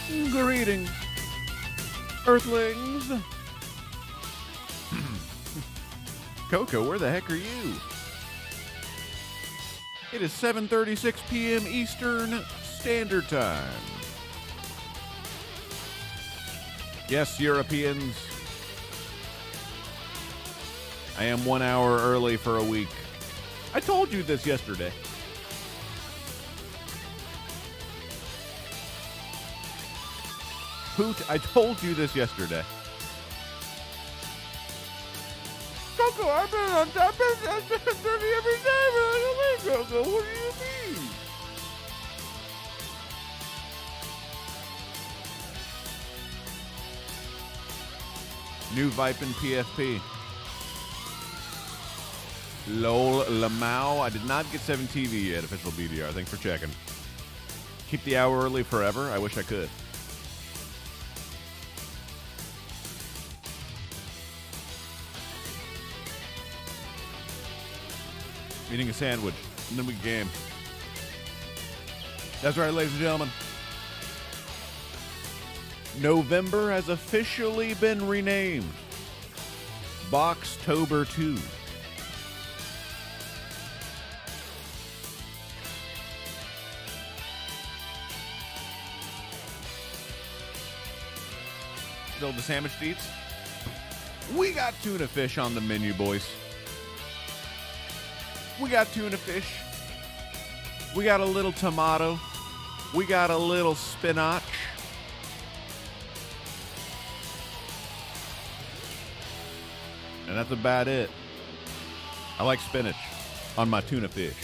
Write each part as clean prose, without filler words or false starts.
Greetings, Earthlings. Coco, where the heck are you? It is 7:36 p.m. Eastern Standard Time. Yes, Europeans. I am 1 hour early for a week. I told you this yesterday. Poot, I told you this yesterday. Coco, I've been on top of that every day, man. Coco, what do you mean? New Vipin PFP. Lol Lamau. I did not get 7 TV yet, official BDR. Thanks for checking. Keep the hour early forever? I wish I could. Eating a sandwich, and then we game. That's right, ladies and gentlemen. November has officially been renamed Boxtober 2. Still the sandwich eats. We got tuna fish on the menu, boys. We got tuna fish. We got a little tomato. We got a little spinach. And that's about it. I like spinach on my tuna fish.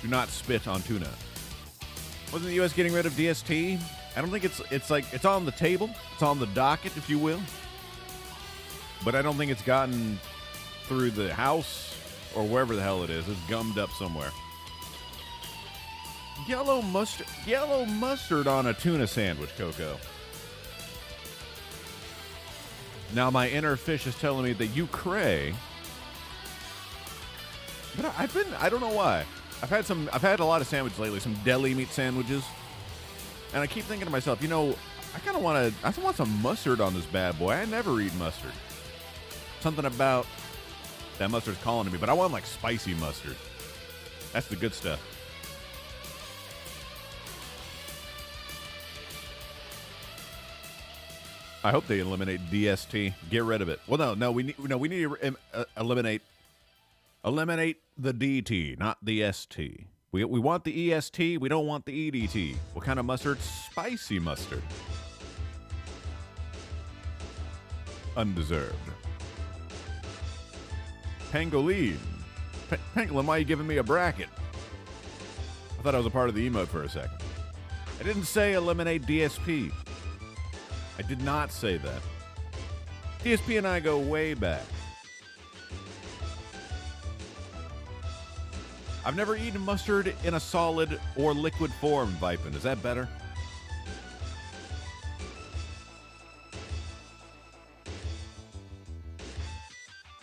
Do not spit on tuna. Wasn't the U.S. getting rid of DST? I don't think it's on the table. It's on the docket, if you will. But I don't think it's gotten through the House or wherever the hell it is. It's gummed up somewhere. Yellow mustard on a tuna sandwich, Coco. Now my inner fish is telling me that you cray. But I don't know why. I've had a lot of sandwiches lately, some deli meat sandwiches. And I keep thinking to myself, I want some mustard on this bad boy. I never eat mustard. Something about that mustard's calling to me, but I want like spicy mustard. That's the good stuff. I hope they eliminate DST. Get rid of it. Well, no, we need to eliminate the DT, not the ST. We want the EST. We don't want the EDT. What kind of mustard? Spicy mustard. Undeserved. Pangolin. Pangolin, why are you giving me a bracket? I thought I was a part of the emote for a second. I didn't say eliminate DSP. I did not say that. DSP and I go way back. I've never eaten mustard in a solid or liquid form, Vipin. Is that better?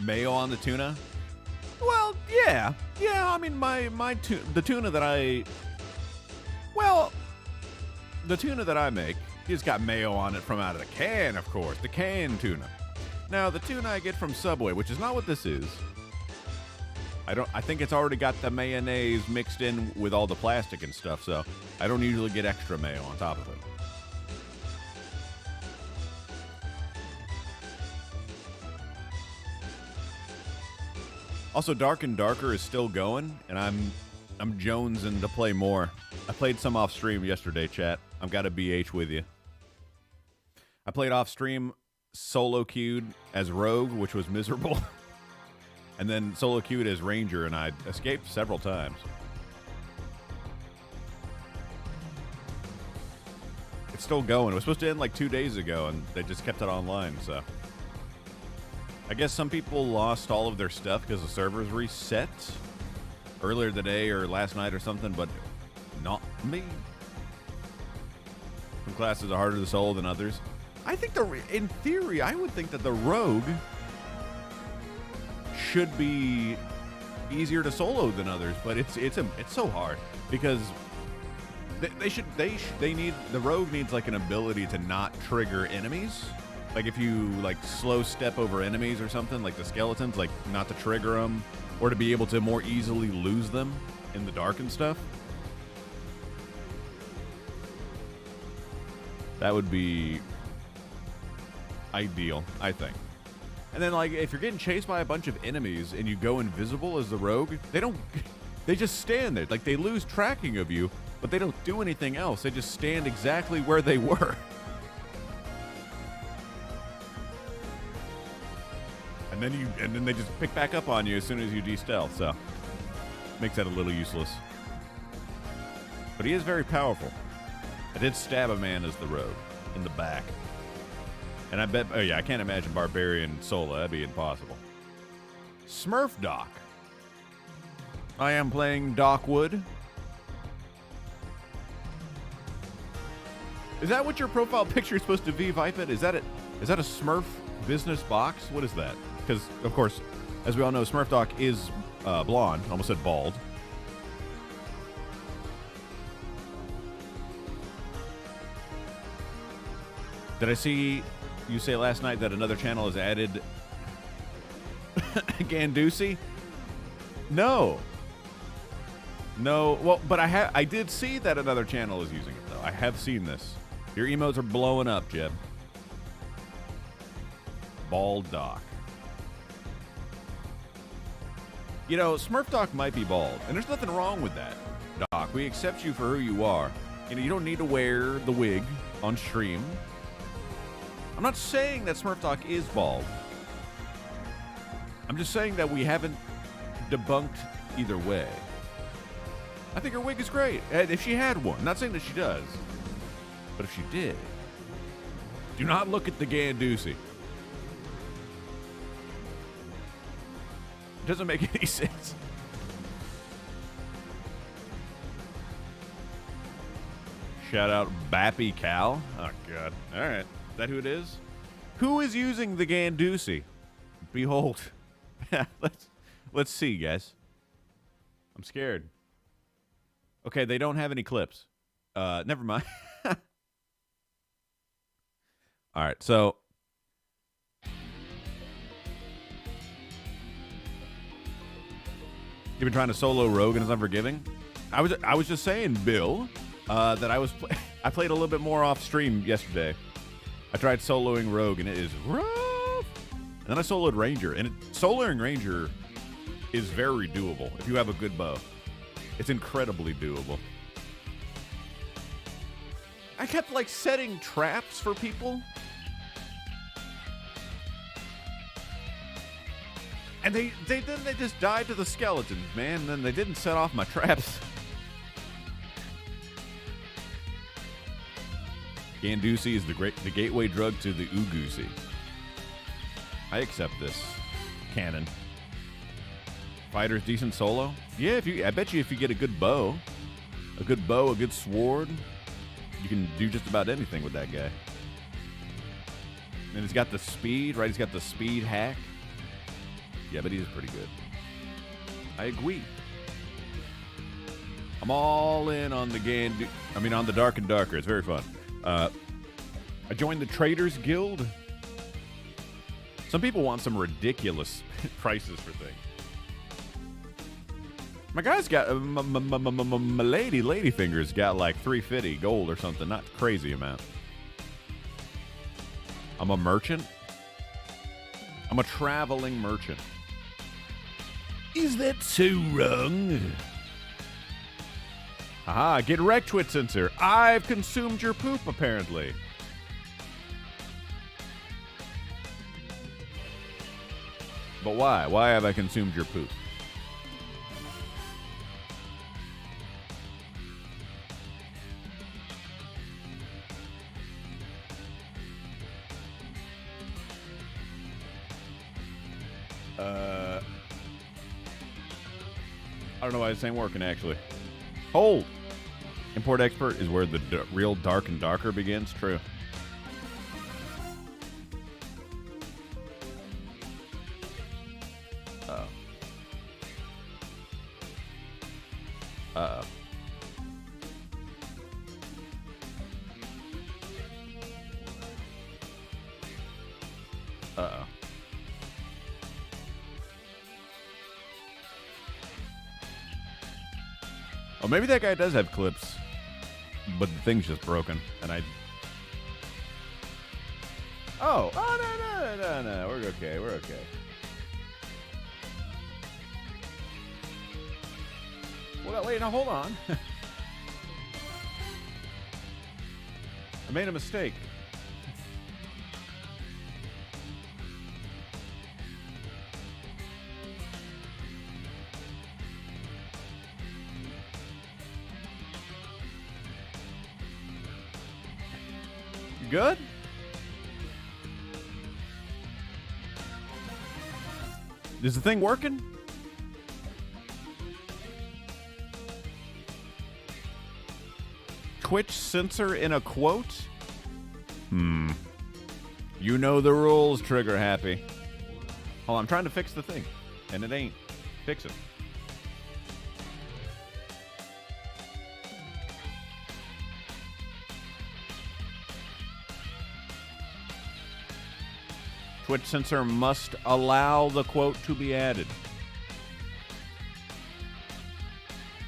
Mayo on the tuna? Well, yeah. I mean, the tuna that I make, it's got mayo on it from out of the can, of course. The canned tuna. Now, the tuna I get from Subway, which is not what this is. I think it's already got the mayonnaise mixed in with all the plastic and stuff, so I don't usually get extra mayo on top of it. Also, Dark and Darker is still going, and I'm jonesing to play more. I played some off stream yesterday, chat. I've got a BH with you. I played off stream solo queued as Rogue, which was miserable. And then solo queued as Ranger, and I escaped several times. It's still going. It was supposed to end like 2 days ago, and they just kept it online, so. I guess some people lost all of their stuff because the servers reset earlier today or last night or something, but not me. Some classes are harder to solo than others. I think in theory, I would think that the Rogue should be easier to solo than others, but it's so hard because the rogue needs like an ability to not trigger enemies. Like if you like slow step over enemies or something, like the skeletons, like not to trigger them or to be able to more easily lose them in the dark and stuff. That would be ideal, I think. And then like if you're getting chased by a bunch of enemies and you go invisible as the rogue, they just stand there. Like they lose tracking of you, but they don't do anything else. They just stand exactly where they were. And then they just pick back up on you as soon as you de-stealth, so makes that a little useless. But he is very powerful. I did stab a man as the rogue in the back. And I bet, oh yeah, I can't imagine Barbarian solo. That'd be impossible. Smurf Doc. I am playing Darkwood. Is that what your profile picture is supposed to be, Vipet? Is that a Smurf business box? What is that? Because, of course, as we all know, Smurf Doc is blonde. Almost said bald. Did I see you say last night that another channel has added Gandusi? No. No. Well, but I did see that another channel is using it, though. I have seen this. Your emotes are blowing up, Jeb. Bald Doc. You know, Smurf Doc might be bald, and there's nothing wrong with that, Doc. We accept you for who you are. You know, you don't need to wear the wig on stream. I'm not saying that Smurf Doc is bald. I'm just saying that we haven't debunked either way. I think her wig is great. If she had one. Not saying that she does. But if she did, do not look at the Gandusi. It doesn't make any sense. Shout out Bappy Cal. Oh, God. All right. Is that who it is? Who is using the Gandusi? Behold. Let's see, guys. I'm scared. Okay, they don't have any clips. Never mind. All right, so you've been trying to solo Rogue and it's unforgiving. I was just saying, Bill, that I played a little bit more off stream yesterday. I tried soloing Rogue and it is rough. And then I soloed Ranger, and soloing Ranger is very doable if you have a good bow. It's incredibly doable. I kept like setting traps for people. And they just died to the skeletons, man. And then they didn't set off my traps. Gandusi is the gateway drug to the Ugusi. I accept this canon. Fighter's decent solo. Yeah, I bet you if you get a good bow, a good sword, you can do just about anything with that guy. And he's got the speed, right? He's got the speed hack. Yeah, but he's pretty good. I agree. I'm all in on the on the Dark and Darker. It's very fun. I joined the Traders Guild. Some people want some ridiculous prices for things. My guy's got my ladyfinger's got like 350 gold or something, not crazy amount. I'm a merchant. I'm a traveling merchant. Is that so wrong? Haha, get wrecked, Twit Sensor. I've consumed your poop, apparently. But why? Why have I consumed your poop? I don't know why this ain't working, actually. Hold! Import expert is where the real Dark and Darker begins. True. Uh-oh. Uh-oh. Oh, maybe that guy does have clips, but the thing's just broken, and I... Oh, no. We're okay. Well, wait, now hold on. I made a mistake. You good? Is the thing working? Twitch censor in a quote? You know the rules, Trigger Happy. Oh, I'm trying to fix the thing, and it ain't. Fix it. Twitch censor must allow the quote to be added.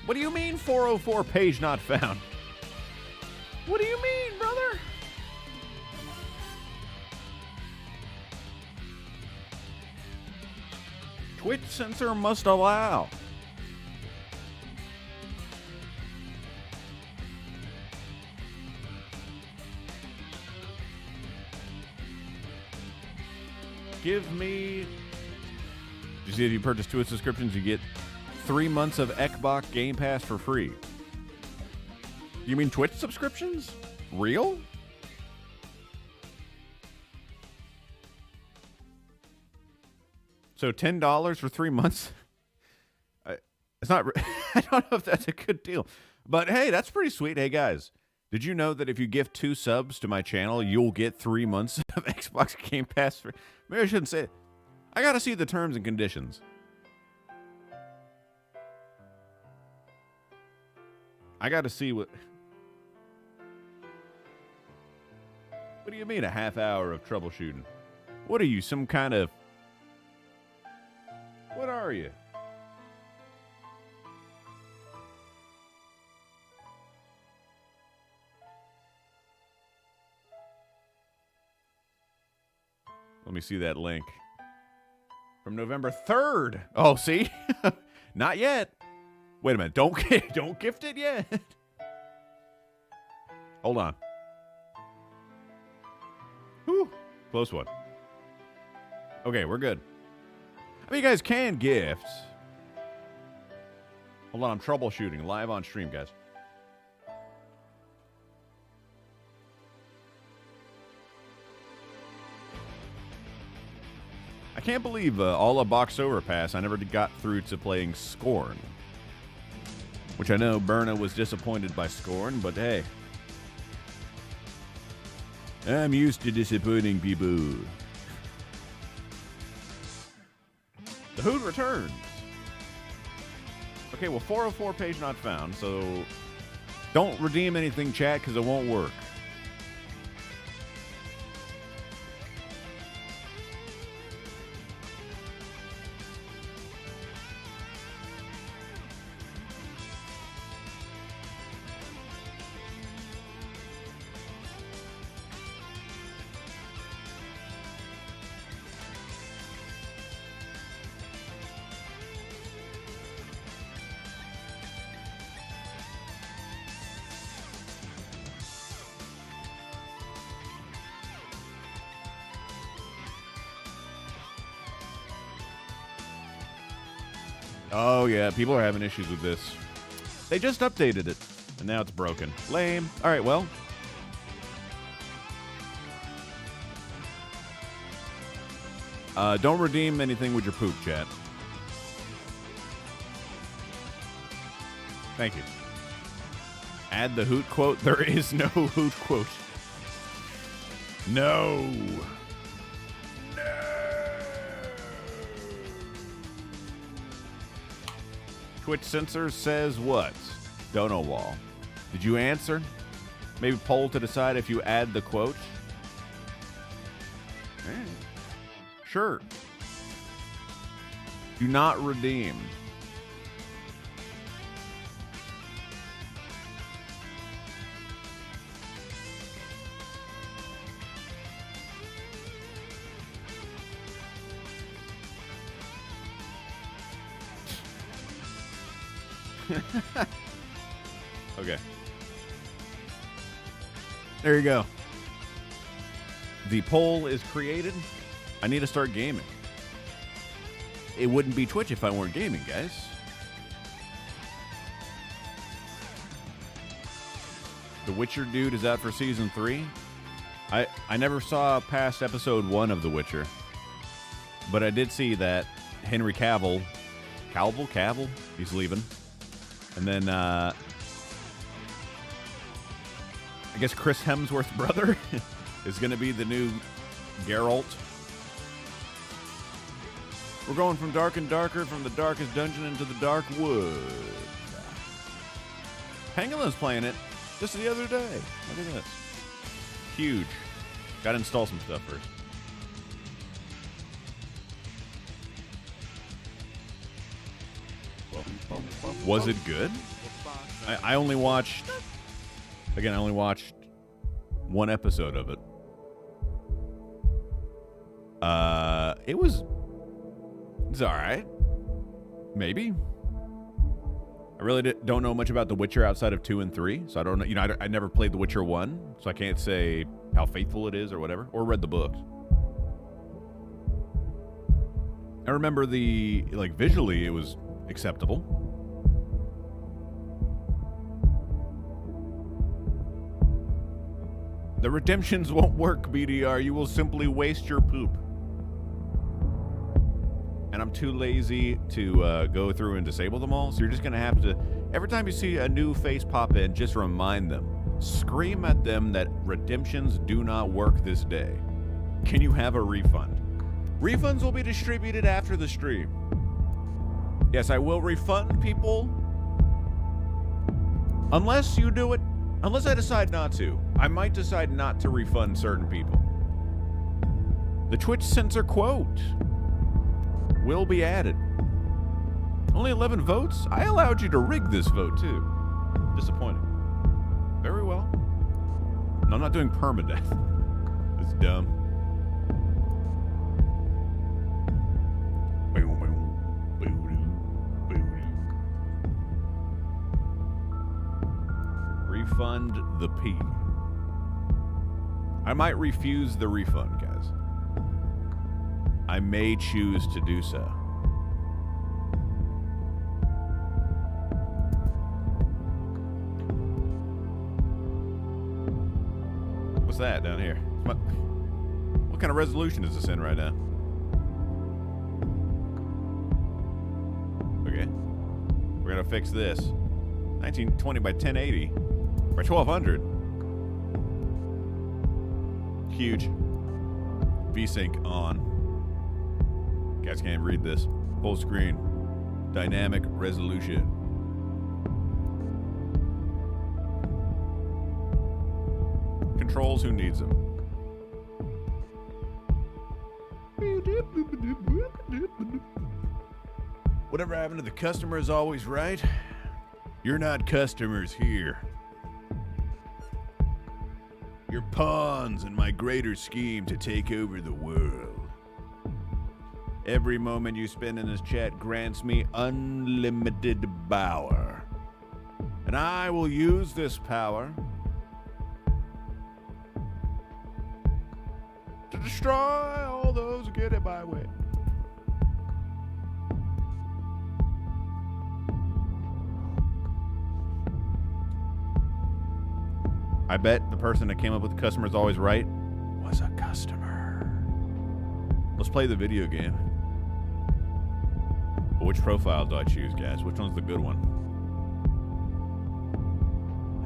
What do you mean 404 page not found? What do you mean, brother? Twitch censor must allow. Give me... You see, if you purchase 2 subscriptions, you get 3 months of Xbox Game Pass for free. You mean Twitch subscriptions? Real? So $10 for 3 months? It's not... I don't know if that's a good deal. But hey, that's pretty sweet. Hey, guys, did you know that if you gift 2 subs to my channel, you'll get 3 months of Xbox Game Pass for... Maybe I shouldn't say it. I gotta see the terms and conditions. I gotta see what... What do you mean a half hour of troubleshooting? What are you, some kind of... What are you? Let me see that link. From November 3rd. Oh, see? Not yet. Wait a minute. Don't gift it yet. Hold on. Whew. Close one. Okay, we're good. I mean, you guys can gift. Hold on, I'm troubleshooting live on stream, guys. I can't believe all of Box Overpass, I never got through to playing Scorn. Which I know Berna was disappointed by Scorn, but hey. I'm used to disappointing people. The Hood returns. Okay, well, 404 page not found, so don't redeem anything, chat, because it won't work. Oh, yeah, people are having issues with this. They just updated it, and now it's broken. Lame. All right, well. Don't redeem anything with your poop, chat. Thank you. Add the hoot quote. There is no hoot quote. No. Twitch censor says what? Don't know, Wall. Did you answer? Maybe poll to decide if you add the quote? Sure. Do not redeem. Okay. There you go. The poll is created. I need to start gaming. It wouldn't be Twitch if I weren't gaming, guys. The Witcher dude is out for season 3. I never saw past episode 1 of The Witcher, but I did see that Henry Cavill, he's leaving. And then, I guess Chris Hemsworth's brother is going to be the new Geralt. We're going from dark and darker, from the darkest dungeon into the Darkwood. Pangolin's playing it just the other day. Look at this. Huge. Got to install some stuff first. Was it good? I only watched... Again, I only watched one episode of it. It was... It's alright. Maybe. I really don't know much about The Witcher outside of 2 and 3, so I don't know. You know, I never played The Witcher 1, so I can't say how faithful it is or whatever, or read the books. I remember visually it was acceptable. The redemptions won't work, BDR. You will simply waste your poop. And I'm too lazy to go through and disable them all, so you're just going to have to, every time you see a new face pop in, just remind them. Scream at them that redemptions do not work this day. Can you have a refund? Refunds will be distributed after the stream. Yes, I will refund people. Unless you do it. Unless I decide not to. I might decide not to refund certain people. The Twitch censor quote will be added. Only 11 votes? I allowed you to rig this vote, too. Disappointing. Very well. No, I'm not doing permadeath. It's dumb. Refund the P. I might refuse the refund, guys. I may choose to do so. What's that down here? What kind of resolution is this in right now? Okay. We're going to fix this. 1920 by 1080 by 1200. Huge. VSync on. Guys can't read this. Full screen. Dynamic resolution. Controls, who needs them? Whatever happened to the customer is always right? You're not customers here. You're pawns in my greater scheme to take over the world. Every moment you spend in this chat grants me unlimited power. And I will use this power to destroy all those who get in my way. I bet the person that came up with the customer is always right was a customer. Let's play the video game. Which profile do I choose, guys? Which one's the good one?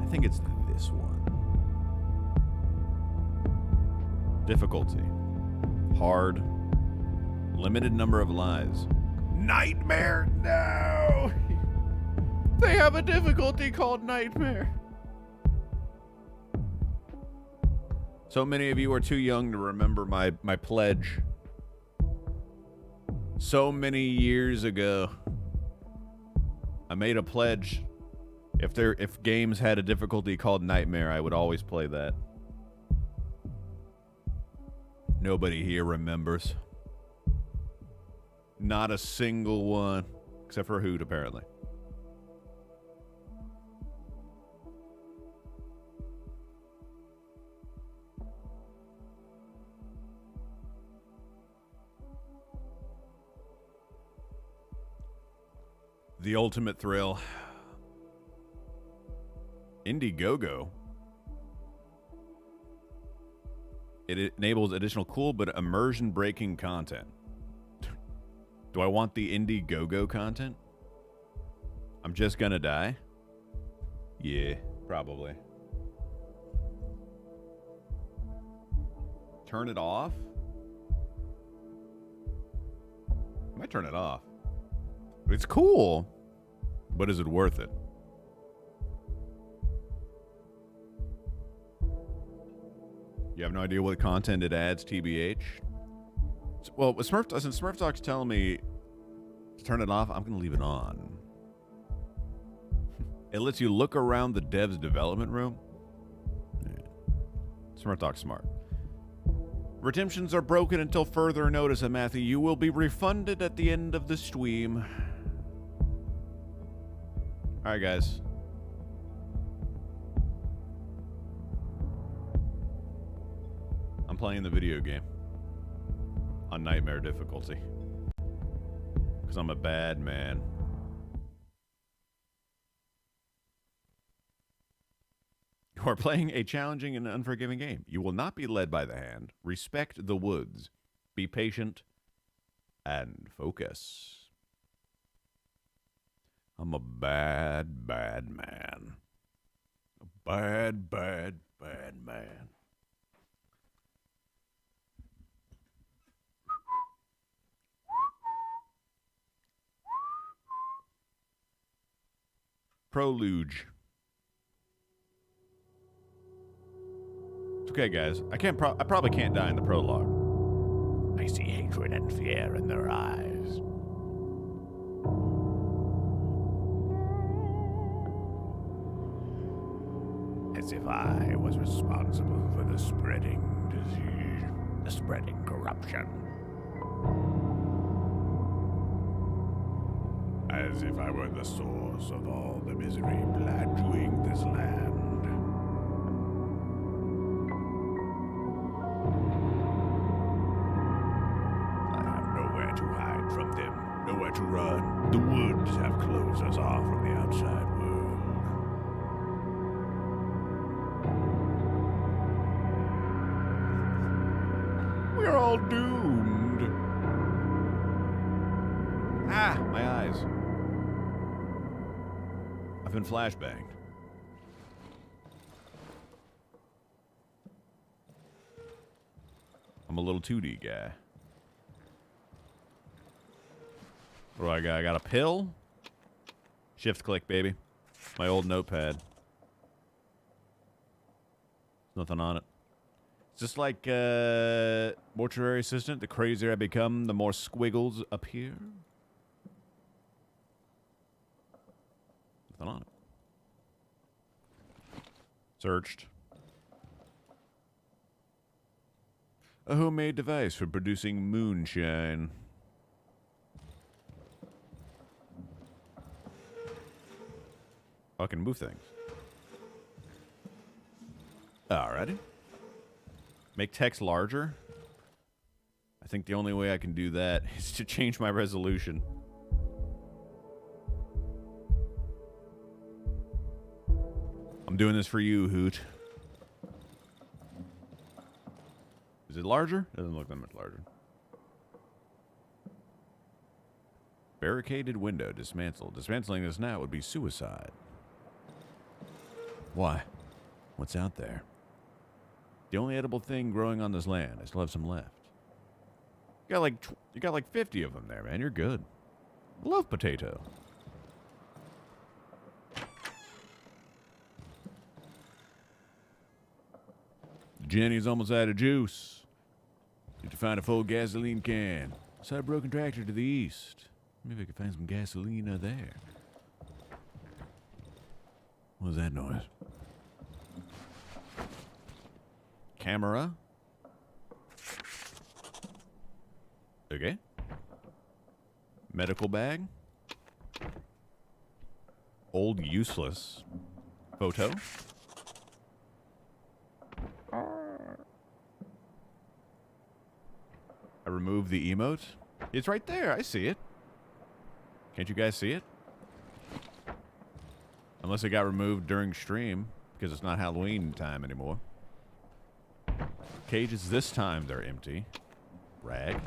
I think it's this one. Difficulty. Hard. Limited number of lives. Nightmare? No! They have a difficulty called Nightmare. So many of you are too young to remember my pledge. So many years ago, I made a pledge. If games had a difficulty called Nightmare, I would always play that. Nobody here remembers. Not a single one. Except for Hoot, apparently. The ultimate thrill. Indiegogo. It enables additional cool but immersion-breaking content. Do I want the Indiegogo content? I'm just gonna die? Yeah, probably. Turn it off? I might turn it off. It's cool, but is it worth it? You have no idea what content it adds, TBH? Well, Smurf Talk's telling me to turn it off, I'm going to leave it on. It lets you look around the dev's development room. Yeah. Smurf Talk's smart. Redemptions are broken until further notice, Matthew. You will be refunded at the end of the stream. All right, guys. I'm playing the video game on Nightmare difficulty because I'm a bad man. You are playing a challenging and unforgiving game. You will not be led by the hand. Respect the woods. Be patient and focus. I'm a bad, bad man. A bad, bad, bad man. Proluge. It's okay, guys. I probably can't die in the prologue. I see hatred and fear in their eyes. As if I was responsible for the spreading disease, the spreading corruption. As if I were the source of all the misery plaguing this land. I have nowhere to hide from them, nowhere to run. The woods have closed us off from the outside world. We're all doomed. Ah, my eyes. I've been flashbanged. I'm a little 2D guy. What do I got? I got a pill? Shift click, baby. My old notepad. Nothing on it. It's just like mortuary assistant. The crazier I become, the more squiggles appear. Nothing on it. Searched. A homemade device for producing moonshine. I can move things. Alrighty. Make text larger. I think the only way I can do that is to change my resolution. I'm doing this for you, Hoot. Is it larger? Doesn't look that much larger. Barricaded window dismantled. Dismantling this now would be suicide. Why? What's out there? The only edible thing growing on this land. I still have some left. You got like 50 of them there, man. You're good. I love potato. Jenny's almost out of juice. Need to find a full gasoline can. Saw a broken tractor to the east. Maybe I could find some gasolina there. What was that noise? Camera. Okay. Medical bag. Old useless photo. I removed the emote. It's right there. I see it. Can't you guys see it? Unless it got removed during stream because it's not Halloween time anymore. Cages this time they're empty. Rag.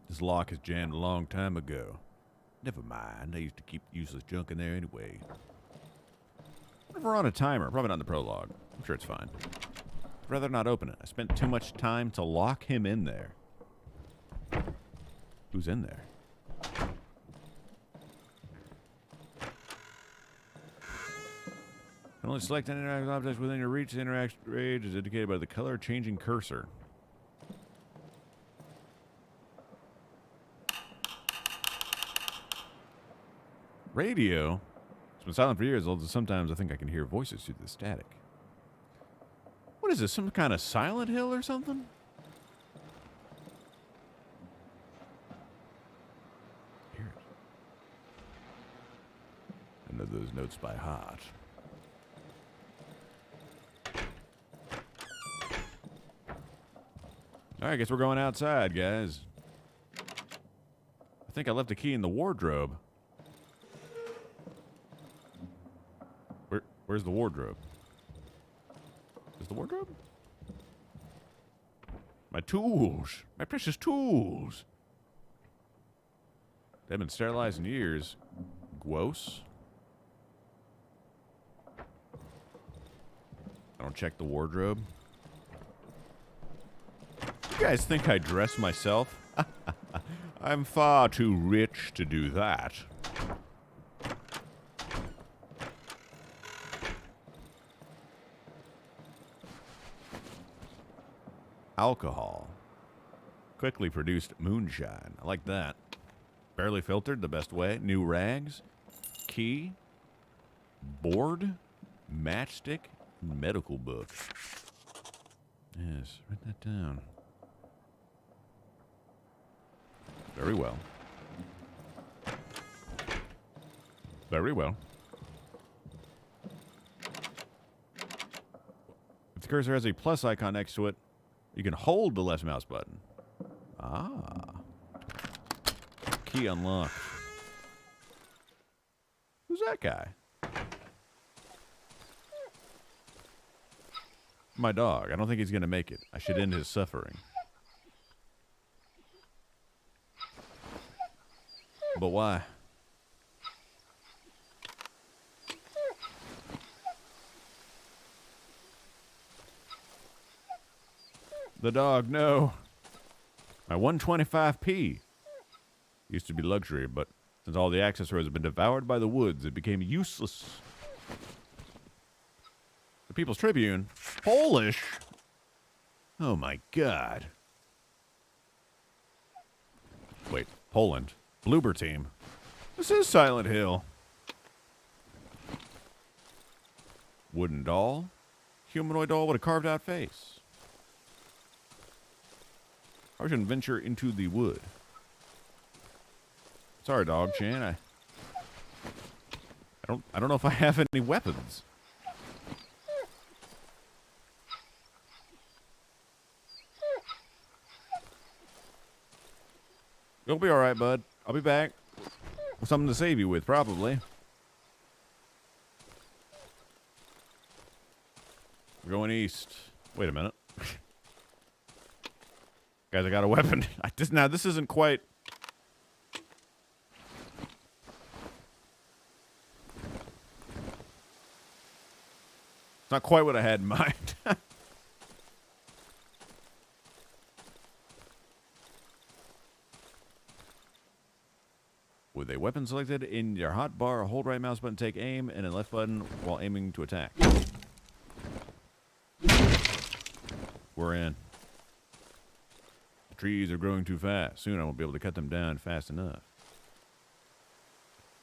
This lock is jammed a long time ago. Never mind. I used to keep useless junk in there anyway. What if we're on a timer? Probably not in the prologue. I'm sure it's fine. I'd rather not open it. I spent too much time to lock him in there. Who's in there? Can only select an interactive object within your reach. The interaction range is indicated by the color changing cursor. Radio? It's been silent for years, although sometimes I think I can hear voices through the static. What is this, some kind of Silent Hill or something? Hear it. I know those notes by heart. Alright, I guess we're going outside, guys. I think I left a key in the wardrobe. Where's the wardrobe? Is the wardrobe? My tools. My precious tools. They've been sterilized in years. Gross. I don't check the wardrobe. You guys think I dress myself? I'm far too rich to do that. Alcohol. Quickly produced moonshine. I like that. Barely filtered, the best way. New rags. Key. Board. Matchstick. Medical book. Yes, write that down. Very well. Very well. If the cursor has a plus icon next to it, you can hold the left mouse button. Ah. Key unlocked. Who's that guy? My dog. I don't think he's going to make it. I should end his suffering. But why? The dog, no. My 125p. Used to be luxury, but since all the accessories have been devoured by the woods, it became useless. The People's Tribune? Polish? Oh my god. Wait, Poland. Bloober team. This is Silent Hill. Wooden doll. Humanoid doll with a carved out face. I shouldn't venture into the wood. Sorry, Dog Chan. I don't know if I have any weapons. You'll be all right, bud. I'll be back with something to save you with, probably. We're going east. Wait a minute. Guys, I got a weapon. Now, this isn't quite... It's not quite what I had in mind. with a weapon selected in your hotbar, hold right mouse button, take aim, and then left button while aiming to attack. We're in. The trees are growing too fast. Soon I won't be able to cut them down fast enough.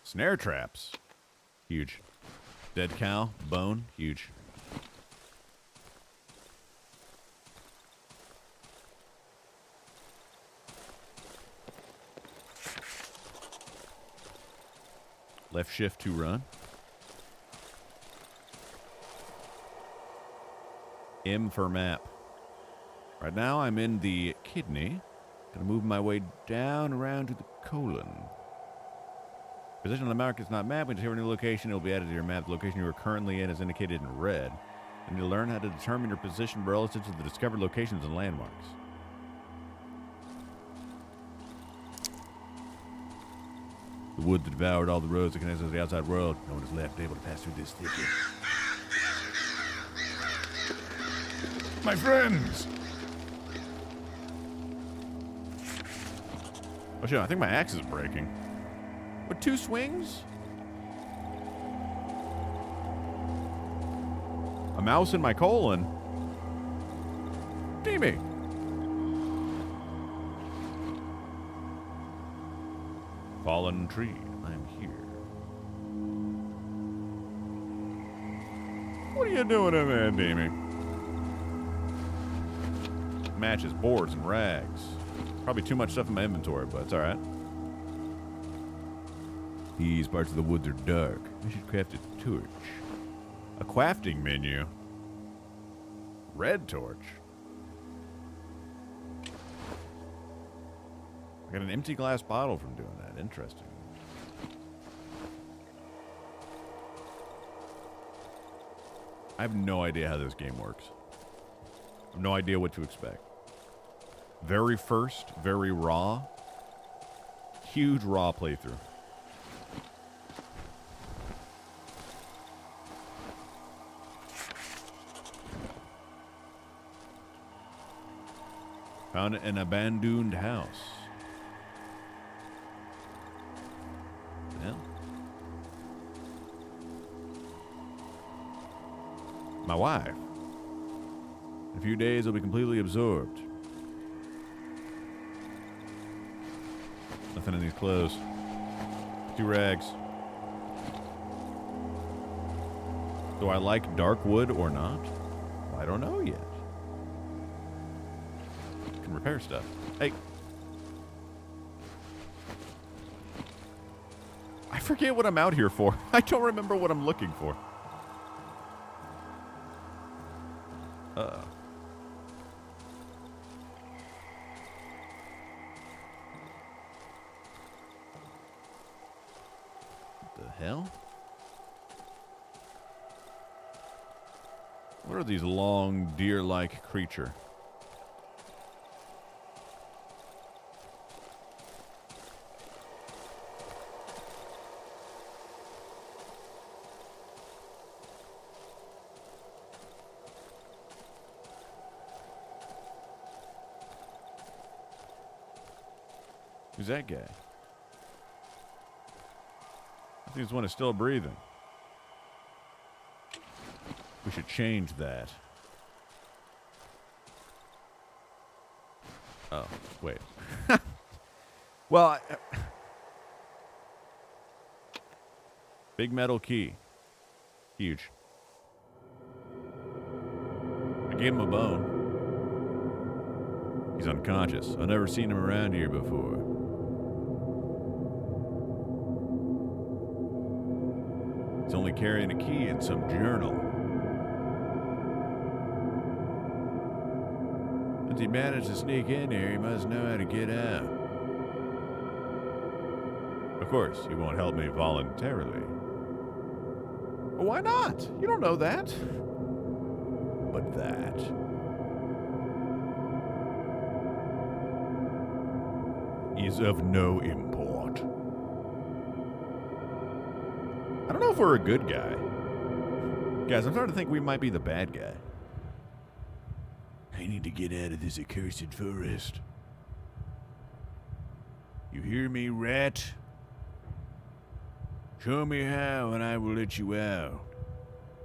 Snare traps. Huge. Dead cow. Bone. Huge. Left shift to run. M for map. Right now I'm in the kidney. Gonna move my way down around to the colon. Position on the map is not mapped. When you discover a new location, it will be added to your map. The location you are currently in is indicated in red. And you learn how to determine your position relative to the discovered locations and landmarks. The wood that devoured all the roads that connect us to the outside world. No one is left able to pass through this thicket. My friends! Oh shit, I think my axe is breaking. With 2 swings? A mouse in my colon? Teamy! Fallen tree, I'm here. What are you doing in there, Deemy? Matches, boards, and rags. Probably too much stuff in my inventory, but it's alright. These parts of the woods are dark. I should craft a torch. A crafting menu. Red torch. I got an empty glass bottle from doing that. Interesting. I have no idea how this game works. I have no idea what to expect. Very first, very raw. Huge raw playthrough. Found an abandoned house. Yeah. My wife. In a few days, I'll be completely absorbed. Nothing in these clothes. 2 rags. Do I like Darkwood or not? I don't know yet. Can repair stuff. Hey. I forget what I'm out here for. I don't remember what I'm looking for. Uh-oh. What the hell? What are these long, deer-like creature? Who's that guy? I think this one is still breathing. We should change that. Oh, wait. Well, big metal key. Huge. I gave him a bone. He's unconscious. I've never seen him around here before. He's only carrying a key in some journal. Since he managed to sneak in here, he must know how to get out. Of course, he won't help me voluntarily. Well, why not? You don't know that. But that is of no import. I don't know if we're a good guy. Guys, I'm starting to think we might be the bad guy. I need to get out of this accursed forest. You hear me, rat? Show me how and I will let you out.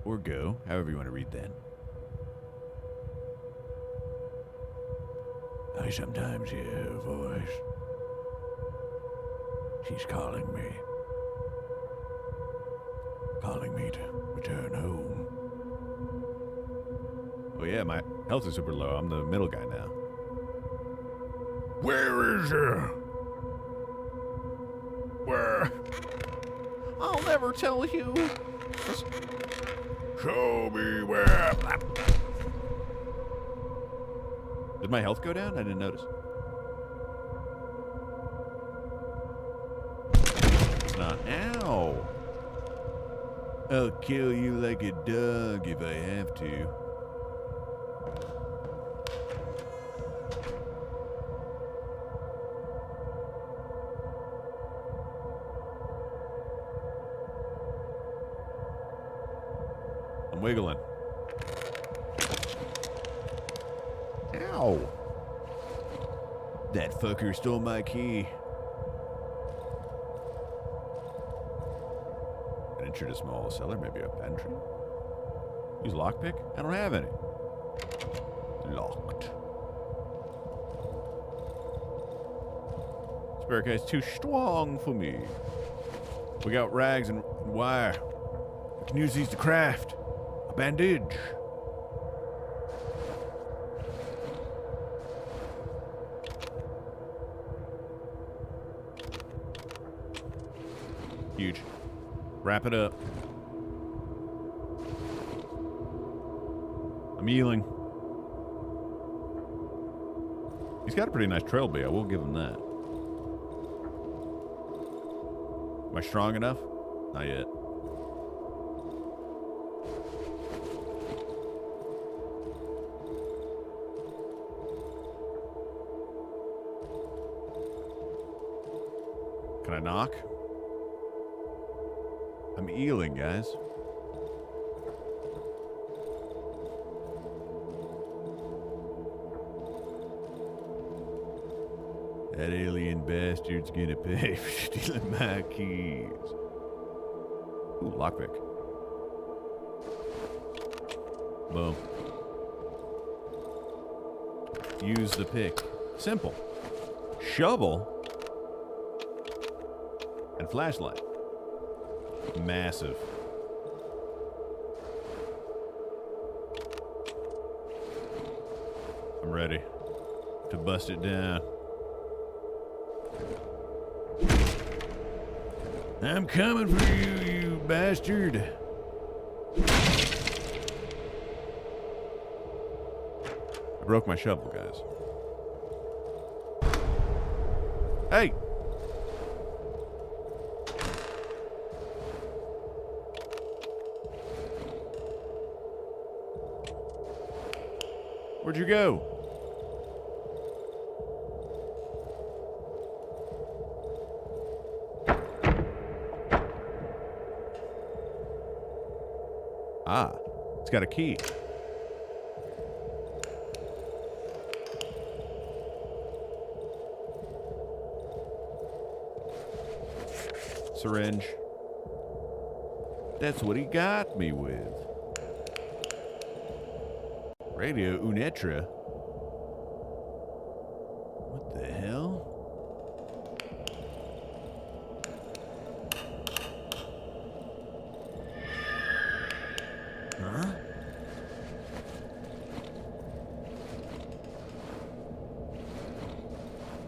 Or go, however you want to read that. I sometimes hear her voice. She's calling me. Calling me to return home. Oh yeah, my health is super low. I'm the middle guy now. Where is her? Where? I'll never tell you. Show me where. Did my health go down? I didn't notice. It's not. Ow. I'll kill you like a dog if I have to. I'm wiggling. Ow! That fucker stole my key. An entry to small cellar, maybe a pantry. Use lockpick? I don't have any. Locked. Spare guy's too strong for me. We got rags and wire. We can use these to craft a bandage. Huge. Wrap it up. I'm healing. He's got a pretty nice trail bee. I will give him that. Am I strong enough? Not yet. Can I knock? I'm healing, guys. That alien bastard's gonna pay for stealing my keys. Ooh, lockpick. Boom. Use the pick. Simple. Shovel. And flashlight. Massive. I'm ready to bust it down. I'm coming for you, you bastard. I broke my shovel, guys. Hey! Where'd you go? Ah, it's got a key. Syringe. That's what he got me with. Radio Unetra. What the hell? Huh?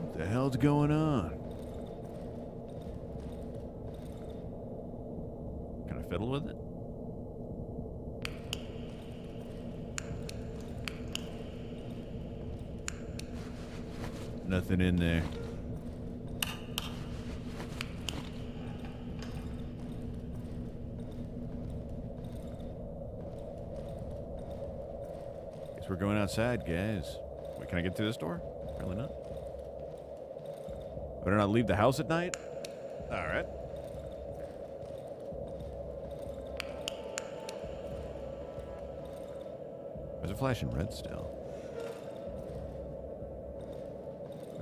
What the hell's going on? Can I fiddle with it? Nothing in there. Guess we're going outside, guys. Wait, can I get through this door? Apparently not. Better not leave the house at night? Alright. Where's it flashing red still?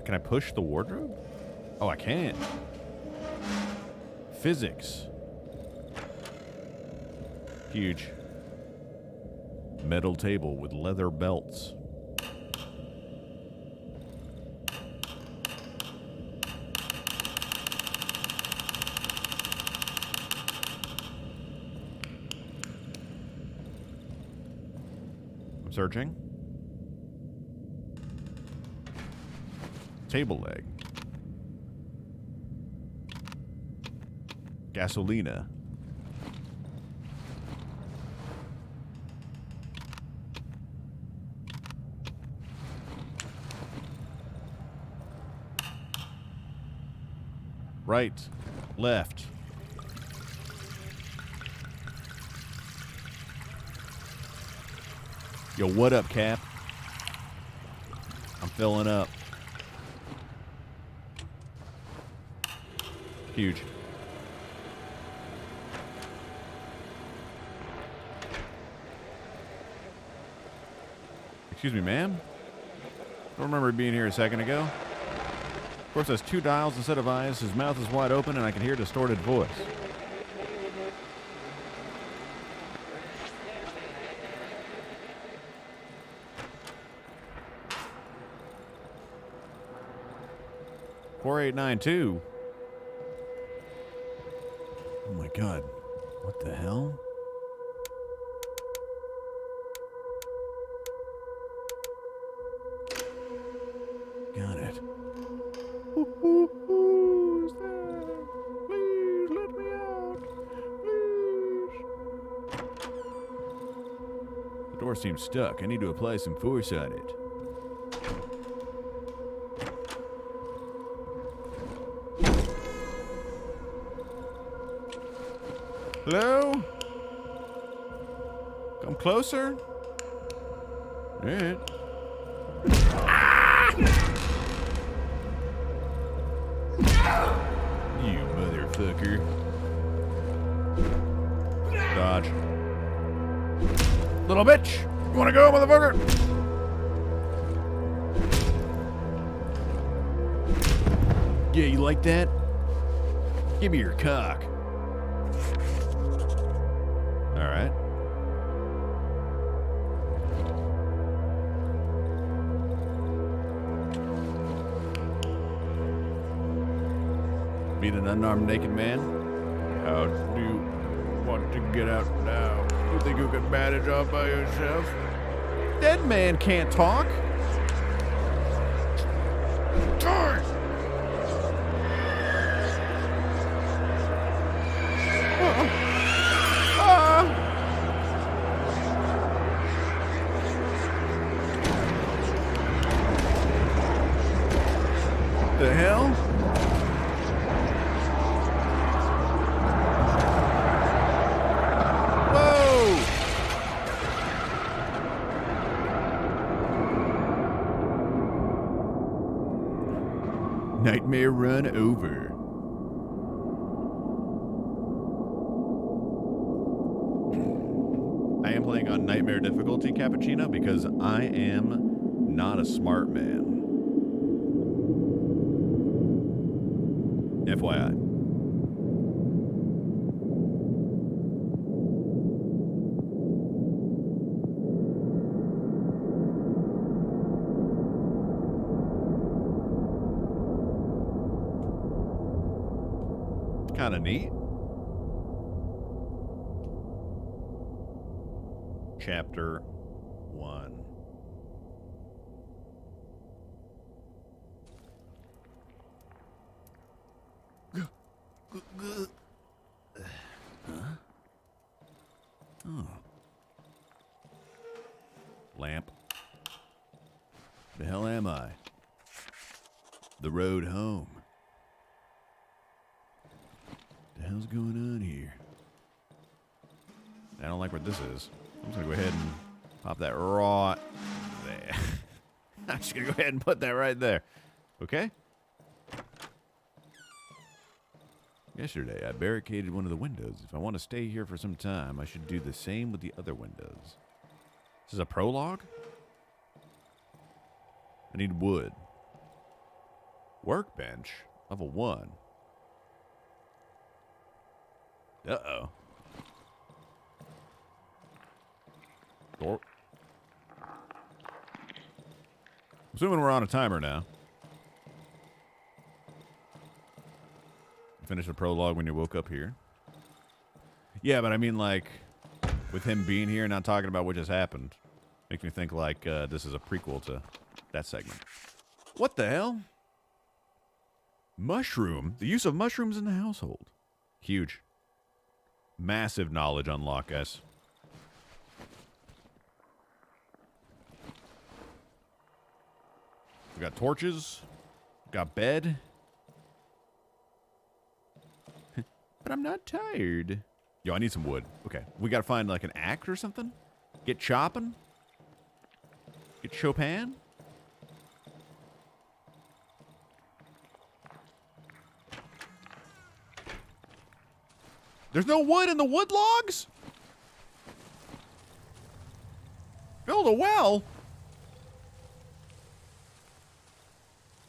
Can I push the wardrobe? Oh, I can. Physics. Huge. Metal table with leather belts. I'm searching. Table leg. Gasolina. Right. Left. Yo, what up, Cap? I'm filling up. Huge. Excuse me, ma'am? Don't remember being here a second ago. Of course, has 2 dials instead of eyes. His mouth is wide open, and I can hear a distorted voice. $4892. Oh my God! What the hell? Got it. Who's there? Please let me out. Please. The door seems stuck. I need to apply some force on it. Hello? Come closer. All right. You motherfucker. Dodge. Little bitch! You wanna go, motherfucker? Yeah, you like that? Give me your cock. Alright. Meet an unarmed naked man? How do you want to get out now? You think you can manage all by yourself? Dead man can't talk. Darn! The hell? Whoa! Nightmare run over. I am playing on Nightmare difficulty, Cappuccino, because I am not a smart man. FYI. Kind of neat. Chapter 1. Huh? Oh. Lamp. The hell am I? The road home. The hell's going on here? I don't like what this is. I'm just gonna go ahead and pop that right there. I'm just gonna go ahead and put that right there. Okay? Yesterday, I barricaded one of the windows. If I want to stay here for some time, I should do the same with the other windows. This is a prologue? I need wood. Workbench? Level 1. Uh-oh. Door. Assuming we're on a timer now. Finish the prologue when you woke up here. Yeah, but I mean, like, with him being here and not talking about what just happened, makes me think like this is a prequel to that segment. What the hell? Mushroom? The use of mushrooms in the household. Huge. Massive knowledge unlock, guys. We got torches. We got bed. But I'm not tired. Yo, I need some wood. Okay. We gotta find like an axe or something? Get chopping? Get Chopin? There's no wood in the wood logs? Build a well?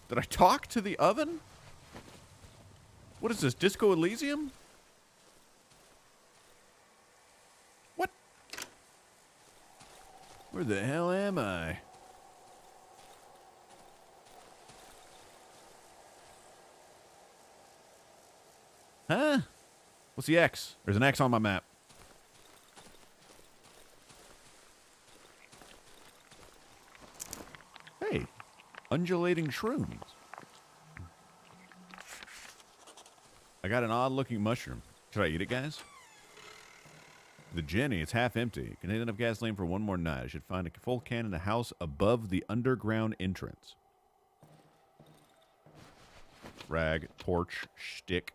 Did I talk to the oven? What is this, Disco Elysium? What? Where the hell am I? Huh? What's the X? There's an X on my map. Hey, undulating shrooms. I got an odd-looking mushroom. Should I eat it, guys? The Jenny, it's half empty. Contains enough gasoline for one more night. I should find a full can in the house above the underground entrance. Rag, torch, stick.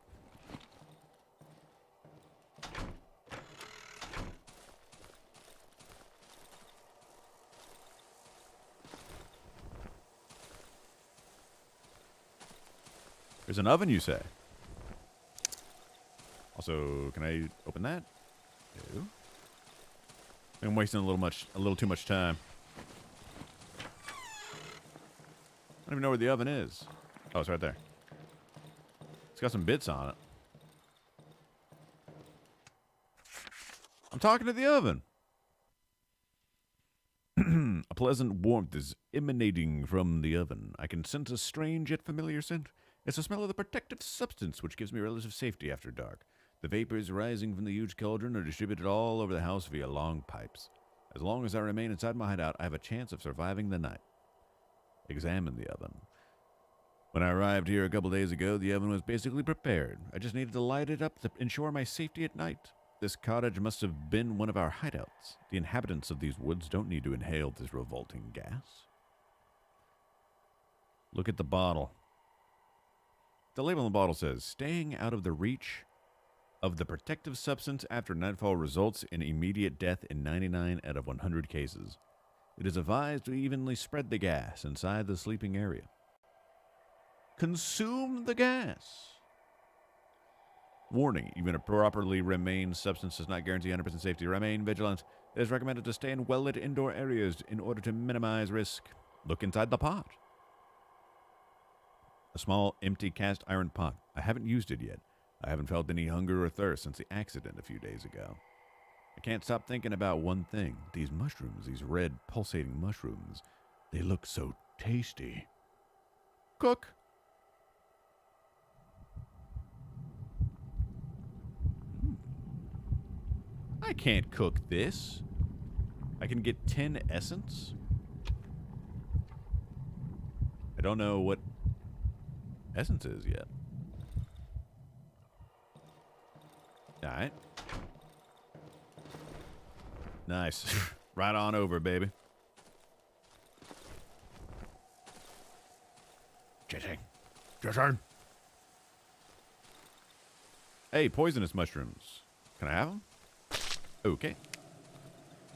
There's an oven, you say? Also, can I open that? No. I'm wasting a little too much time. I don't even know where the oven is. Oh, it's right there. It's got some bits on it. I'm talking to the oven. A pleasant warmth is emanating from the oven. I can sense a strange yet familiar scent. It's the smell of the protective substance which gives me relative safety after dark. The vapors rising from the huge cauldron are distributed all over the house via long pipes. As long as I remain inside my hideout, I have a chance of surviving the night. Examine the oven. When I arrived here a couple days ago, the oven was basically prepared. I just needed to light it up to ensure my safety at night. This cottage must have been one of our hideouts. The inhabitants of these woods don't need to inhale this revolting gas. Look at the bottle. The label on the bottle says, staying out of the reach of the protective substance after nightfall results in immediate death in 99 out of 100 cases. It is advised to evenly spread the gas inside the sleeping area. Consume the gas. Warning, even a properly remained substance does not guarantee 100% safety. Remain vigilant. It is recommended to stay in well-lit indoor areas in order to minimize risk. Look inside the pot. A small, empty cast iron pot. I haven't used it yet. I haven't felt any hunger or thirst since the accident a few days ago. I can't stop thinking about one thing. These mushrooms, these red, pulsating mushrooms, they look so tasty. Cook. I can't cook this. I can get 10 essence. I don't know what essence is yet. Alright. Nice. Right on over, baby. Jitting. Jitting. Hey, poisonous mushrooms. Can I have them? Okay.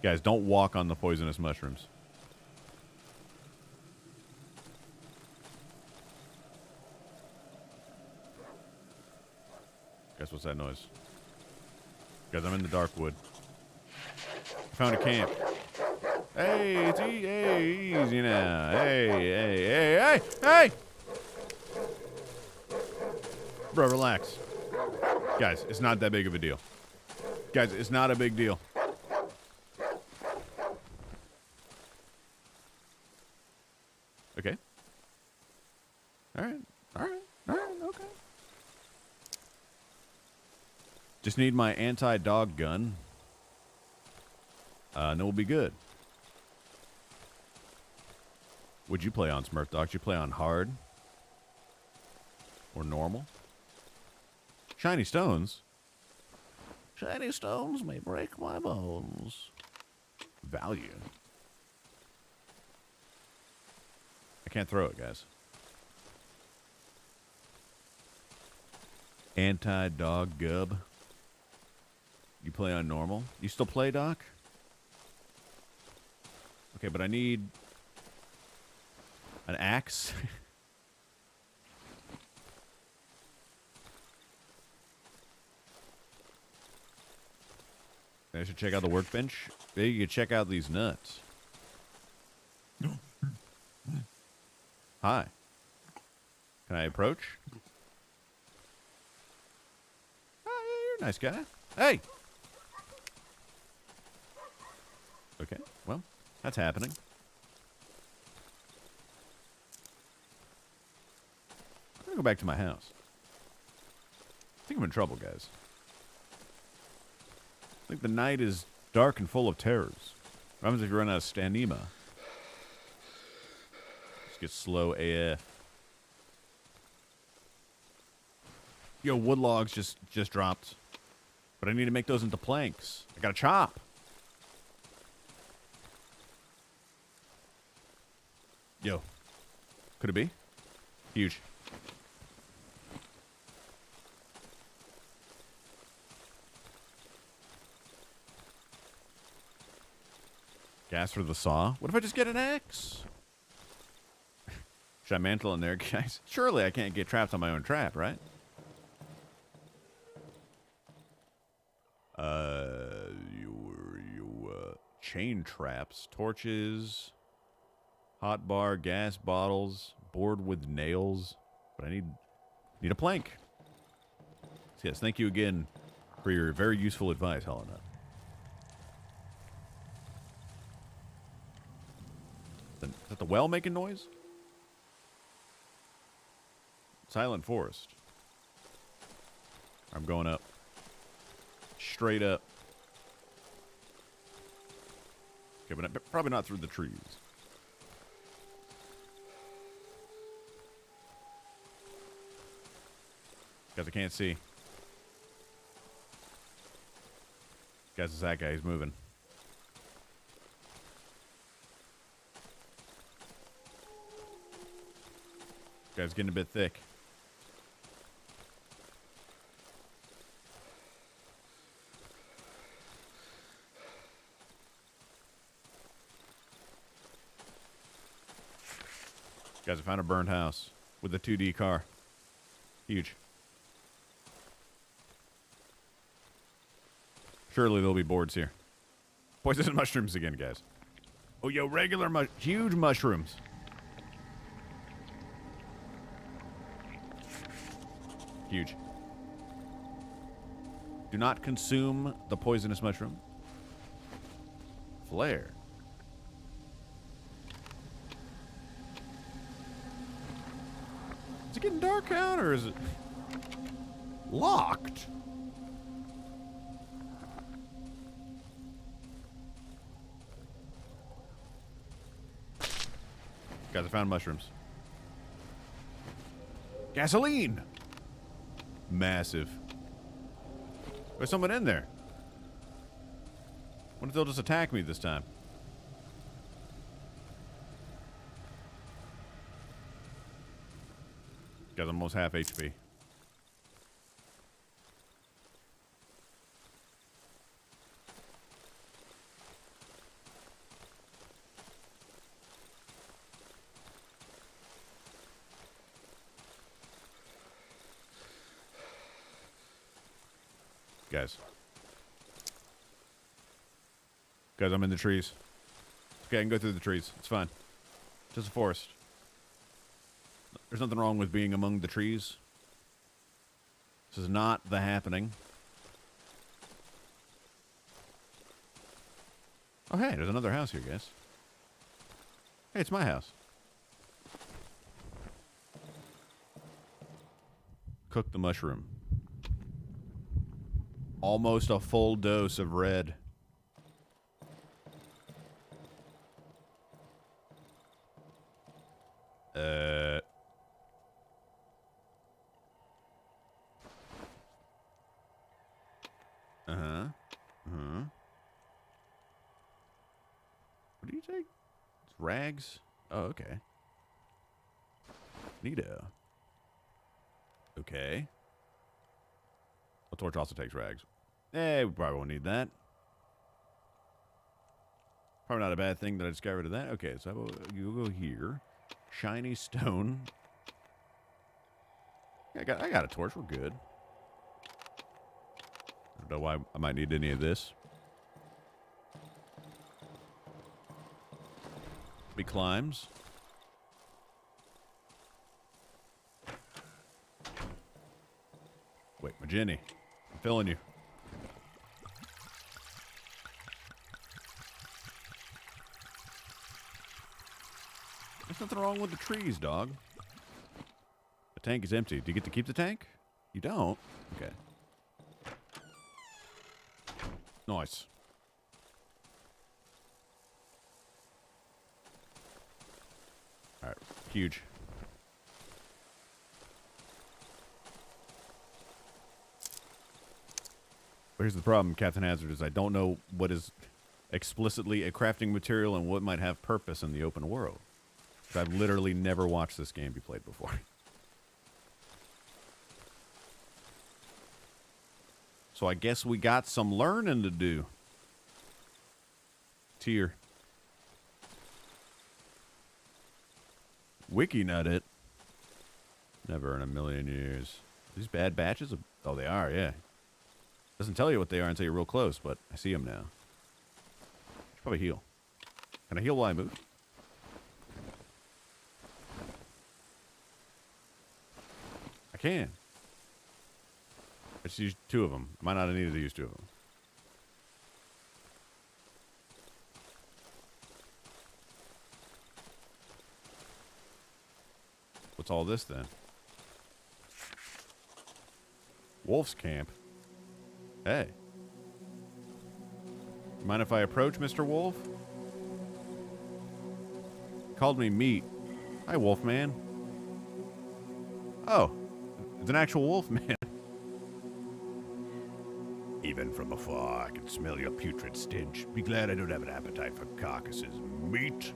Guys, don't walk on the poisonous mushrooms. Guess what's that noise? Guys, I'm in the Darkwood. Found a camp. Hey, it's easy now. Hey! Bro, relax. Guys, it's not that big of a deal. Guys, it's not a big deal. Okay. All right. All right. All right. Okay. Just need my anti-dog gun. And then we'll be good. Would you play on Smurf Dogs? You play on hard? Or normal? Shiny stones? Shiny stones may break my bones. Value. I can't throw it, guys. Anti-dog gub. You play on normal? You still play, Doc? Okay, but I need an axe. I should check out the workbench. Maybe you could check out these nuts. Hi. Can I approach? Oh, you're a nice guy. Hey! Okay, well, that's happening. I'm gonna go back to my house. I think I'm in trouble, guys. I think the night is dark and full of terrors. What happens if you run out of stamina? Just get slow AF. Yo, wood logs just dropped. But I need to make those into planks. I gotta chop. Yo. Could it be? Huge. Gas for the saw? What if I just get an axe? Should I mantle in there, guys? Surely I can't get trapped on my own trap, right? Chain traps, torches, hot bar, gas bottles, board with nails. But I need a plank. So yes, thank you again for your very useful advice, Helena. Is that the well making noise? Silent forest. I'm going up. Straight up. Okay, but probably not through the trees. Guys, I can't see. Guys, it's that guy. He's moving. Guy's getting a bit thick. Guys, I found a burned house with a 2D car. Huge. Surely there'll be boards here. Poisonous mushrooms again, guys. Oh, yo, regular huge mushrooms. Huge. Do not consume the poisonous mushroom. Flare. Is it getting dark out, or is it locked? Guys, I found mushrooms. Gasoline! Massive. There's someone in there. What if they'll just attack me this time? Guys, I'm almost half HP. Guys, I'm in the trees. Okay, I can go through the trees. It's fine. Just a forest. There's nothing wrong with being among the trees. This is not the happening. Oh, hey, there's another house here, guys. Hey, it's my house. cook the mushroom. Almost a full dose of red. What do you take? It's rags? Oh, okay. Neato. Okay. A torch also takes rags. We probably won't need that. Probably not a bad thing that I just got rid of that. Okay, so you go here. Shiny stone. I got a torch. We're good. I don't know why I might need any of this. He climbs. Wait, my Jenny. I'm feeling you. There's nothing wrong with the trees, dog. The tank is empty. Do you get to keep the tank? You don't? Okay. Nice. Alright, huge. But here's the problem, Captain Hazard, is I don't know what is explicitly a crafting material and what might have purpose in the open world. I've literally never watched this game be played before. So I guess we got some learning to do. Tier. Wiki nut it. Never in a million years. These bad batches? Oh, they are, yeah. Doesn't tell you what they are until you're real close, but I see them now. Should probably heal. Can I heal while I move? I can. I just used 2 of them. I might not have needed to use 2 of them. What's all this then? Wolf's camp. Hey. Mind if I approach, Mr. Wolf? Called me meat. Hi, Wolf Man. Oh. It's an actual wolf man. Even from afar, I can smell your putrid stench. Be glad I don't have an appetite for carcasses. Meat.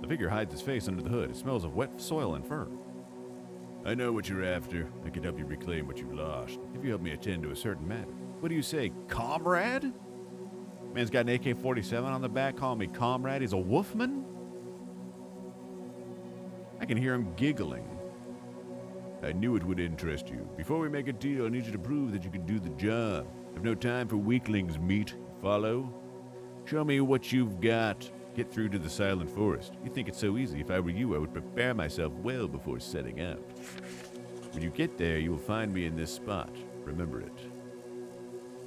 The figure hides his face under the hood. It smells of wet soil and fur. I know what you're after. I can help you reclaim what you've lost, if you help me attend to a certain matter. What do you say, comrade? Man's got an AK-47 on the back, calling me comrade. He's a wolfman? I can hear him giggling. I knew it would interest you. Before we make a deal, I need you to prove that you can do the job. I've no time for weaklings, meat. Follow? Show me what you've got. Get through to the Silent Forest. You think it's so easy. If I were you, I would prepare myself well before setting out. When you get there, you will find me in this spot. Remember it.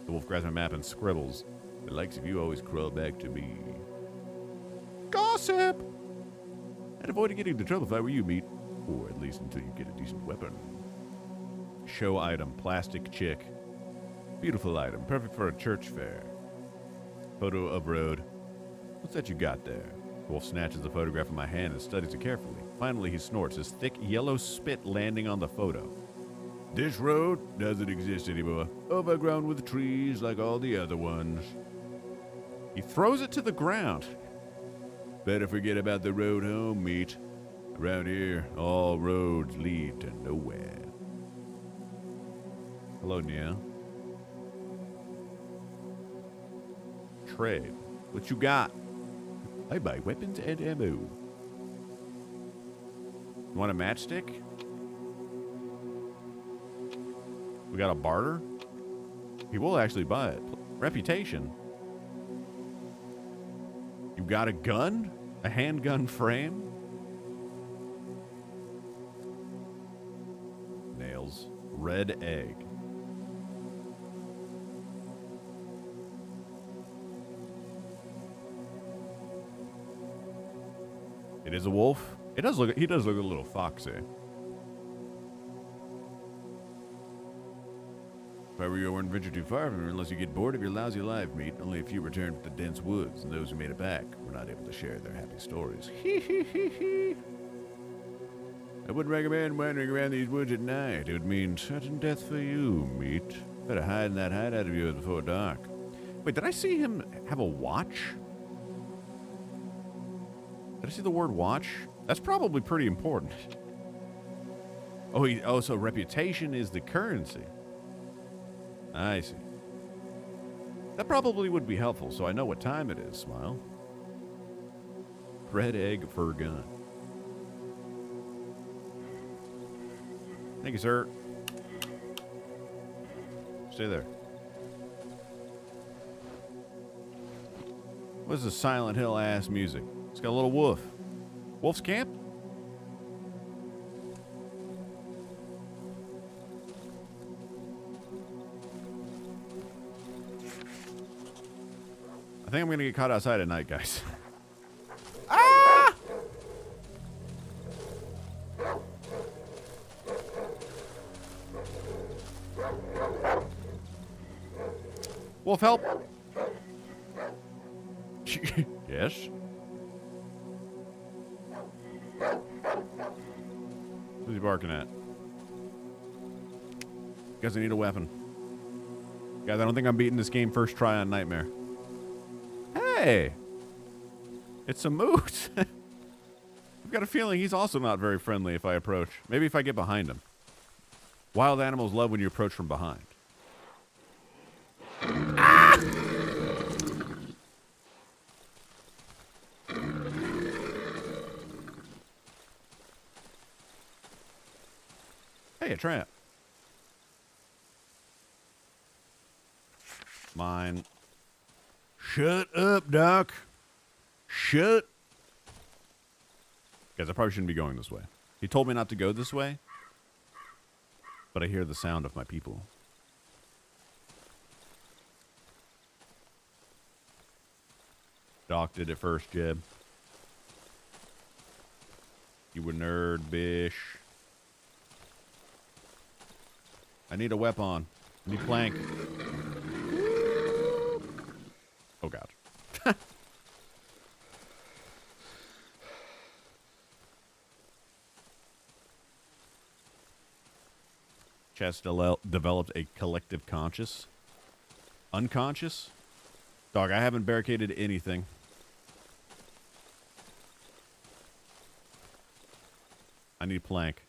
The wolf grabs my map and scribbles. The likes of you always crawl back to me. Gossip! I'd avoid getting into trouble if I were you, meat. Or at least until you get a decent weapon. Show item. Plastic chick. Beautiful item. Perfect for a church fair. Photo of road. What's that you got there? The wolf snatches the photograph from my hand and studies it carefully. Finally, he snorts, his thick yellow spit landing on the photo. This road doesn't exist anymore. Overgrown with trees like all the other ones. He throws it to the ground. Better forget about the road home, meat. Around here, all roads lead to nowhere. Hello, Nia. Trade. What you got? I buy weapons and ammo. You want a matchstick? We got a barter? He will actually buy it. Reputation. You got a gun? A handgun frame? Nails. Red egg. It is a wolf. He does look a little foxy. If I were you, I wouldn't venture too far from here unless you get bored of your lousy life, meat. Only a few return to the dense woods, and those who made it back were not able to share their happy stories. I wouldn't recommend wandering around these woods at night. It would mean certain death for you, meat. Better hide in that hideout of yours before dark. Wait, did I see him have a watch? Did I see the word watch? That's probably pretty important. Oh, so reputation is the currency. I see. That probably would be helpful, so I know what time it is, Smile. Red egg fur gun. Thank you, sir. Stay there. What is this Silent Hill ass music? It's got a little wolf. Wolf's Camp? I think I'm gonna get caught outside at night, guys. Ah! Wolf, help! Yes? Who's he barking at? Guys, I need a weapon. Guys, I don't think I'm beating this game first try on Nightmare. Hey! It's a moot. I've got a feeling he's also not very friendly if I approach. Maybe if I get behind him. Wild animals love when you approach from behind. Ah! Hey, a trap. Mine. Shut up, Doc. Shut. Guys, I probably shouldn't be going this way. He told me not to go this way, but I hear the sound of my people. Doc did it first, Jeb. You a nerd, bish. I need a weapon. I need plank. Oh, God. Chess developed a collective conscious. Unconscious? Dog, I haven't barricaded anything. I need plank.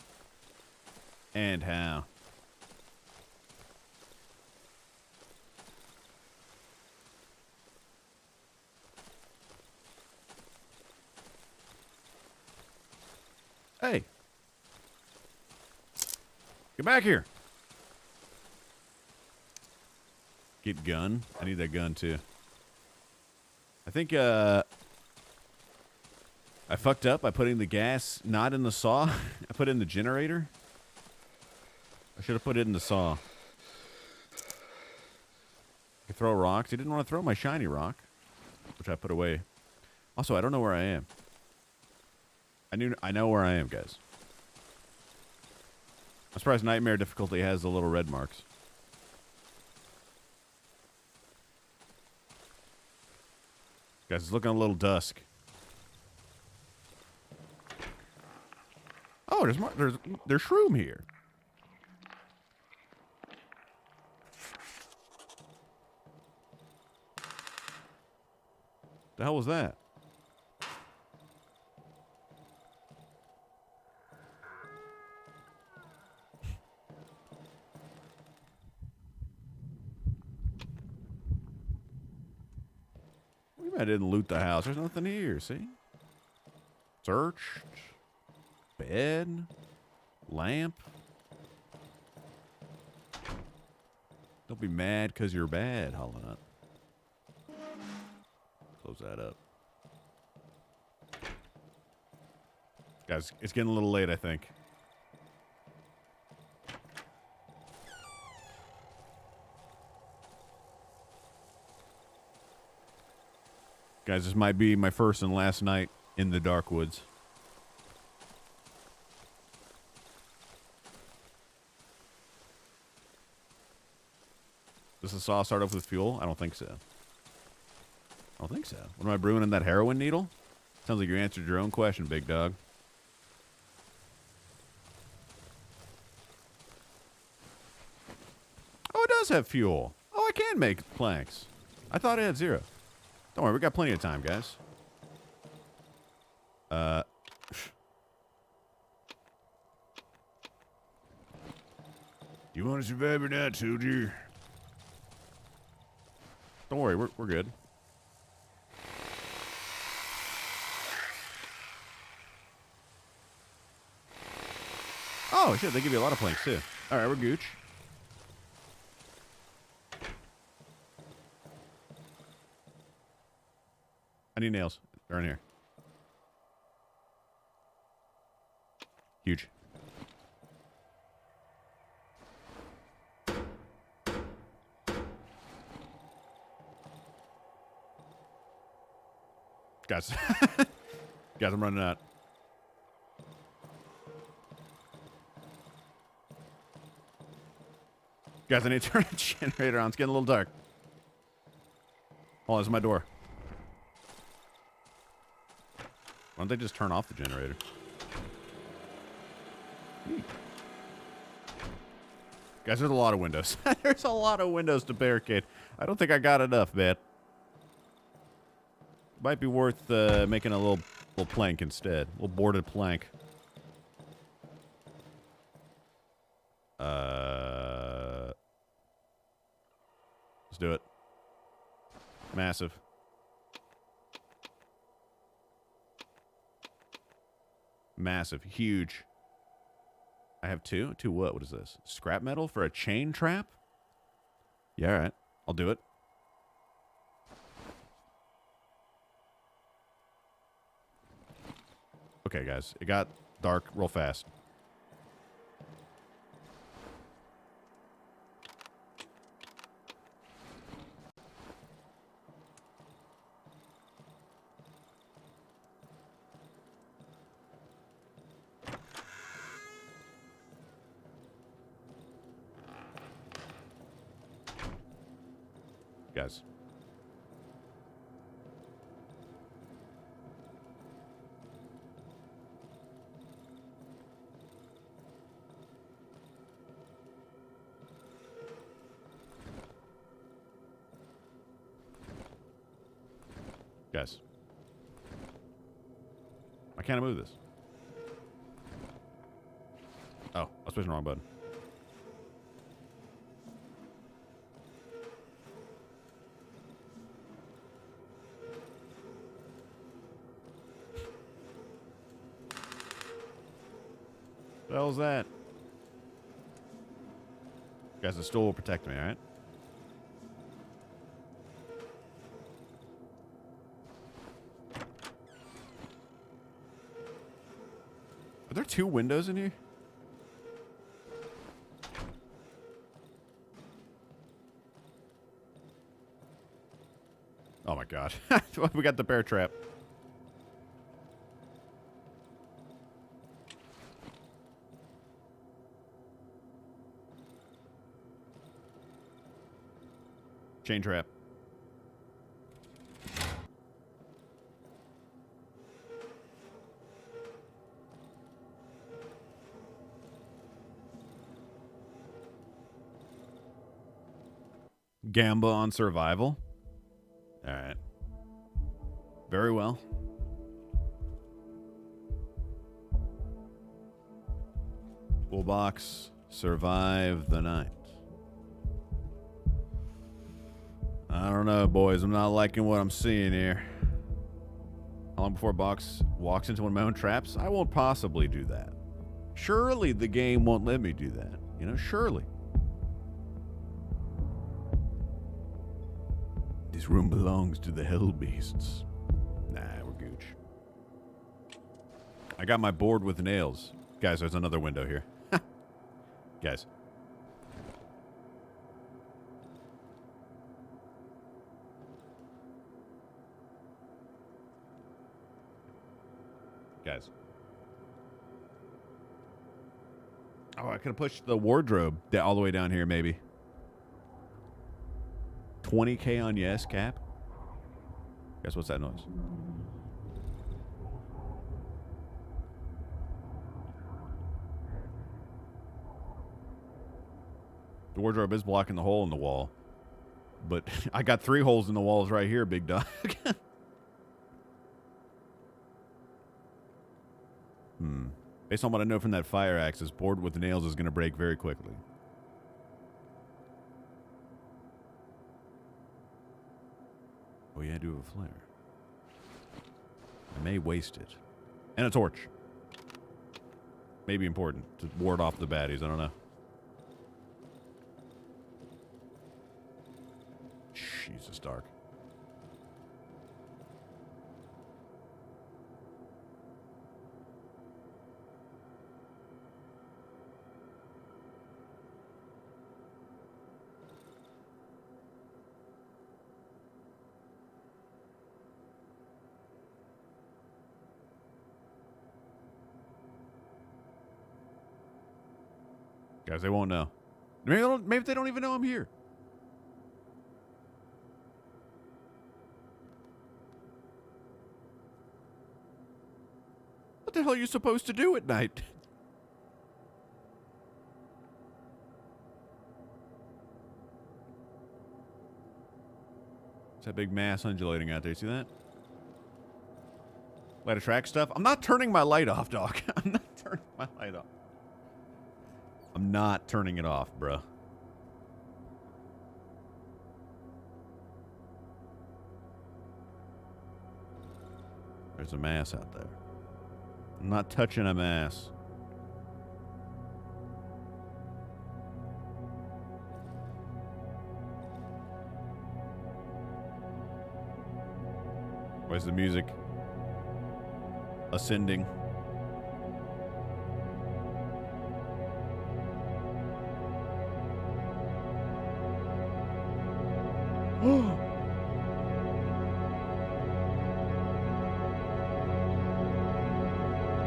And how? Hey. Get back here. Get gun. I need that gun too. I think I fucked up by putting the gas not in the saw. I put it in the generator. I should have put it in the saw. I throw rocks. He didn't want to throw my shiny rock, which I put away. Also, I don't know where I am. I know where I am, guys. I'm surprised Nightmare difficulty has the little red marks. Guys, it's looking a little dusk. Oh, there's shroom here. The hell was that? I didn't loot the house. There's nothing here, see? Searched. Bed. Lamp. Don't be mad because you're bad, Hollow Nut. Close that up. Guys, it's getting a little late, I think. Guys, this might be my first and last night in the Darkwoods. Does the saw start off with fuel? I don't think so. I don't think so. What am I brewing in that heroin needle? Sounds like you answered your own question, big dog. Oh, it does have fuel. Oh, I can make planks. I thought it had 0. Don't worry, we got plenty of time, guys. You want to survive or not, soldier? Don't worry, we're good. Oh, shit, they give you a lot of planks, too. All right, we're gooch. I need nails. They're in here. Huge. Guys. Guys, I'm running out. Guys, I need to turn the generator on. It's getting a little dark. Oh, there's my door. Why don't they just turn off the generator? Guys, there's a lot of windows. There's a lot of windows to barricade. I don't think I got enough, man. Might be worth making a little plank instead. A little boarded plank. Let's do it. Massive. Massive. Huge. I have 2? 2 what? What is this? Scrap metal for a chain trap? Yeah, alright. I'll do it. Okay, guys. It got dark real fast. Guys. Guys. Why can't I move this? Oh, I was pushing the wrong button. What the hell is that? Guys, the stool will protect me, alright? Are there 2 windows in here? Oh my god. We got the bear trap. Chain trap. Gamble on survival. All right. Very well. Full box. Survive the night. I don't know, boys. I'm not liking what I'm seeing here. How long before Box walks into one of my own traps? I won't possibly do that. Surely the game won't let me do that. You know, surely. This room belongs to the hell beasts. Nah, we're gooch. I got my board with nails. Guys, there's another window here. Guys. Guys. Oh, I could have pushed the wardrobe all the way down here, maybe. 20K on yes, Cap? Guess what's that noise? The wardrobe is blocking the hole in the wall. But I got 3 holes in the walls right here, big dog. Based on what I know from that fire axe, this board with the nails is going to break very quickly. Oh yeah, I do have a flare. I may waste it. And a torch. May be important to ward off the baddies, I don't know. Jesus, dark. Guys, they won't know. Maybe they don't even know I'm here. What the hell are you supposed to do at night? It's that big mass undulating out there. You see that? Light of track stuff? I'm not turning my light off, dog. I'm not turning my light off. I'm not turning it off, bruh. There's a mass out there. I'm not touching a mass. Where's the music? Ascending.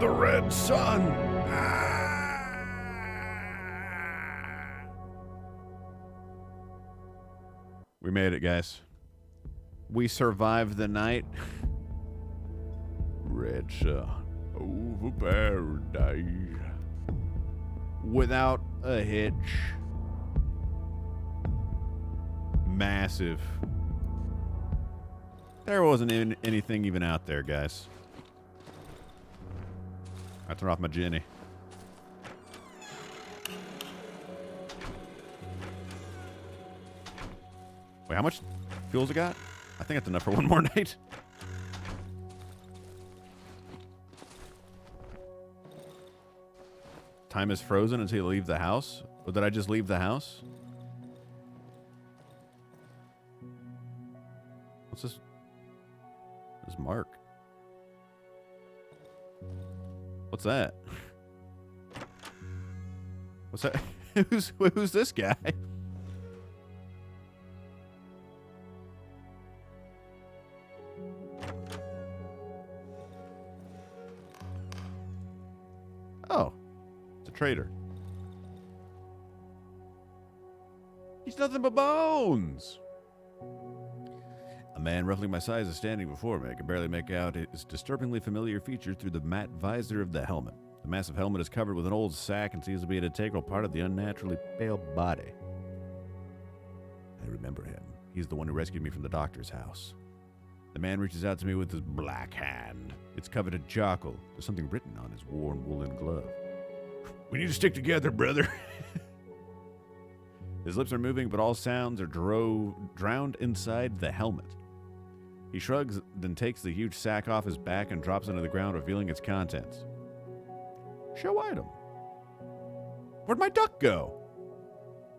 The red sun. We made it, guys. We survived the night. Red sun over paradise. Without a hitch. Massive. There wasn't anything even out there, guys. I turn off my Jenny. Wait, how much fuel's it got? I think that's enough for one more night. Time is frozen until you leave the house? Or did I just leave the house? What's this? This mark. What's that? What's that? Who's this guy? Oh, it's a traitor. He's nothing but bones. A man roughly my size is standing before me. I can barely make out his disturbingly familiar features through the matte visor of the helmet. The massive helmet is covered with an old sack and seems to be an integral part of the unnaturally pale body. I remember him. He's the one who rescued me from the doctor's house. The man reaches out to me with his black hand. It's covered in charcoal. There's something written on his worn woolen glove. We need to stick together, brother. His lips are moving, but all sounds are drowned inside the helmet. He shrugs, then takes the huge sack off his back and drops it onto the ground, revealing its contents. Show item. Where'd my duck go?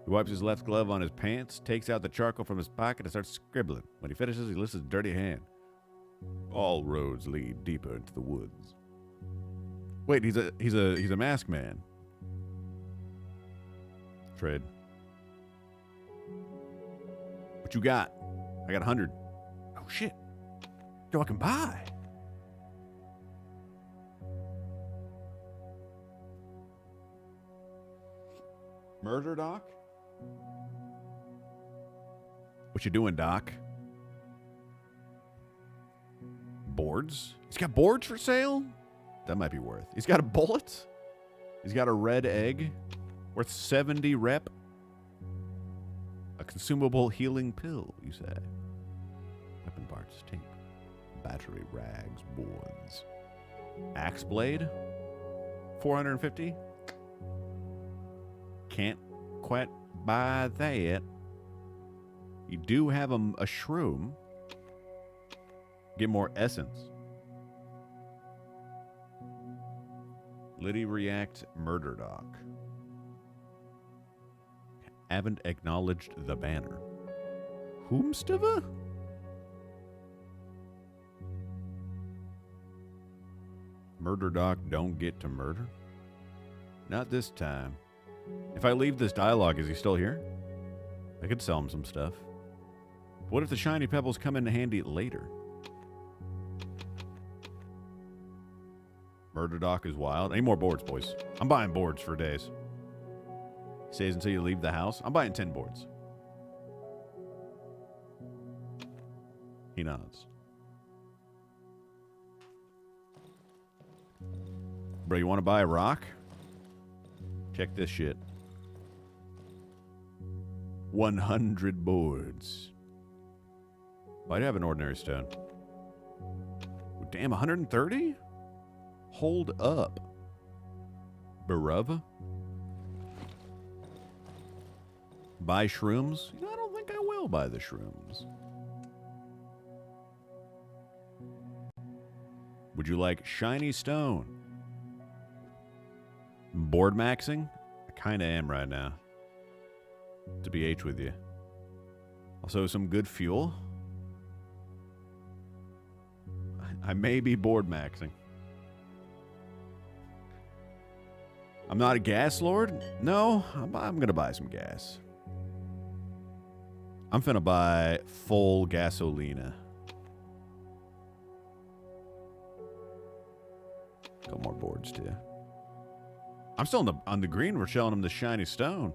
He wipes his left glove on his pants, takes out the charcoal from his pocket, and starts scribbling. When he finishes, he lifts his dirty hand. All roads lead deeper into the woods. Wait, he's a masked man. Trade. What you got? I got 100. Oh shit. Yo, I can buy. Murder, Doc? What you doing, Doc? Boards? He's got boards for sale? That might be worth. He's got a bullet. He's got a red egg worth 70 rep. A consumable healing pill, you say. Weapon parts, tape, battery, rags, boards. Axe blade? 450? Can't quite buy that. You do have a shroom. Get more essence. Liddy React Murder Doc. Haven't acknowledged the banner. Whomstava? Murder Doc don't get to murder? Not this time. If I leave this dialogue, is he still here? I could sell him some stuff. What if the shiny pebbles come in handy later? Murder Doc is wild. Any more boards, boys? I'm buying boards for days. Stays until you leave the house. I'm buying 10 boards. He nods. Bro, you want to buy a rock? Check this shit. 100 boards. Why do you have an ordinary stone? Oh, damn, 130? Hold up. Baruv? Buy shrooms? You know, I don't think I will buy the shrooms. Would you like shiny stone? Board maxing? I kind of am right now. To be H with you. Also, some good fuel. I may be board maxing. I'm not a gas lord? No, I'm going to buy some gas. I'm finna buy full gasolina. Couple more boards, too. I'm still on the green. We're showing him the shiny stone.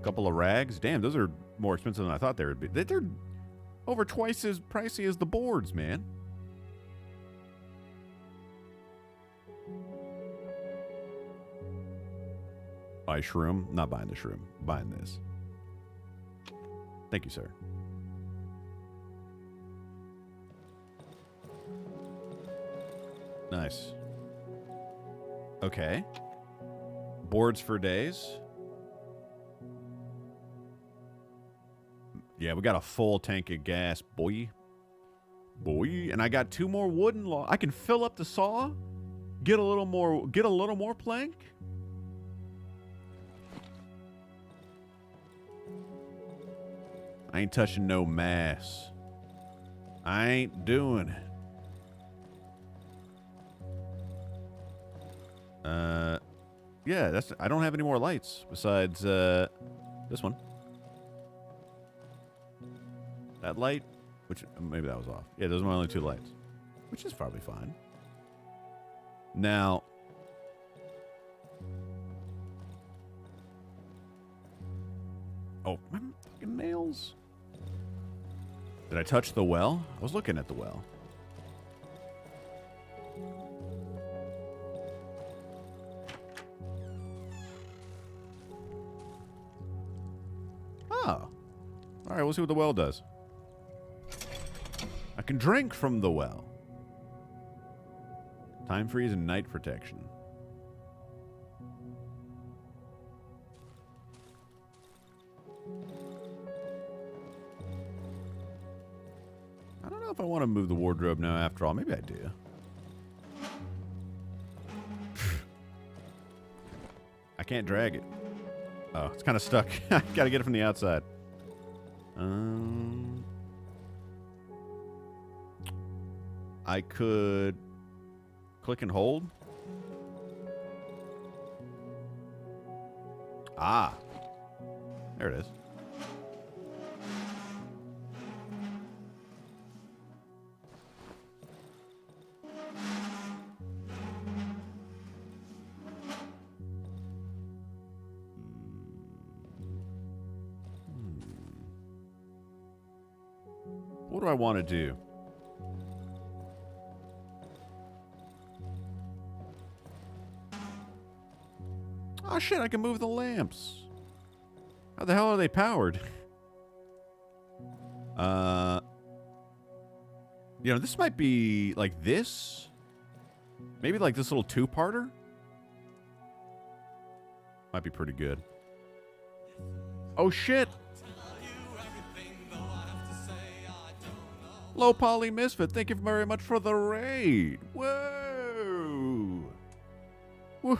Couple of rags. Damn, those are more expensive than I thought they would be. They're over twice as pricey as the boards, man. Buy shroom. Not buying the shroom. Buying this. Thank you, sir. Nice. Okay. Boards for days. Yeah, we got a full tank of gas, boy. Boy, and I got 2 more wooden logs. I can fill up the saw, get a little more plank. I ain't touching no mass. I ain't doing it. Yeah, that's. I don't have any more lights besides this one. That light, which maybe that was off. Yeah, those are my only 2 lights, which is probably fine. Now, oh, my fucking nails. Did I touch the well? I was looking at the well. Oh. All right, we'll see what the well does. I can drink from the well. Time freeze and night protection. I don't know if I want to move the wardrobe now after all. Maybe I do. I can't drag it. Oh, it's kind of stuck. I gotta get it from the outside. I could click and hold. Ah. There it is. What do I want to do? Oh shit, I can move the lamps. How the hell are they powered? You know, this might be like this. Maybe like this little two-parter. Might be pretty good. Oh shit! Low Poly Misfit, thank you very much for the raid. Whoa! Woo!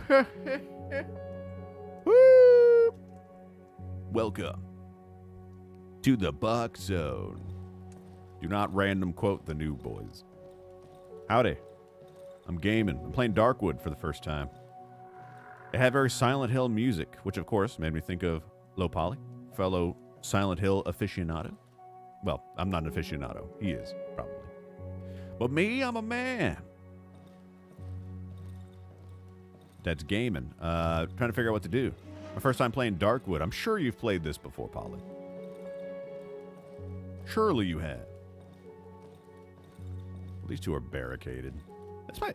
Welcome to the Buck Zone. Do not random quote the new boys. Howdy. I'm gaming. I'm playing Darkwood for the first time. It had very Silent Hill music, which of course made me think of Low Poly, fellow Silent Hill aficionado. Well, I'm not an aficionado. He is, probably. But me, I'm a man. That's gaming. Trying to figure out what to do. My first time playing Darkwood. I'm sure you've played this before, Polly. Surely you have. These two are barricaded. That's my...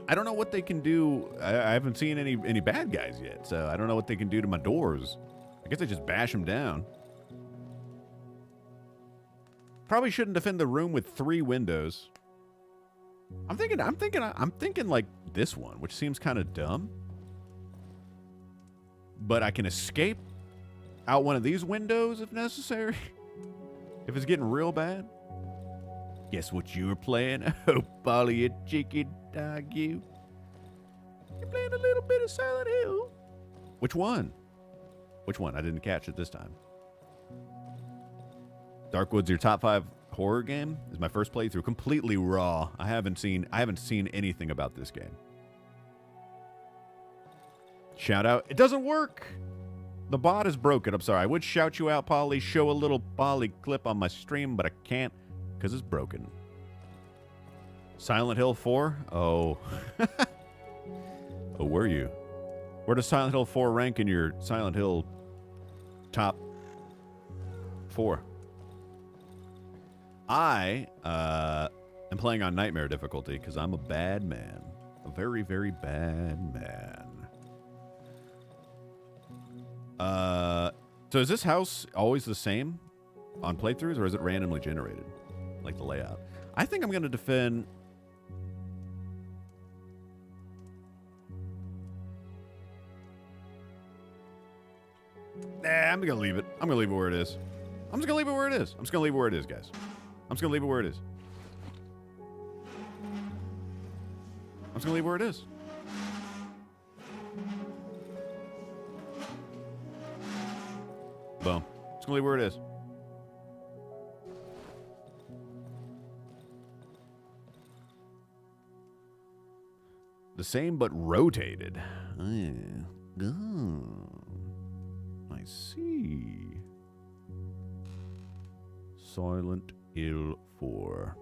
I don't know what they can do. I haven't seen any bad guys yet, so I don't know what they can do to my doors. I guess I just bash them down. Probably shouldn't defend the room with 3 windows. I'm thinking like this one, which seems kind of dumb. But I can escape out one of these windows if necessary. If it's getting real bad. Guess what you were playing? Oh, Polly, you cheeky dog, you. You're playing a little bit of Silent Hill. Which one? Which one? I didn't catch it this time. Darkwood's your top 5 horror game. Is my first playthrough, completely raw. I haven't seen anything about this game. Shout out. It doesn't work. The bot is broken. I'm sorry. I would shout you out, Polly. Show a little Polly clip on my stream, but I can't because it's broken. Silent Hill 4? Oh. Oh, were you? Where does Silent Hill 4 rank in your Silent Hill top 4? I am playing on Nightmare difficulty because I'm a bad man. A very, very bad man. So is this house always the same on playthroughs, or is it randomly generated? Like the layout? I think I'm going to defend... Nah, I'm going to leave it. I'm going to leave it where it is. I'm just going to leave it where it is. I'm just going to leave it where it is, guys. I'm just going to leave it where it is. I'm just going to leave it where it is. Boom. Just gonna leave where it is. The same but rotated. Oh. I see. Silent Hill 4.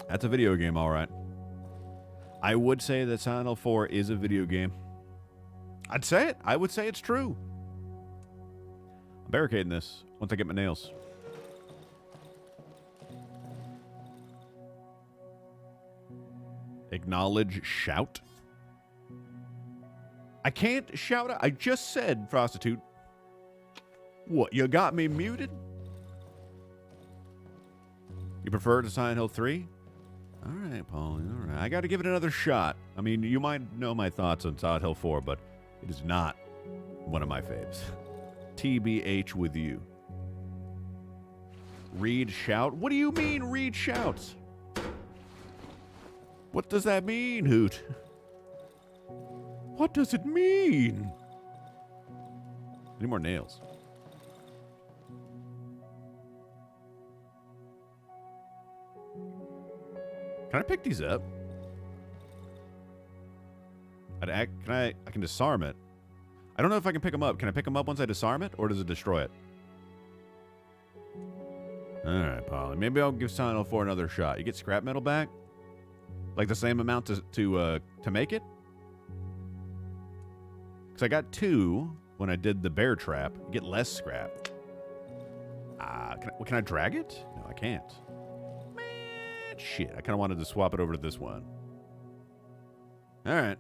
That's a video game, all right. I would say that Silent Hill 4 is a video game. I'd say it. I would say it's true. I'm barricading this once I get my nails. Acknowledge shout. I can't shout out. I just said prostitute. What, you got me muted? You prefer to Silent Hill 3? All right, Pauline, all right. I got to give it another shot. I mean, you might know my thoughts on Silent Hill 4, but it is not one of my faves. TBH with you. Read shout? What do you mean read shouts? What does that mean, Hoot? What does it mean? I need more nails. Can I pick these up? I can disarm it. I don't know if I can pick them up. Can I pick them up once I disarm it, or does it destroy it? All right, Polly. Maybe I'll give Silent Hill 4 another shot. You get scrap metal back? Like the same amount to make it? Because I got 2. when I did the bear trap. You get less scrap. Can I drag it? No, I can't. Man, shit. I kind of wanted to swap it over to this one. All right.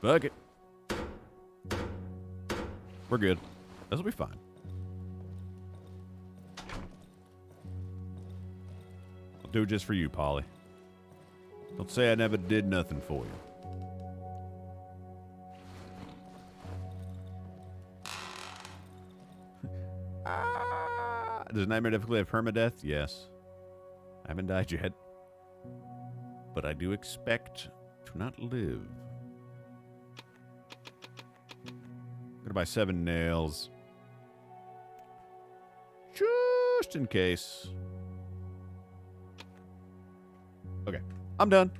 Fuck it. We're good. This will be fine. I'll do it just for you, Polly. Don't say I never did nothing for you. Does Nightmare Difficulty have permadeath? Yes. I haven't died yet. But I do expect to not live. I'm gonna buy 7 nails. Just in case. Okay. I'm done.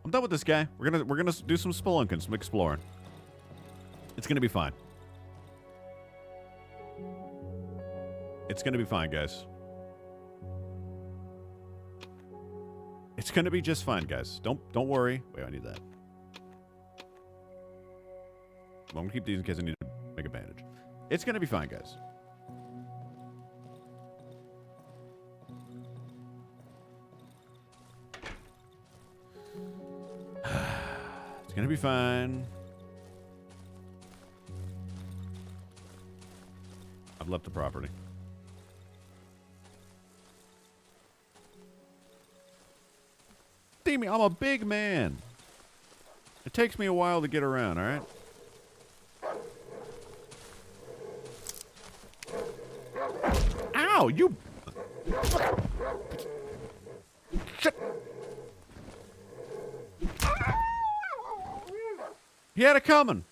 I'm done with this guy. We're gonna do some spelunking, some exploring. It's gonna be fine. It's gonna be fine, guys. It's gonna be just fine, guys. Don't worry. Wait, I need that. I'm gonna keep these in case I need to make a bandage. It's gonna be fine, guys. It's gonna be fine. I've left the property. See me, I'm a big man. It takes me a while to get around, all right? Ow, you... Shit. He had it coming.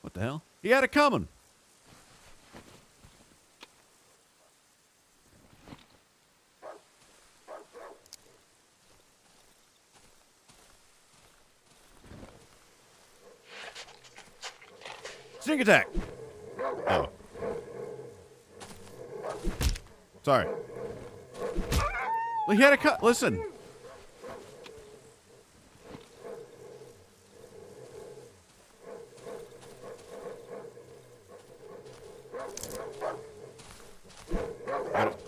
What the hell? He had it coming. Sneak attack. Oh. Sorry. Well, he had a cut. Listen.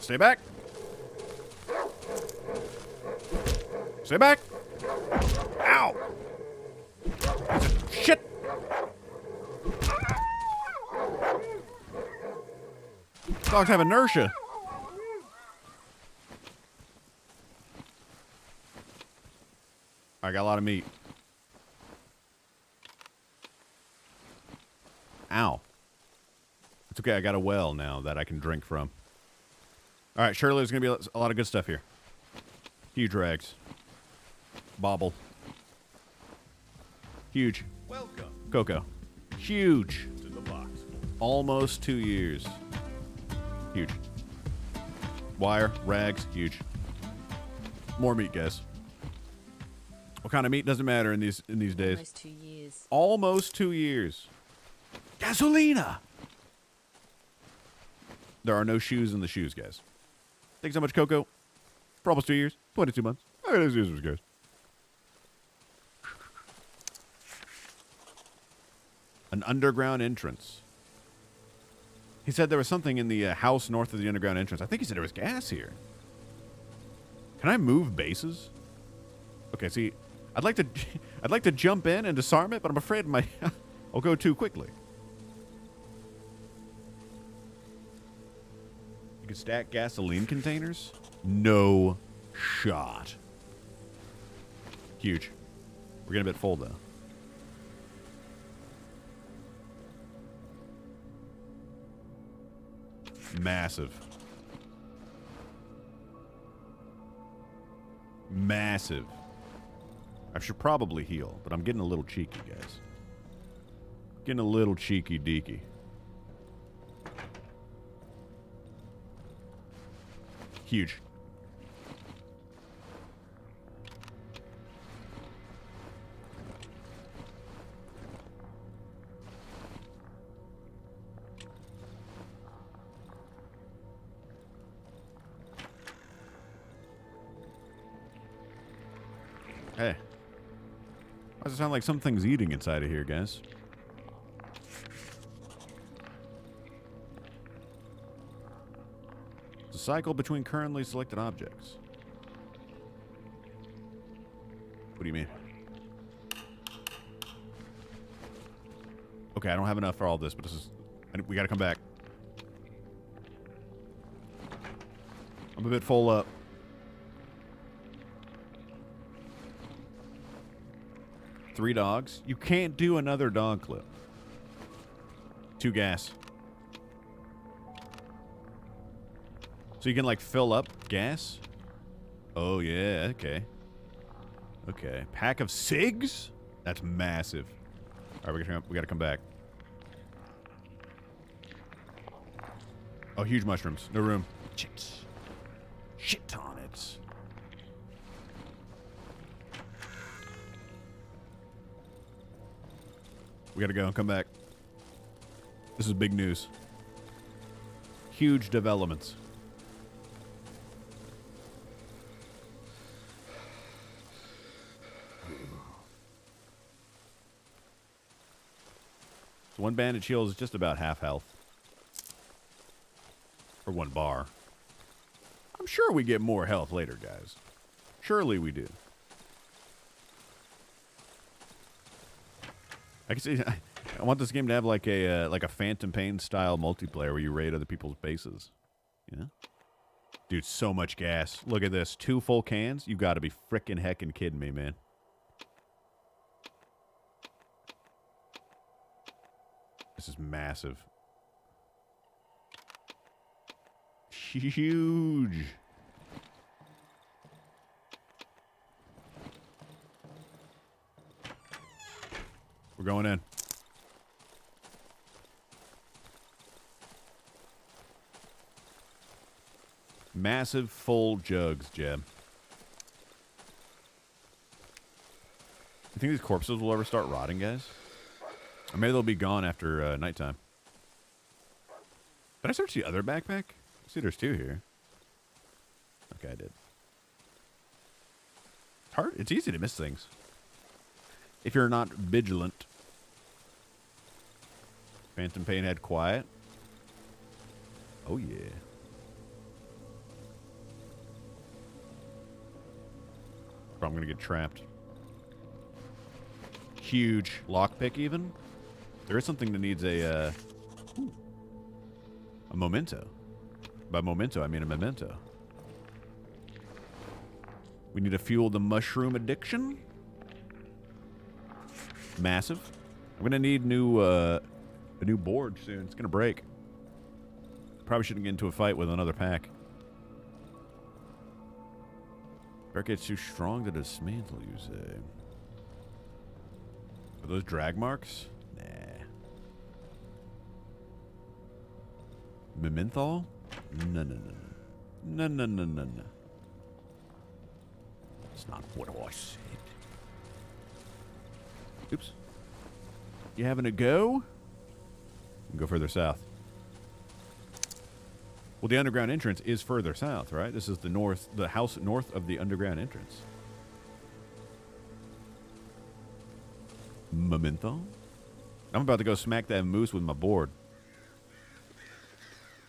Stay back. Stay back. Ow. Shit. Dogs have inertia. I got a lot of meat. Ow. It's okay. I got a well now that I can drink from. All right, surely there's going to be a lot of good stuff here. Huge rags. Bobble. Huge. Welcome. Cocoa. Huge. To the box. Almost 2 years. Huge. Wire, rags, huge. More meat, guys. What kind of meat doesn't matter in these days. Almost 2 years. Almost 2 years. Gasolina. There are no shoes in the shoes, guys. Thanks so much, Coco. For almost 2 years. 22 months. I got excuses, guys. An underground entrance. He said there was something in the house north of the underground entrance. I think he said there was gas here. Can I move bases? Okay, see, I'd like to jump in and disarm it, but I'm afraid I'll go too quickly. You can stack gasoline containers? No shot. Huge. We're getting a bit full though. Massive. Massive. I should probably heal, but I'm getting a little cheeky, guys. Getting a little cheeky deaky. Huge. Hey. Why does it sound like something's eating inside of here, guys? It's a cycle between currently selected objects. What do you mean? Okay, I don't have enough for all this, but this is... we gotta come back. I'm a bit full up. Three dogs. You can't do another dog clip. 2 gas. So you can, like, fill up gas? Oh, yeah, okay. Okay. Pack of cigs? That's massive. All right, we gotta come back. Oh, huge mushrooms. No room. Shit. Shit on it. We gotta go. Come back. This is big news. Huge developments. So 1 bandage heals is just about half health. For 1 bar. I'm sure we get more health later, guys. Surely we do. I can see. I want this game to have like a Phantom Pain style multiplayer where you raid other people's bases. Yeah. Dude, so much gas. Look at this. 2 full cans. You got to be frickin' heckin' kidding me, man. This is massive. Huge. We're going in. Massive full jugs, Jeb. You think these corpses will ever start rotting, guys? Or maybe they'll be gone after nighttime. Did I search the other backpack? See, there's 2 here. Okay, I did. It's hard. It's easy to miss things. If you're not vigilant. Phantom Pain had quiet. Oh, yeah. I'm going to get trapped. Huge lockpick, even. There is something that needs a memento. By memento, I mean a memento. We need to fuel the mushroom addiction. Massive. I'm gonna need a new board soon. It's gonna break. Probably shouldn't get into a fight with another pack. Barricade's too strong to dismantle, you say? Are those drag marks? Nah. Mimenthal? No. No. That's not what I said. Oops. You having a go? You can go further south. Well, the underground entrance is further south, right? This is the house north of the underground entrance. Memento? I'm about to go smack that moose with my board.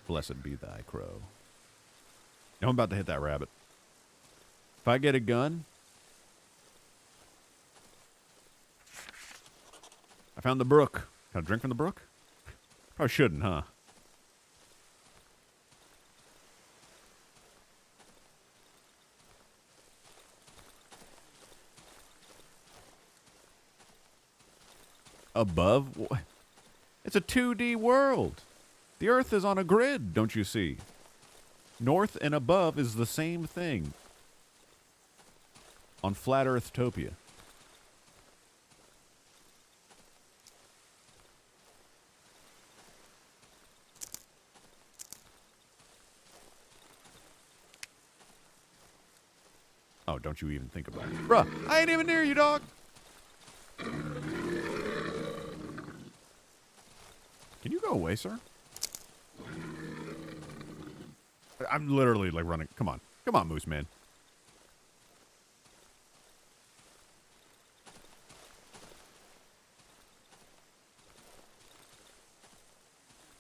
Blessed be thy crow. I'm about to hit that rabbit. If I get a gun... I found the brook. Can I drink from the brook? Probably shouldn't, huh? Above? It's a 2D world. The Earth is on a grid, don't you see? North and above is the same thing. On Flat Earthtopia. Oh, don't you even think about it. Bruh, I ain't even near you, dog. Can you go away, sir? I'm literally, like, running. Come on. Come on, Moose Man.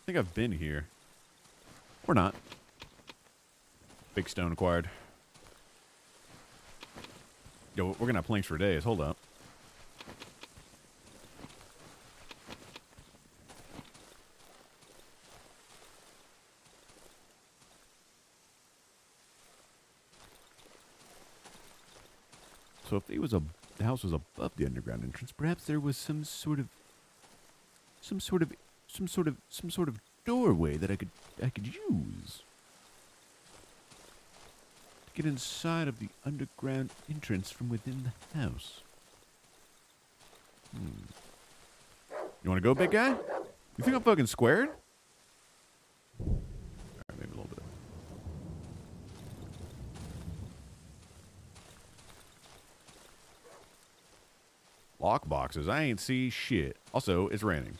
I think I've been here. Or not. Big stone acquired. Yo, we're gonna have planks for days. Hold up. So if the house was above the underground entrance, perhaps there was some sort of doorway that I could use to get inside of the underground entrance from within the house. You want to go, big guy? You think I'm fucking squared? All right, maybe a little bit. Lock boxes. I ain't see shit. Also, it's raining.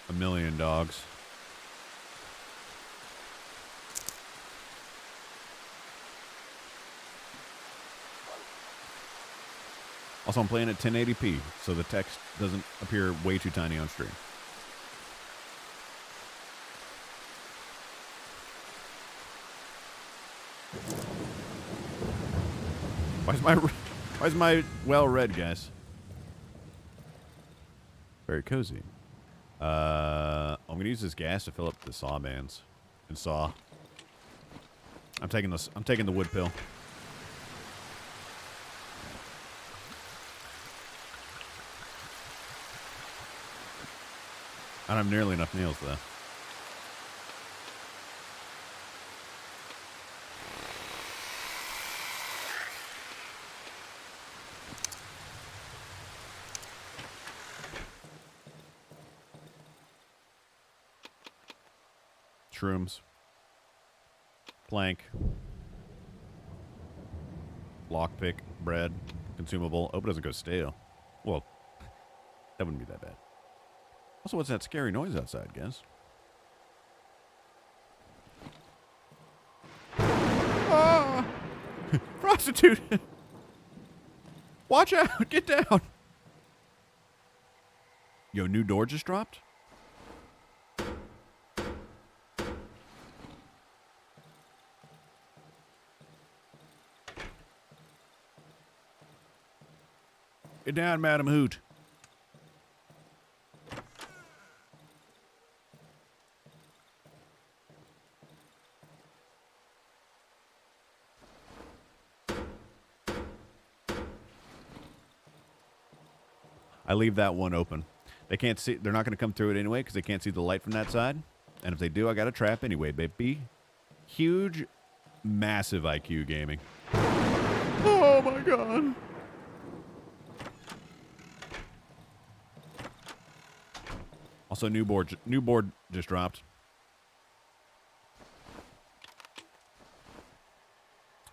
A million dogs. Also, I'm playing at 1080p, so the text doesn't appear way too tiny on stream. Why is my well red, guys? Very cozy. I'm gonna use this gas to fill up the saw bands and saw. I'm taking the wood pill. I don't have nearly enough nails though. Shrooms. Plank. Lockpick. Bread. Consumable. Hope it doesn't go stale. Well, that wouldn't be that bad. Also, what's that scary noise outside, guys? Ah! Prostitute! Watch out! Get down! Yo, new door just dropped? Get down, Madam Hoot. I leave that one open. They can't see. They're not going to come through it anyway because they can't see the light from that side. And if they do, I got a trap anyway, baby. Huge, massive IQ gaming. Oh my god. Also, new board just dropped.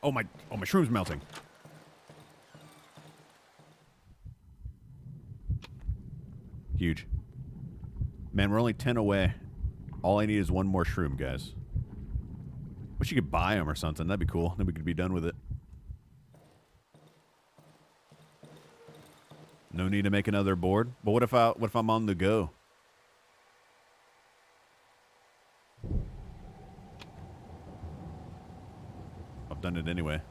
Oh my shroom's melting. Huge. Man, we're only 10 away. All I need is one more shroom, guys. Wish you could buy them or something. That'd be cool. Then we could be done with it. No need to make another board. But what if I'm on the go? I've done it anyway.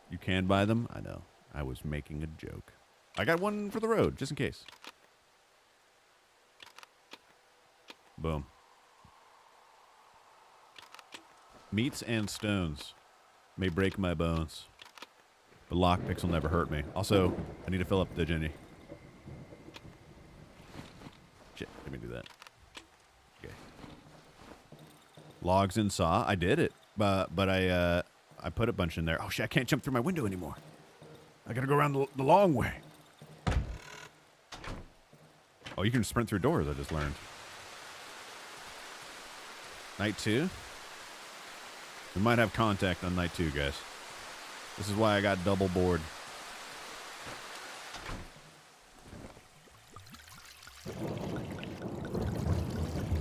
You can buy them? I know. I was making a joke. I got one for the road, just in case. Boom. Meats and stones may break my bones, but lockpicks will never hurt me. Also, I need to fill up the Jenny. Shit, let me do that. Okay. Logs and saw. I did it, but I put a bunch in there. Oh shit, I can't jump through my window anymore. I gotta go around the long way. Oh, you can sprint through doors, I just learned. Night 2? We might have contact on night 2, guys. This is why I got double board.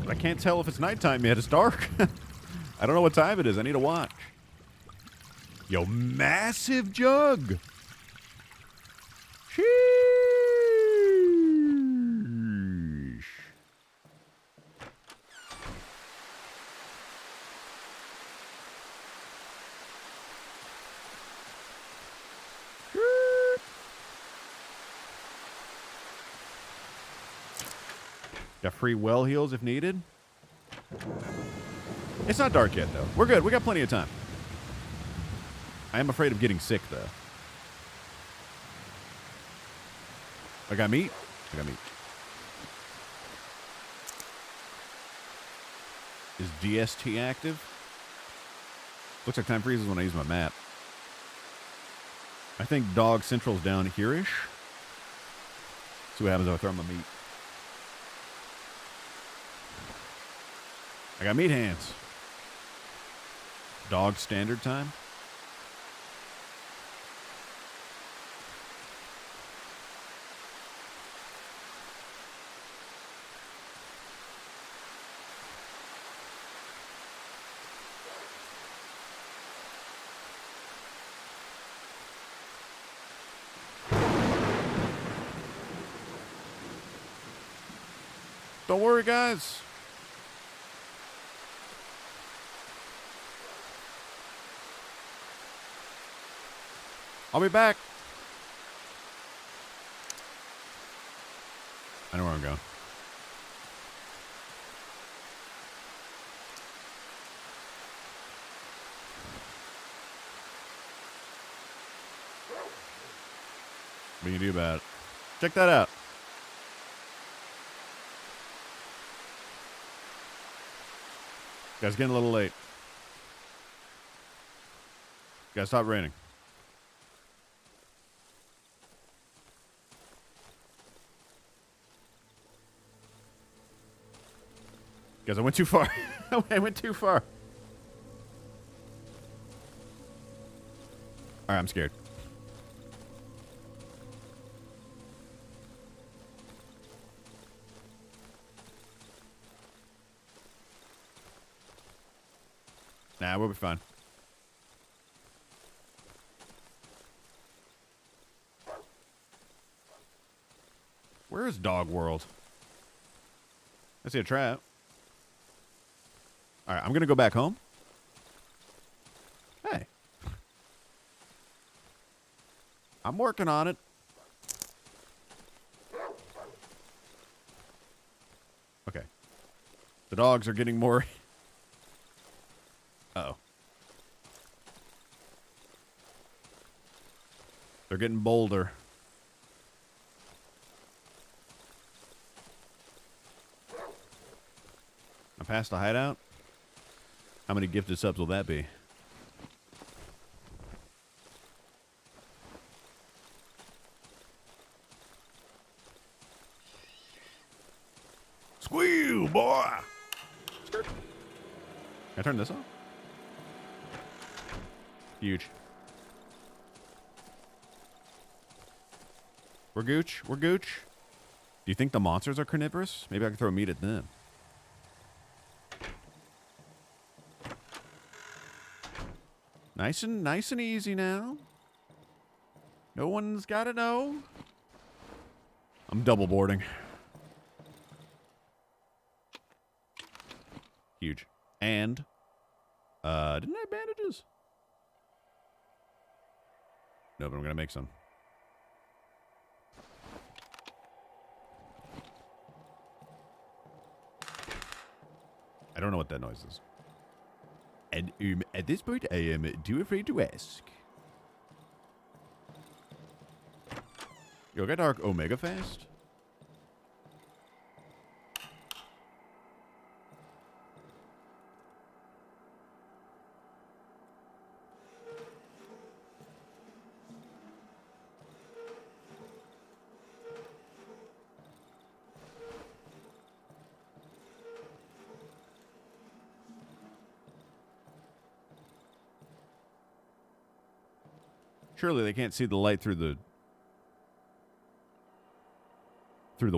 But I can't tell if it's nighttime yet. It's dark. I don't know what time it is. I need to watch. Yo, massive jug. Sheesh. Got free well heals if needed. It's not dark yet, though. We're good. We got plenty of time. I am afraid of getting sick, though. I got meat? I got meat. Is DST active? Looks like time freezes when I use my map. I think Dog Central's down here-ish. See what happens if I throw my meat. I got meat hands. Dog standard time. Don't worry, guys. I'll be back. I know where I'm going. What can you do about it? Check that out. Guys, getting a little late. Guys, stop raining. Guys, I went too far. I went too far. All right, I'm scared. Nah, we'll be fine. Where is Dog World? I see a trap. All right, I'm going to go back home. Hey. I'm working on it. Okay. The dogs are getting more... Uh-oh. They're getting bolder. I'm past the hideout. How many gifted subs will that be? Squeal, boy! Can I turn this off? Huge. We're gooch. We're gooch. Do you think the monsters are carnivorous? Maybe I can throw meat at them. Nice and easy now. No one's got to know. I'm double boarding. Huge. And didn't I have bandages? No, but I'm gonna make some. I don't know what that noise is. And at this point, I am too afraid to ask. Yo, got Dark Omega fast? Surely they can't see the light through the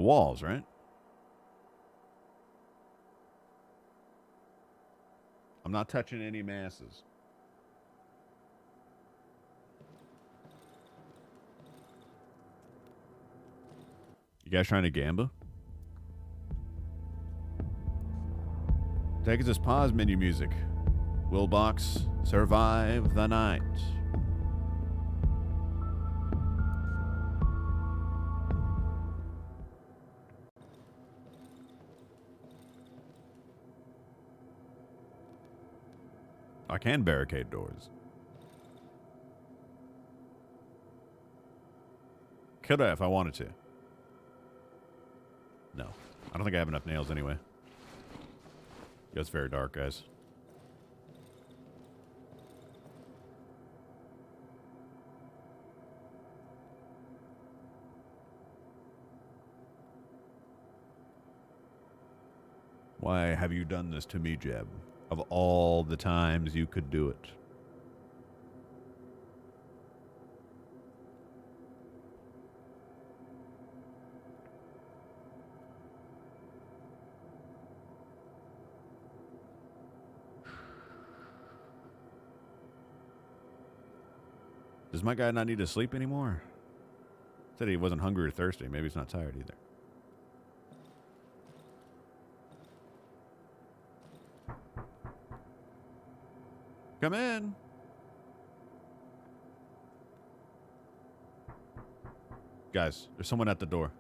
walls, right? I'm not touching any masses. You guys trying to gamba? Take us as pause menu music. Willbox, survive the night. I can barricade doors. Could I if I wanted to? No. I don't think I have enough nails anyway. Yeah, it's very dark, guys. Why have you done this to me, Jeb? Of all the times you could do it. Does my guy not need to sleep anymore? Said he wasn't hungry or thirsty. Maybe he's not tired either. Come in. Guys, there's someone at the door.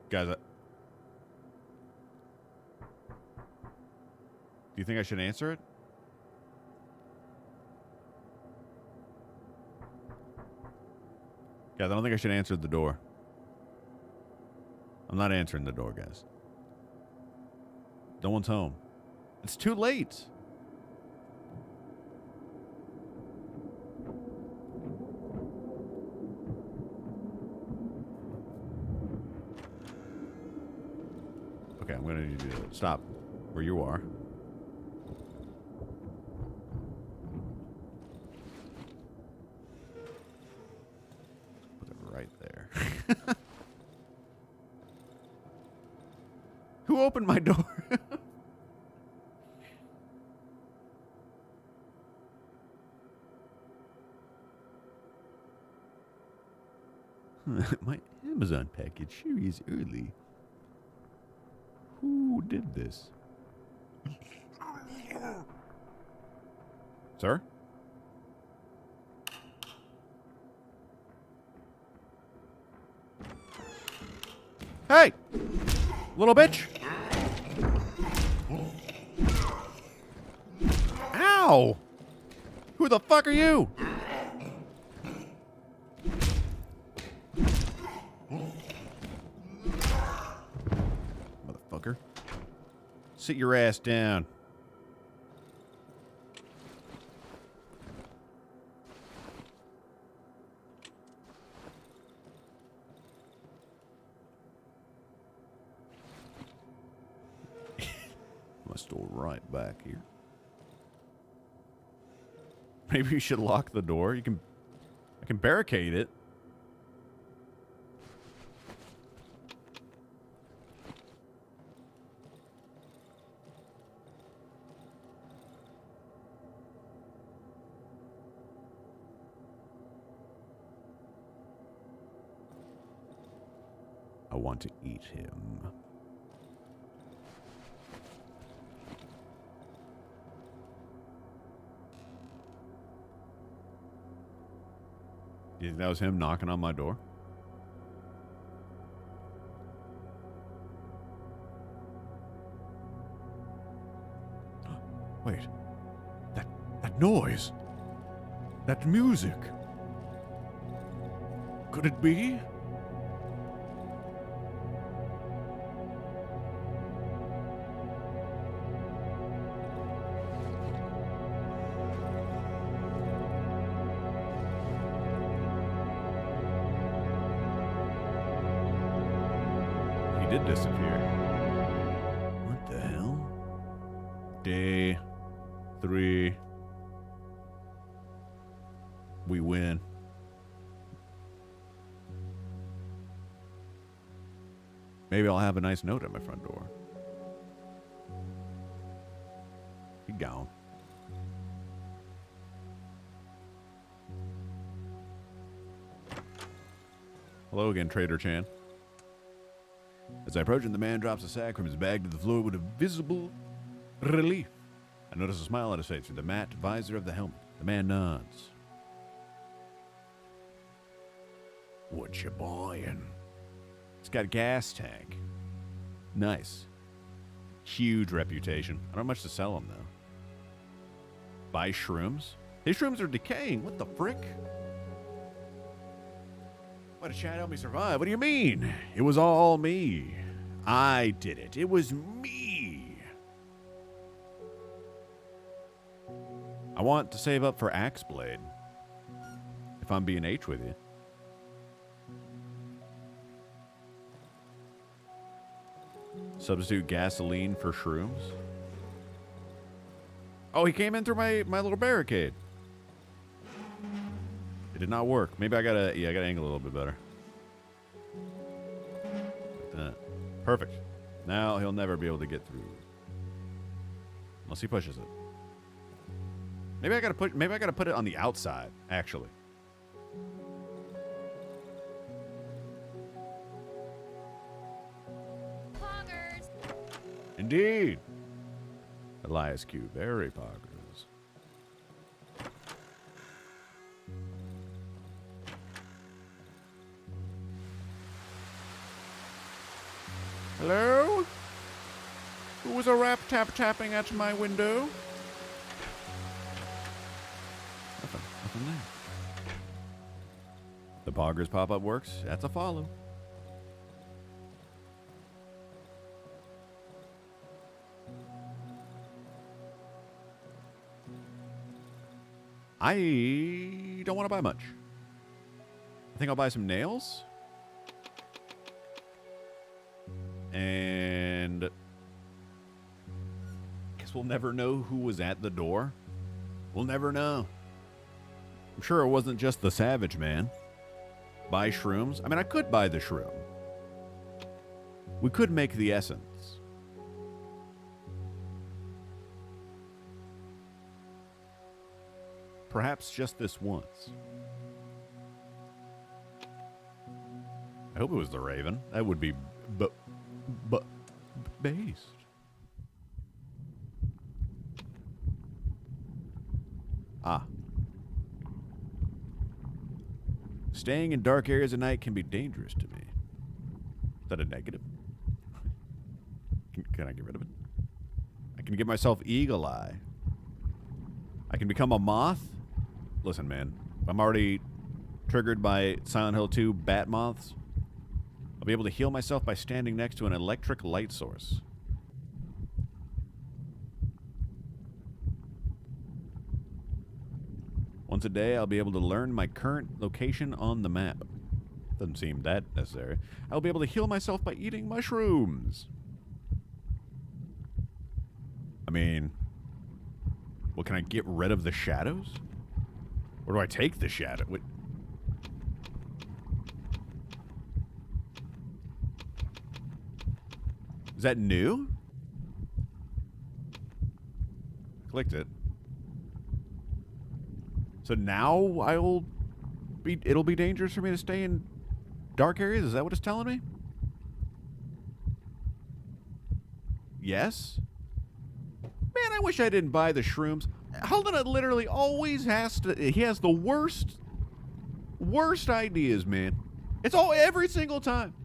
Guys, do you think I should answer it? Guys, I don't think I should answer the door. I'm not answering the door, guys. No one's home. It's too late. Okay, I'm going to need you to stop where you are. Put it right there. Who opened my door? My Amazon package sure is early. Who did this? Sir? Hey! Little bitch! Ow! Who the fuck are you? Motherfucker. Sit your ass down. Must go right back here. Maybe you should lock the door. I can barricade it. I want to eat him. You think that was him knocking on my door? Wait. That noise. That music. Could it be? He did disappear. What the hell? Day 3. We win. Maybe I'll have a nice note at my front door. He gone. Hello again, Trader Chan. As I approach him, the man drops a sack from his bag to the floor with a visible relief. I notice a smile on his face through the matte visor of the helmet. The man nods. What you buying? It's got a gas tank. Nice. Huge reputation. I don't have much to sell them, though. Buy shrooms? These shrooms are decaying. What the frick? Why did Chad help me survive? What do you mean? It was all me. I did it. It was me. I want to save up for Axe Blade. If I'm being H with you. Substitute gasoline for shrooms. Oh, he came in through my little barricade. It did not work. Maybe I gotta angle a little bit better. Like that. Perfect. Now he'll never be able to get through. Unless he pushes it. Maybe I gotta put it on the outside, actually. Poggers. Indeed. Elias Q, very poggers. Hello? Who was a rap tapping at my window? Nothing there. The poggers pop-up works. That's a follow. I don't want to buy much. I think I'll buy some nails. And I guess we'll never know who was at the door. We'll never know. I'm sure it wasn't just the Savage Man. Buy shrooms. I mean, I could buy the shroom. We could make the essence. Perhaps just this once. I hope it was the Raven. That would be based. Ah. Staying in dark areas at night can be dangerous to me. Is that a negative? Can I get rid of it? I can give myself eagle eye. I can become a moth. Listen, man. I'm already triggered by Silent Hill 2 bat moths. I'll be able to heal myself by standing next to an electric light source. Once a day, I'll be able to learn my current location on the map. Doesn't seem that necessary. I'll be able to heal myself by eating mushrooms. I mean, well, can I get rid of the shadows? Or do I take the shadow? Wait. Is that new? Clicked it. So now it'll be dangerous for me to stay in dark areas? Is that what it's telling me? Yes? Man, I wish I didn't buy the shrooms. Holden literally always has to... He has the worst ideas, man. It's every single time.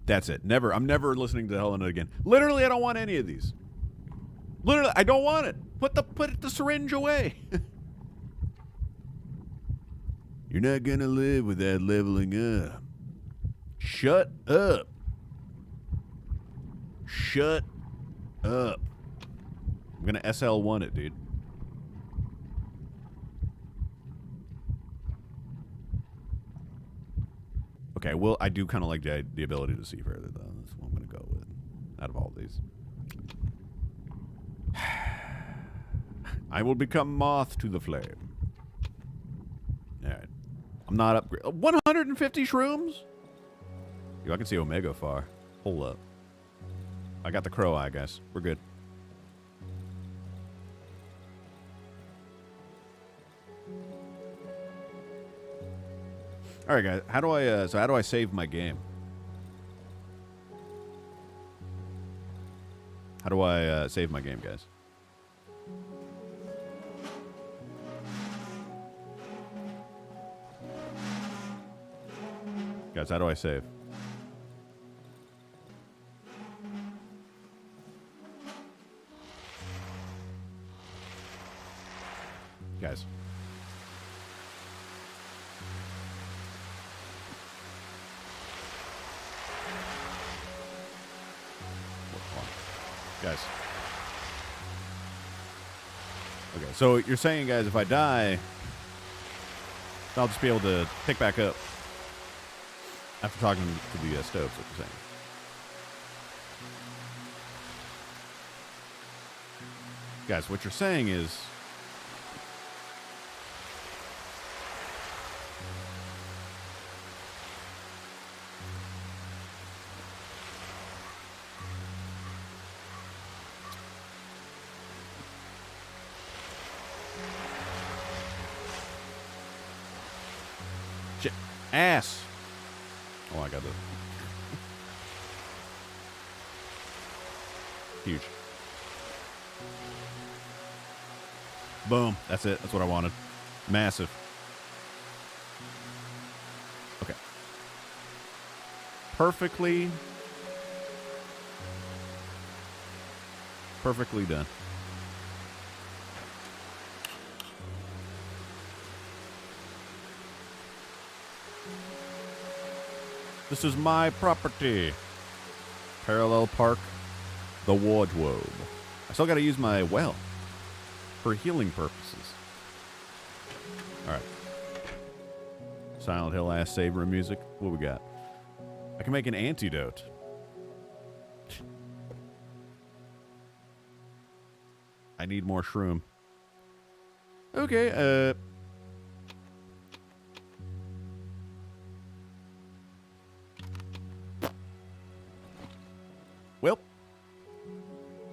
That's it. Never. I'm never listening to Helen again. Literally, I don't want any of these. Literally, I don't want it. Put the syringe away. You're not gonna live without leveling up. Shut up. Shut up. I'm gonna SL1 it, dude. Okay, well, I do kind of like the ability to see further, though. That's what I'm gonna go with out of all these. I will become moth to the flame. Alright. I'm not upgrade. 150 shrooms? Yo, I can see Omega far. Hold up. I got the crow eye, guys. We're good. All right, guys. How do I save my game? How do I save my game, guys? Guys, how do I save? Guys. Guys. Okay, so you're saying, guys, if I die, I'll just be able to pick back up after talking to the stoves, what you're saying. Guys, what you're saying is... Ass. Oh, I got this. Huge. Boom. That's it. That's what I wanted. Massive. Okay. Perfectly done. This is my property. Parallel park, the wardrobe. I still got to use my well for healing purposes. All right. Silent Hill ass saver music. What we got? I can make an antidote. I need more shroom. Okay, well,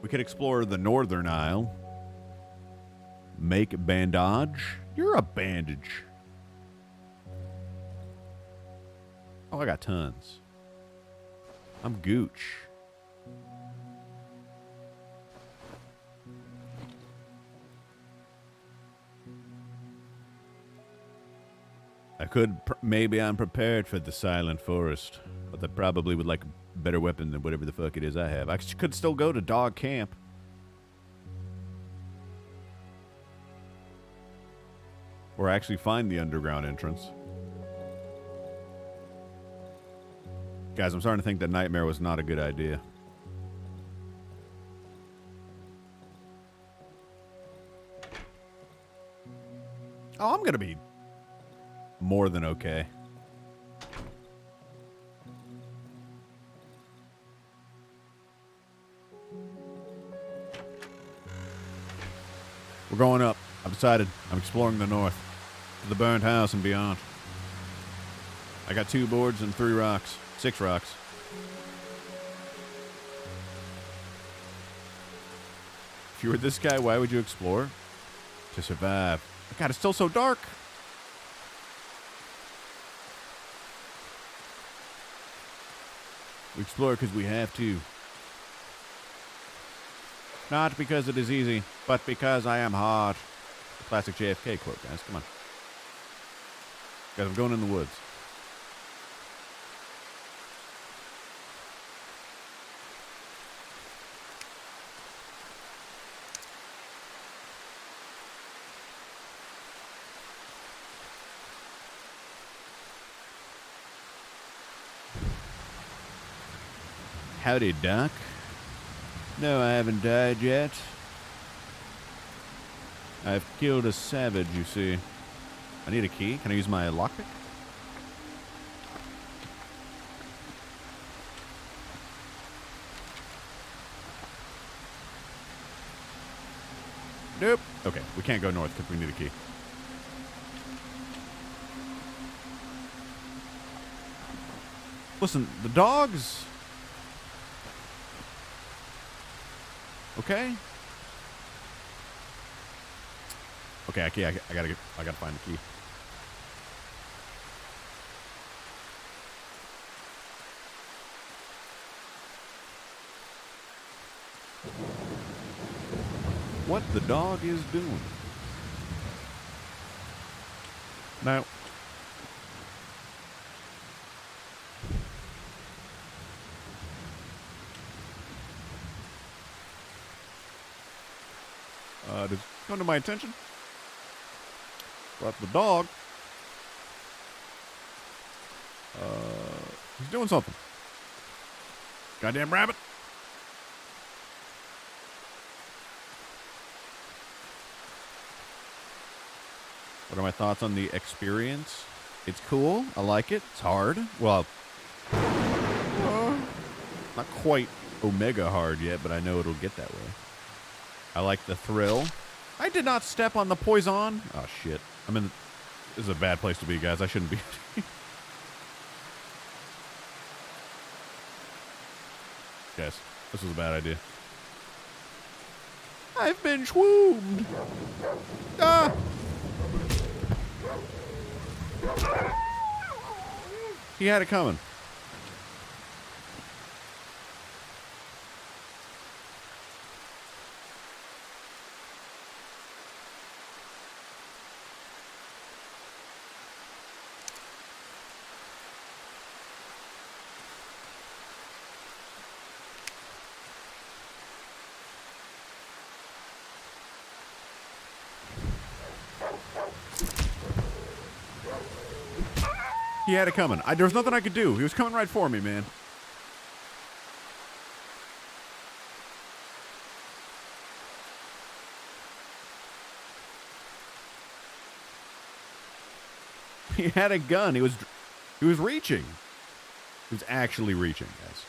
we could explore the Northern Isle. Make bandage. You're a bandage. Oh, I got tons. I'm gooch. Maybe I'm prepared for the silent forest, but I probably would like a better weapon than whatever the fuck it is I have. I could still go to dog camp. Or actually find the underground entrance. Guys, I'm starting to think that Nightmare was not a good idea. Oh, I'm gonna be more than okay. We're going up. I've decided. I'm exploring the north. To the burned house and beyond. I got 2 boards and 3 rocks. 6 rocks. If you were this guy, why would you explore? To survive. God, it's still so dark. We explore because we have to. Not because it is easy, but because I am hard. The classic JFK quote, guys. Come on. Guys, I'm going in the woods. Howdy, Doc. No, I haven't died yet. I've killed a savage, you see. I need a key. Can I use my lockpick? Nope. Okay, we can't go north because we need a key. Listen, the dogs... Okay. Okay, I gotta find the key. What the dog is doing? Now, Just come to my attention. Brought the dog. He's doing something. Goddamn rabbit. What are my thoughts on the experience? It's cool. I like it. It's hard. Well, not quite Omega hard yet, but I know it'll get that way. I like the thrill. I did not step on the poison. Oh, shit. I mean, this is a bad place to be, guys. I shouldn't be. Guys, this was a bad idea. I've been swooned. Ah! He had it coming. He had it coming. There was nothing I could do. He was coming right for me, man. He had a gun. He was reaching. He was actually reaching, guys.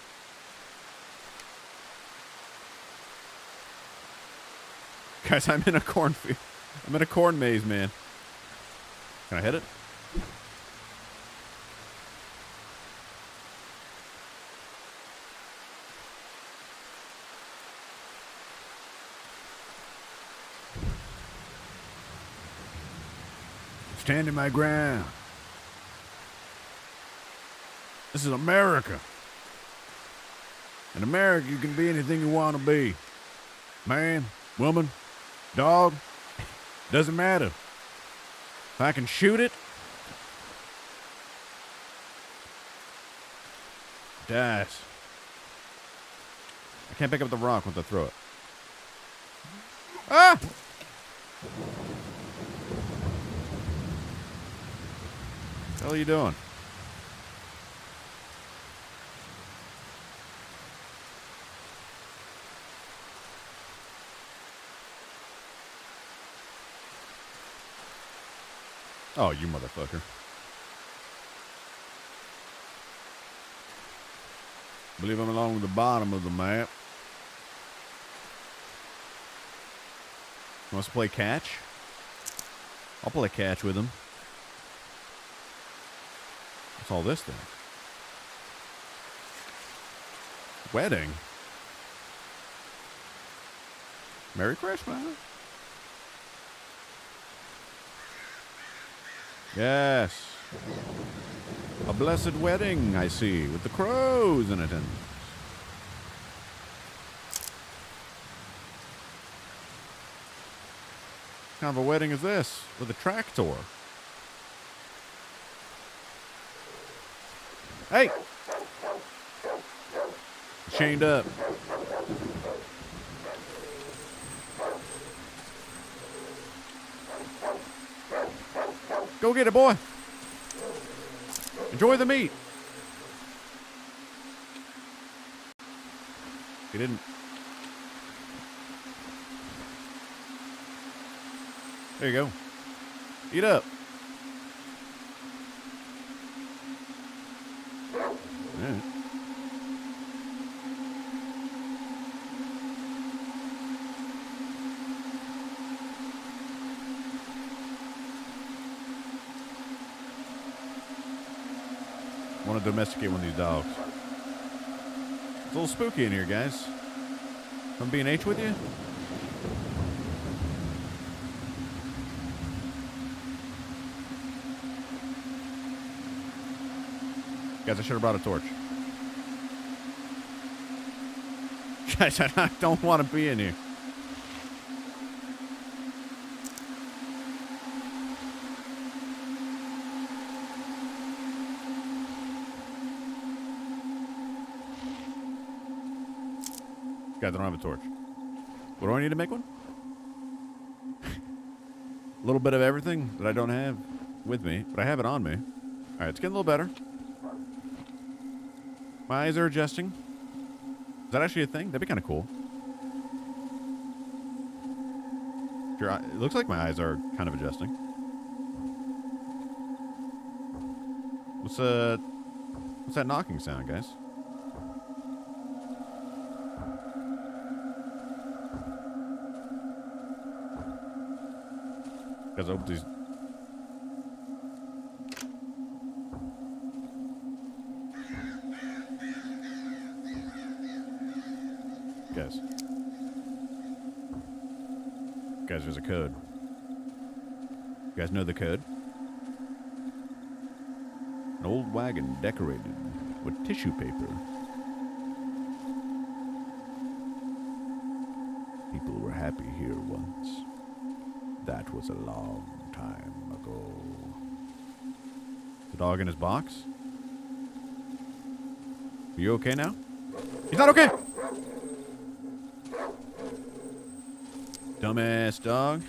Guys, I'm in a cornfield. I'm in a corn maze, man. Can I hit it? Standing my ground. This is America. In America, you can be anything you want to be. Man, woman, dog, doesn't matter. If I can shoot it, it dies. I can't pick up the rock once I throw it. Ah! What the hell are you doing? Oh, you motherfucker. I believe I'm along the bottom of the map. Wants to play catch? I'll play catch with him. What's all this thing? Wedding? Merry Christmas. Yes. A blessed wedding, I see, with the crows in attendance. What kind of a wedding is this? With a tractor. Hey! Chained up. Go get it, boy. Enjoy the meat. He didn't. There you go. Eat up. All right. I want to domesticate one of these dogs. It's a little spooky in here, guys. I'm being H with you. Guys, I should have brought a torch. Guys, I don't want to be in here. Guys, I don't have a torch. What do I need to make one? A little bit of everything that I don't have with me, but I have it on me. All right, it's getting a little better. My eyes are adjusting. Is that actually a thing? That'd be kind of cool. Sure, it looks like my eyes are kind of adjusting. What's that knocking sound, guys? Guys, I hope these. Guys, there's a code. You guys know the code? An old wagon decorated with tissue paper. People were happy here once. That was a long time ago. The dog in his box? Are you okay now? He's not okay! Dumbass dog.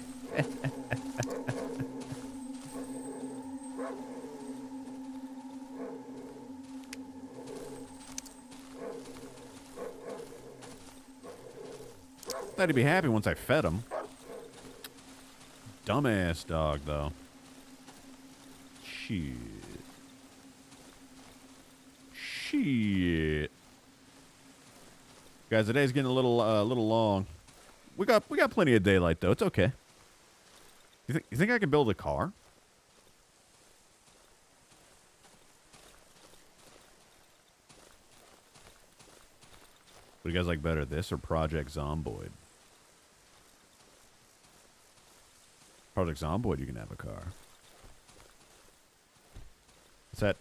Thought he'd be happy once I fed him. Dumbass dog, though. Shit. Shit. Guys, the day's getting a little long. We got plenty of daylight though. It's okay. You think I can build a car? What do you guys like better, this or Project Zomboid? Project Zomboid, you can have a car. What's that?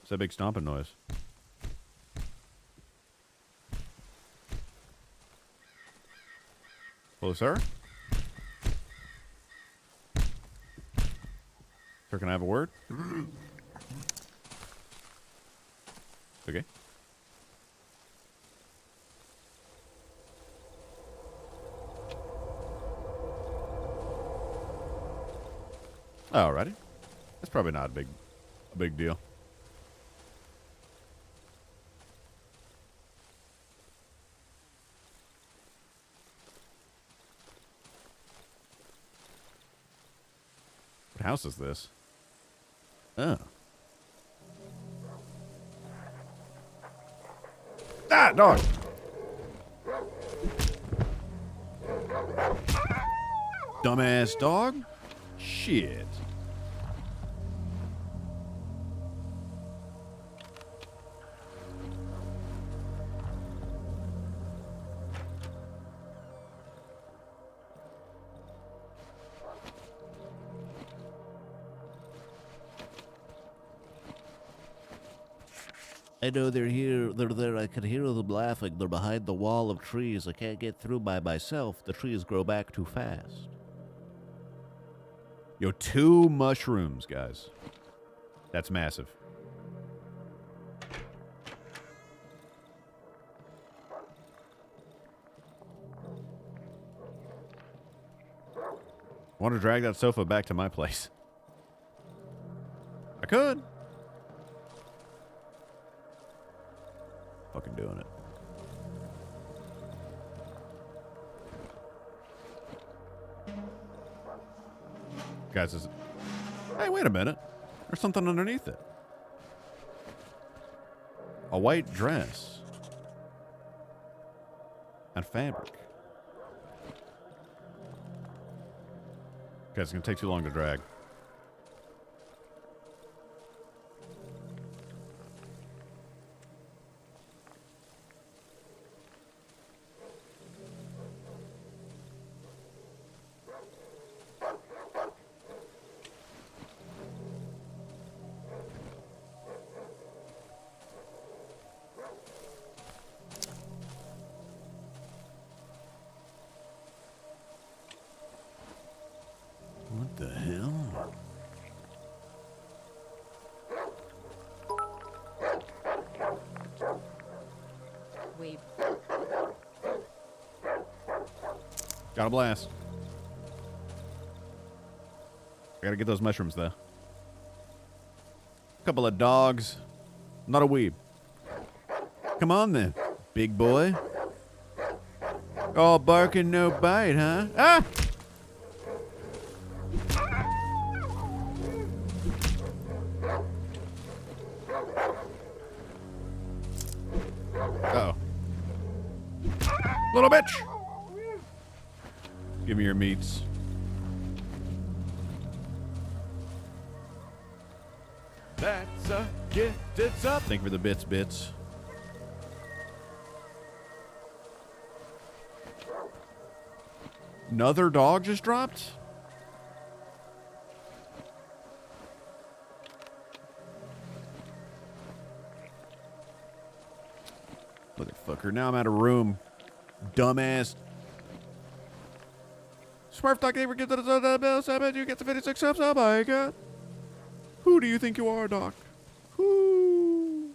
What's that big stomping noise? Hello, sir? Sir, can I have a word? Okay. Alrighty. That's probably not a big deal. What house is this? Oh. Ah, dog! Dumbass dog? Shit. I know they're here. They're there. I can hear them laughing. They're behind the wall of trees. I can't get through by myself. The trees grow back too fast. Yo, 2 mushrooms, guys. That's massive. I want to drag that sofa back to my place. I could. Fucking doing it. Guys, hey, wait a minute. There's something underneath it. A white dress. And fabric. Guys, it's gonna take too long to drag. What the hell? Wait. Got a blast. I gotta get those mushrooms, though. Couple of dogs. Not a weeb. Come on, then, big boy. All barking, no bite, huh? Ah! Uh-oh. Little bitch! Give me your meats. That's a gifted sub. Thank you for the bits. Another dog just dropped? Motherfucker, now I'm out of room. Dumbass. Smurf Doc never get to the bill, so I bet you get the 56 subs. Oh my god. Who do you think you are, Doc? Who?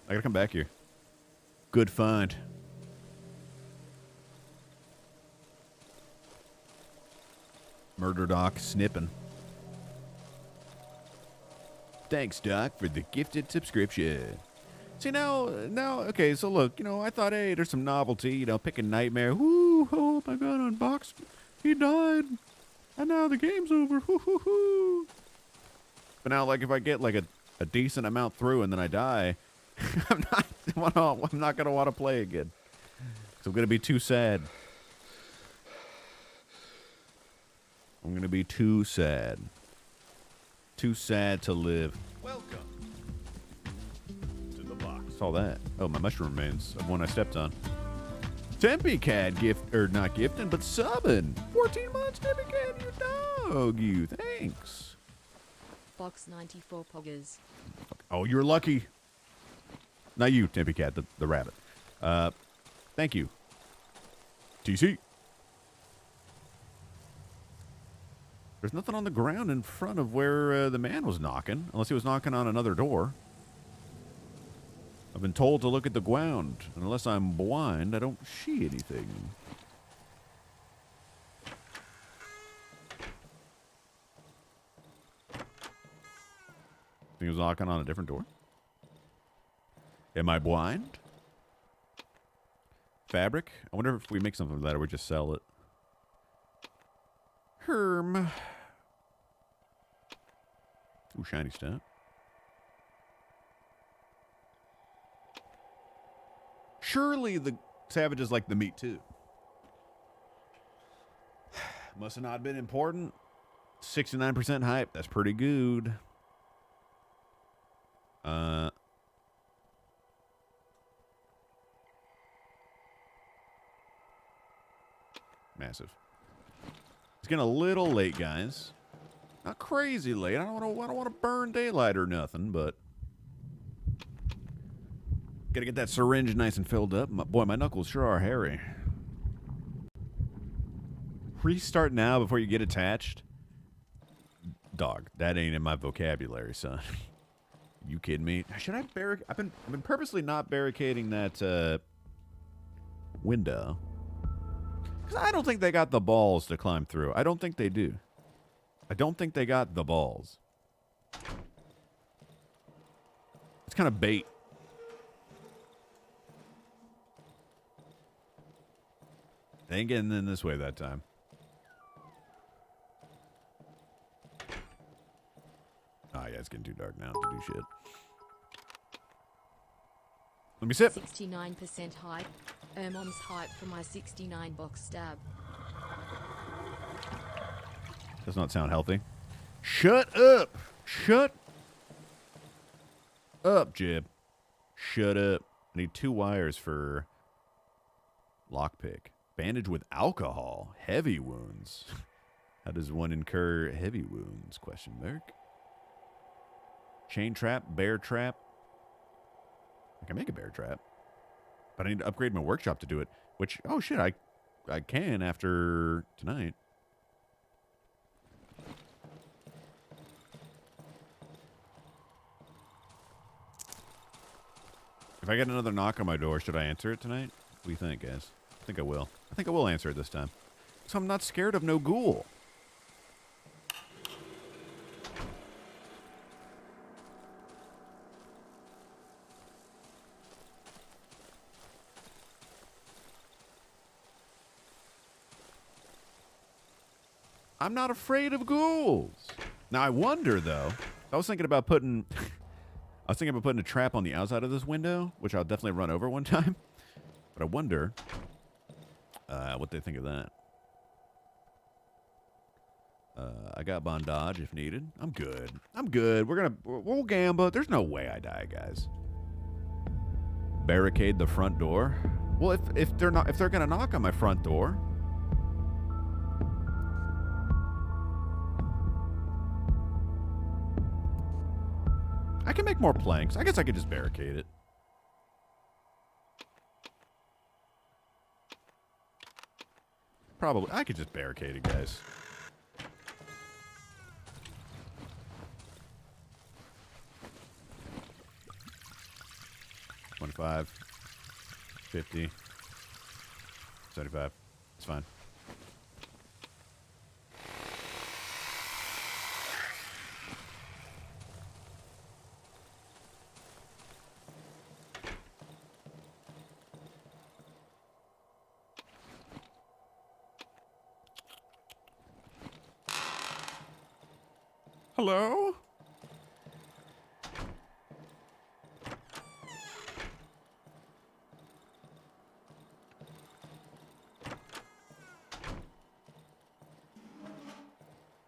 I gotta come back here. Good find. Murder Doc snipping. Thanks, Doc, for the gifted subscription. See, now, okay, so look, I thought, hey, there's some novelty, pick a nightmare. Woo, oh my god, unboxed. He died. And now the game's over. Hoo, hoo, hoo. But now, like, if I get, like, a decent amount through and then I die, I'm not going to want to play again. So I'm going to be too sad. I'm going to be too sad. Too sad to live. Welcome to the box. Saw that. Oh, my mushroom remains of one I stepped on. Tempe Cat not gifting, but subbing. 14 months, Tempe Cat, you dog, you. Thanks. Box 94 poggers. Oh, you're lucky. Not you, Tempe Cat, the rabbit. Thank you. TC. There's nothing on the ground in front of where the man was knocking, unless he was knocking on another door. I've been told to look at the ground, and unless I'm blind, I don't see anything. Think he was knocking on a different door? Am I blind? Fabric? I wonder if we make something of that or we just sell it. Herm. Ooh, shiny stuff. Surely the savages like the meat too. Must have not been important. 69% hype. That's pretty good. Massive. It's getting a little late, guys. Not crazy late. I don't want to burn daylight or nothing, but gotta get that syringe nice and filled up. Boy, my knuckles sure are hairy. Restart now before you get attached. Dog, that ain't in my vocabulary, son. You kidding me? Should I barricade? I've been purposely not barricading that window. Because I don't think they got the balls to climb through. I don't think they do. I don't think they got the balls. It's kind of bait. They ain't getting in this way that time. Oh, yeah, it's getting too dark now to do shit. Let me sip. 69% hype. Mom's hype for my 69 box stab. Does not sound healthy. Shut up. Shut up, Jib. Shut up. I need 2 wires for lockpick. Bandage with alcohol. Heavy wounds. How does one incur heavy wounds? Question mark. Chain trap. Bear trap. I can make a bear trap. But I need to upgrade my workshop to do it. Which, oh shit, I can after tonight. If I get another knock on my door, should I answer it tonight? What do you think, guys? I think I will. I think I will answer it this time. So I'm not scared of no ghoul. I'm not afraid of ghouls. Now, I wonder, though. I was thinking about putting... I was thinking about putting a trap on the outside of this window, which I'll definitely run over one time. But I wonder what they think of that. I got bondage if needed. I'm good. I'm good. We'll gamble. There's no way I die, guys. Barricade the front door. Well, if they're gonna knock on my front door. I can make more planks. I guess I could just barricade it. Probably. I could just barricade it, guys. $25, $50, $75. It's fine. Hello?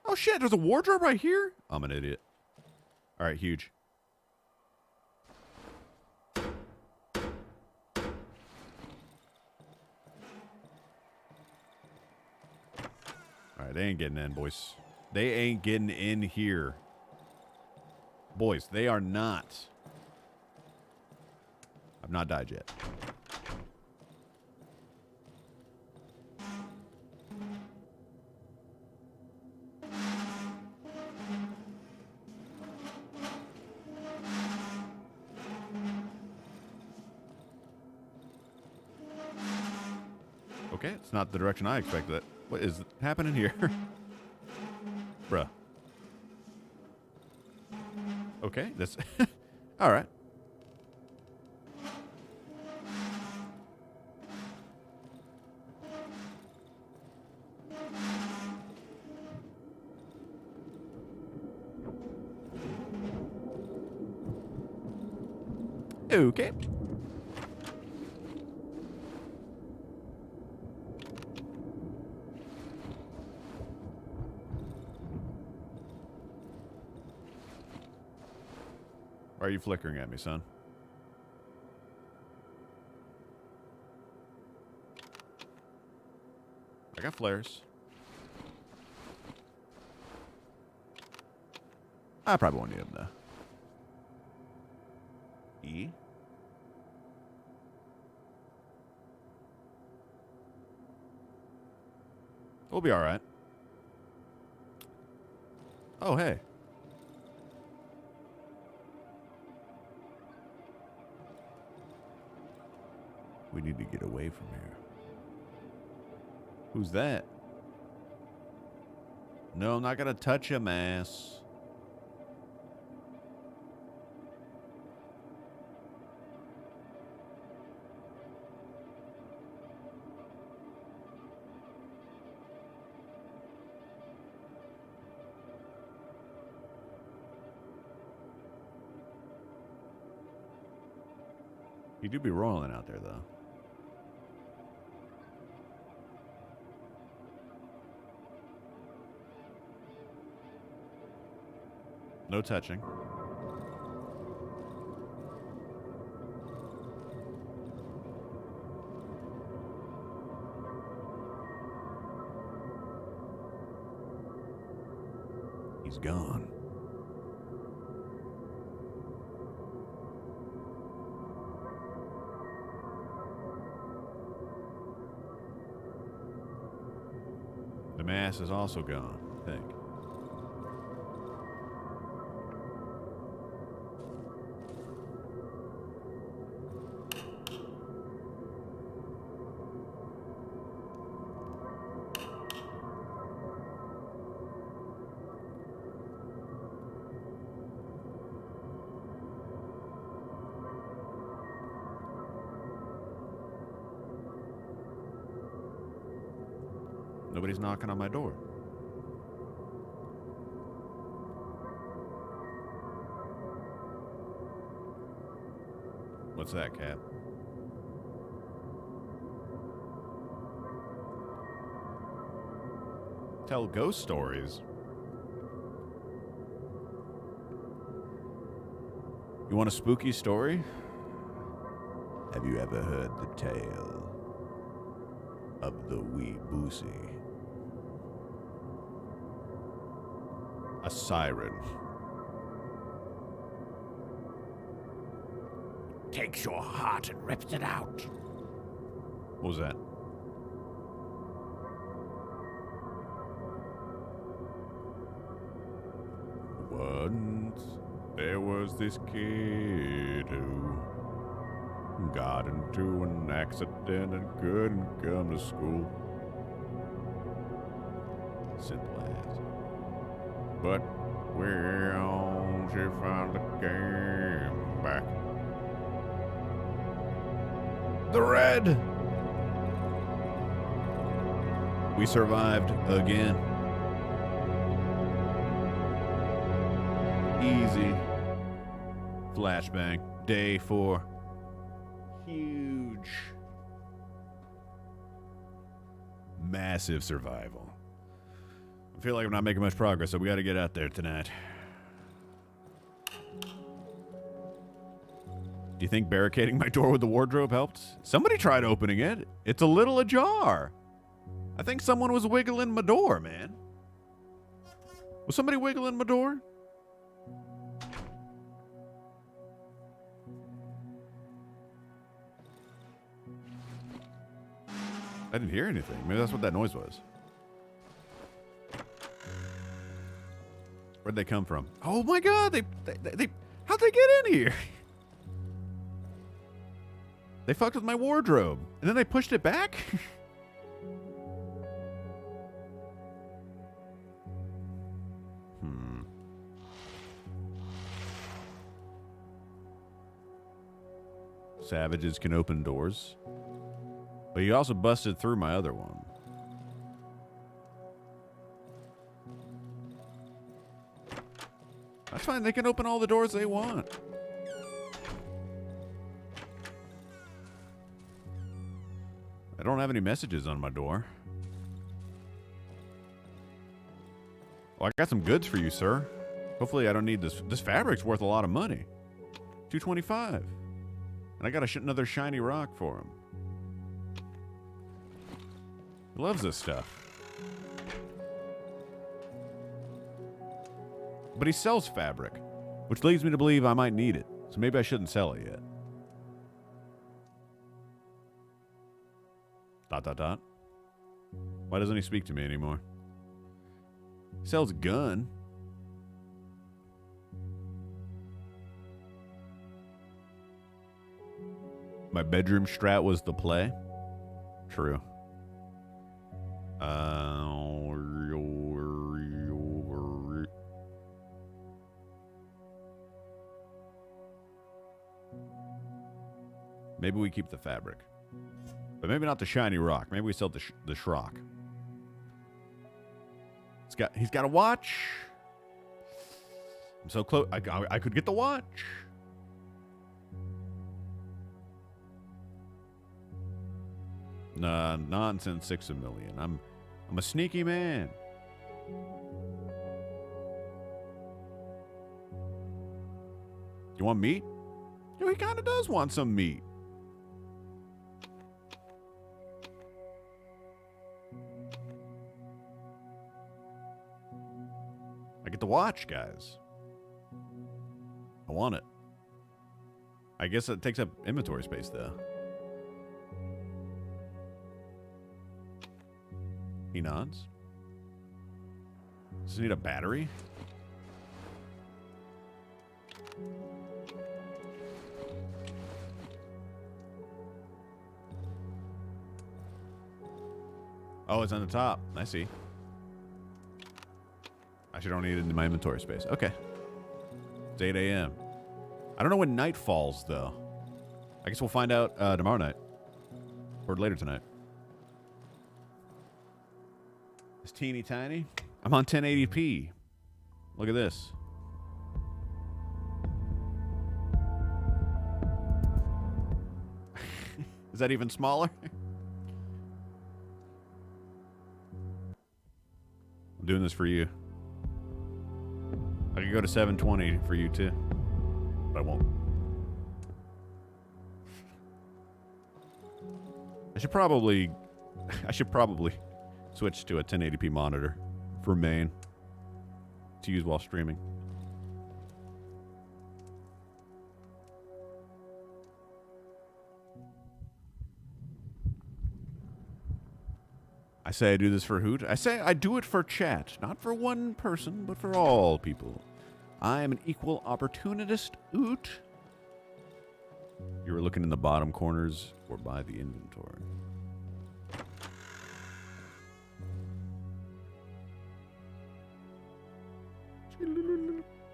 Oh shit, there's a wardrobe right here? I'm an idiot. Alright, huge. Alright, they ain't getting in, boys. They ain't getting in here. Boys, they are not. I've not died yet. Okay, it's not the direction I expected. What is happening here? Bruh. Okay, that's... all right. Okay. Why are you flickering at me, son? I got flares. I probably won't need them, though. E? We'll be all right. Oh, hey. We need to get away from here. Who's that? No, I'm not gonna touch him, ass. You do be rolling out there, though. No touching. He's gone. The mass is also gone, I think. Nobody's knocking on my door. What's that, Cap? Tell ghost stories. You want a spooky story? Have you ever heard the tale of the wee Boosie? A siren takes your heart and rips it out. What was that? Once there was this kid who got into an accident and couldn't come to school. Simple as. But well, she finally came back. The red! We survived again. Easy. Flashbang. Day 4. Huge. Massive survival. I feel like I'm not making much progress, so we gotta get out there tonight. Do you think barricading my door with the wardrobe helped? Somebody tried opening it. It's a little ajar. I think someone was wiggling my door, man. Was somebody wiggling my door? I didn't hear anything. Maybe that's what that noise was. Where'd they come from? Oh my God! They how'd they get in here? They fucked with my wardrobe, and then they pushed it back? Savages can open doors. But you also busted through my other one. That's fine. They can open all the doors they want. I don't have any messages on my door. Well, I got some goods for you, sir. Hopefully I don't need this. This fabric's worth a lot of money. $225. And I got another shiny rock for him. He loves this stuff. But he sells fabric, which leads me to believe I might need it. So maybe I shouldn't sell it yet. ... Why doesn't he speak to me anymore? He sells a gun. My bedroom strat was the play. True. Maybe we keep the fabric. But maybe not the shiny rock. Maybe we sell the shrock. He's got a watch. I'm so close. I could get the watch. Nah, nonsense. 6 million. I'm a sneaky man. You want meat? Yo, he kind of does want some meat. I get the watch, guys. I want it. I guess it takes up inventory space, though. He nods. Does it need a battery? Oh, it's on the top. I see. Actually, don't need it in my inventory space. Okay. It's 8 a.m. I don't know when night falls, though. I guess we'll find out tomorrow night. Or later tonight. It's teeny tiny. I'm on 1080p. Look at this. Is that even smaller? I'm doing this for you. I could go to 720 for you too, but I won't. I should probably switch to a 1080p monitor for main to use while streaming. I say I do this for hoot. I say I do it for chat. Not for one person, but for all people. I am an equal opportunist hoot. You were looking in the bottom corners or by the inventory.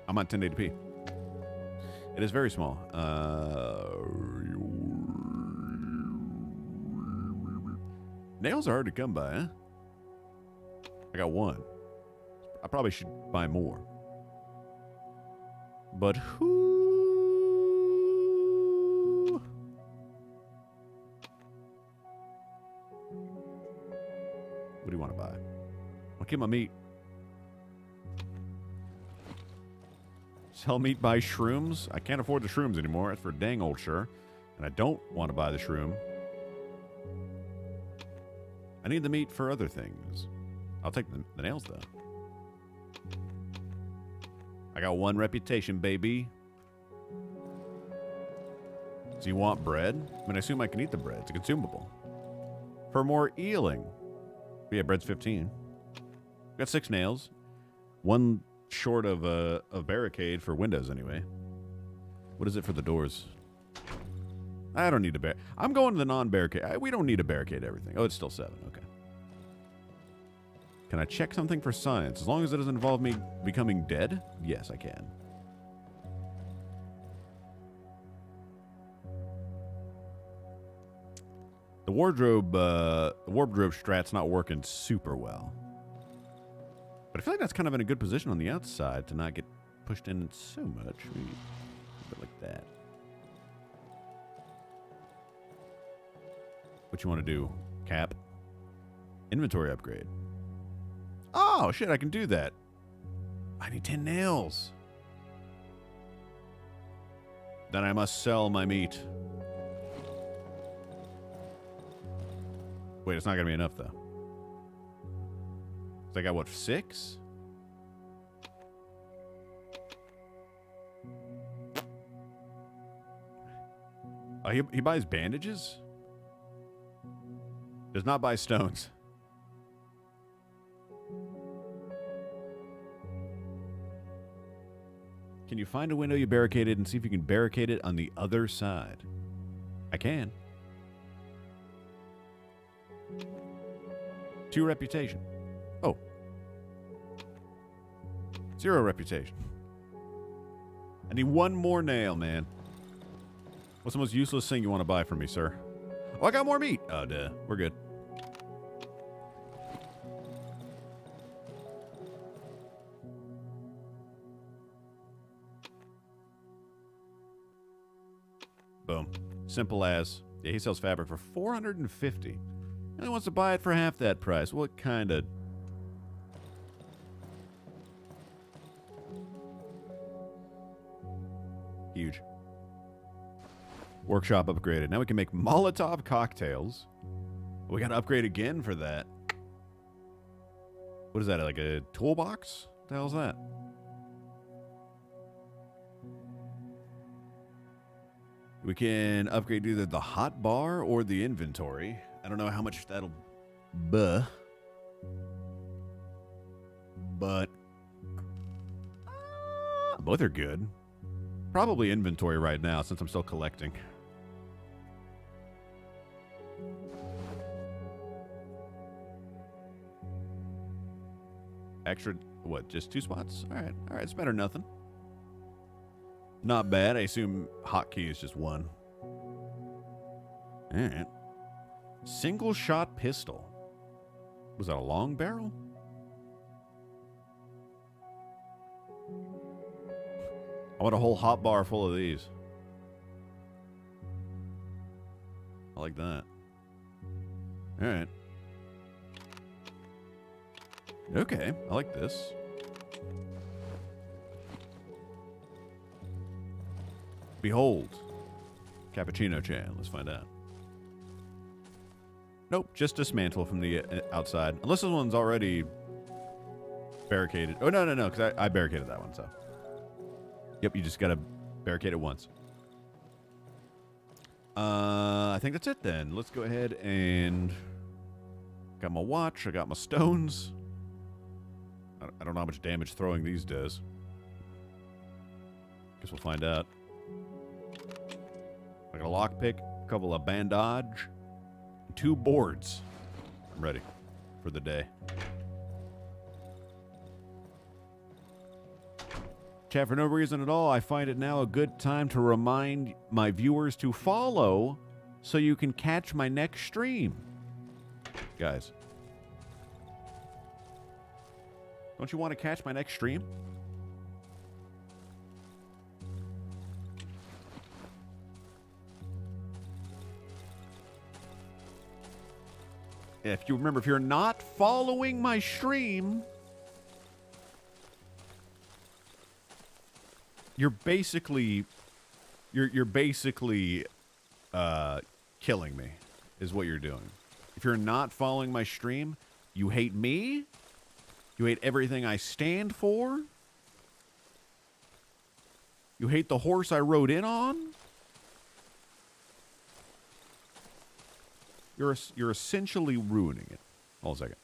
I'm on 1080p. It is very small. Nails are hard to come by, huh? I got one. I probably should buy more. But who? What do you want to buy? I'll keep my meat. Sell meat, buy shrooms? I can't afford the shrooms anymore. That's for dang old sure. And I don't want to buy the shroom. I need the meat for other things. I'll take the nails, though. I got one reputation, baby. So you want bread? I mean, I assume I can eat the bread. It's a consumable. For more eeling. But yeah, bread's 15. Got 6 nails. One short of a barricade for windows, anyway. What is it for the doors? I don't need a barricade. I'm going to the non-barricade. We don't need to barricade everything. Oh, it's still 7. Okay. Can I check something for science? As long as it doesn't involve me becoming dead? Yes, I can. The wardrobe strat's not working super well. But I feel like that's kind of in a good position on the outside to not get pushed in so much. Maybe a bit like that. What you want to do, Cap? Inventory upgrade. Oh, shit, I can do that. I need 10 nails. Then I must sell my meat. Wait, it's not going to be enough, though. So I got, what, 6? Oh, he buys bandages? Does not buy stones. Can you find a window you barricaded and see if you can barricade it on the other side? I can. 2 reputation. Oh. 0 reputation. I need 1 more nail, man. What's the most useless thing you want to buy from me, sir? Oh, I got more meat. Oh, duh. We're good. Boom. Simple as. Yeah, he sells fabric for $450. And he wants to buy it for half that price. What kind of... Huge. Workshop upgraded. Now we can make Molotov cocktails. We got to upgrade again for that. What is that, like a toolbox? What the hell is that? We can upgrade either the hot bar or the inventory. I don't know how much that'll... But... both are good. Probably inventory right now, since I'm still collecting. Extra, what, just 2 spots? Alright, it's better than nothing. Not bad. I assume hotkey is just 1. Alright. Single shot pistol. Was that a long barrel? I want a whole hot bar full of these. I like that. All right. Okay, I like this. Behold. Cappuccino Chan. Let's find out. Nope, just dismantle from the outside. Unless this one's already barricaded. Oh, no, because I barricaded that one, so. Yep, you just gotta barricade it once. I think that's it then. Let's go ahead and... Got my watch, I got my stones. I don't know how much damage throwing these does. Guess we'll find out. I got a lockpick, a couple of bandage, and 2 boards. I'm ready for the day. Chat, for no reason at all, I find it now a good time to remind my viewers to follow so you can catch my next stream. Guys. Don't you want to catch my next stream? If you remember, if you're not following my stream, you're basically killing me, is what you're doing. If you're not following my stream, you hate me, you hate everything I stand for, you hate the horse I rode in on. You're essentially ruining it. Hold on a second.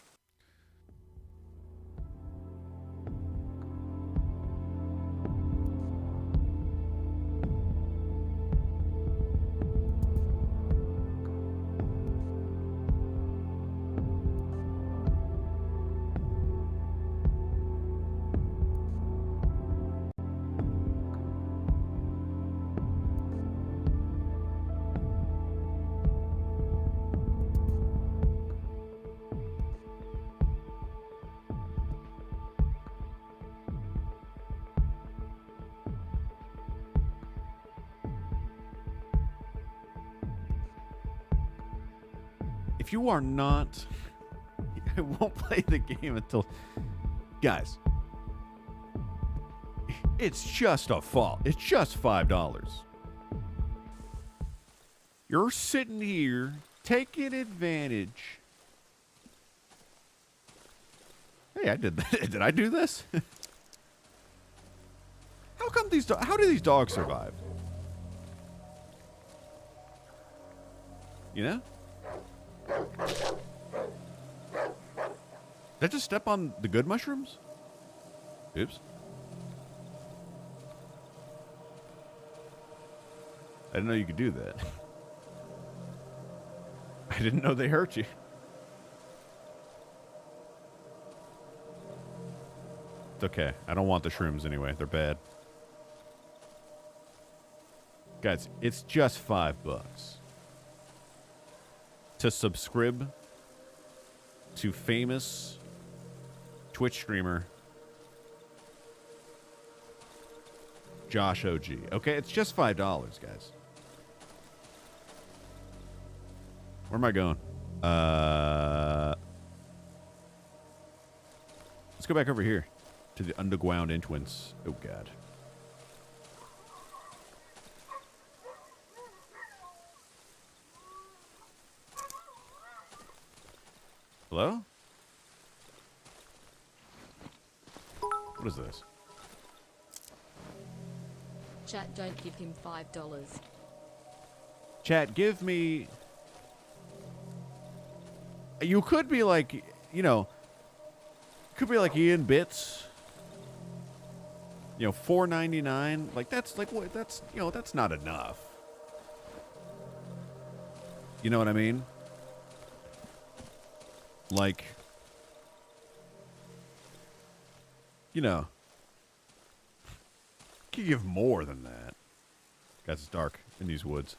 If you are not, I won't play the game until, guys, it's just a fault. It's just $5. You're sitting here taking advantage. Hey, I did that. Did I do this? How come these how do these dogs survive? You know? Did I just step on the good mushrooms? Oops. I didn't know you could do that. I didn't know they hurt you. It's okay. I don't want the shrooms anyway. They're bad. Guys, it's just $5 to subscribe to famous Twitch streamer Josh OG. Okay, it's just $5, guys. Where am I going? Let's go back over here to the underground entrance. Oh, God. Hello? What is this? Chat, don't give him $5. Chat, give me... You could be like, you know, could be like Ian Bits. You know, $4.99. Like, that's like what? That's, you know, that's not enough. You know what I mean? Like, you know, you could give more than that. Guys, it's dark in these woods.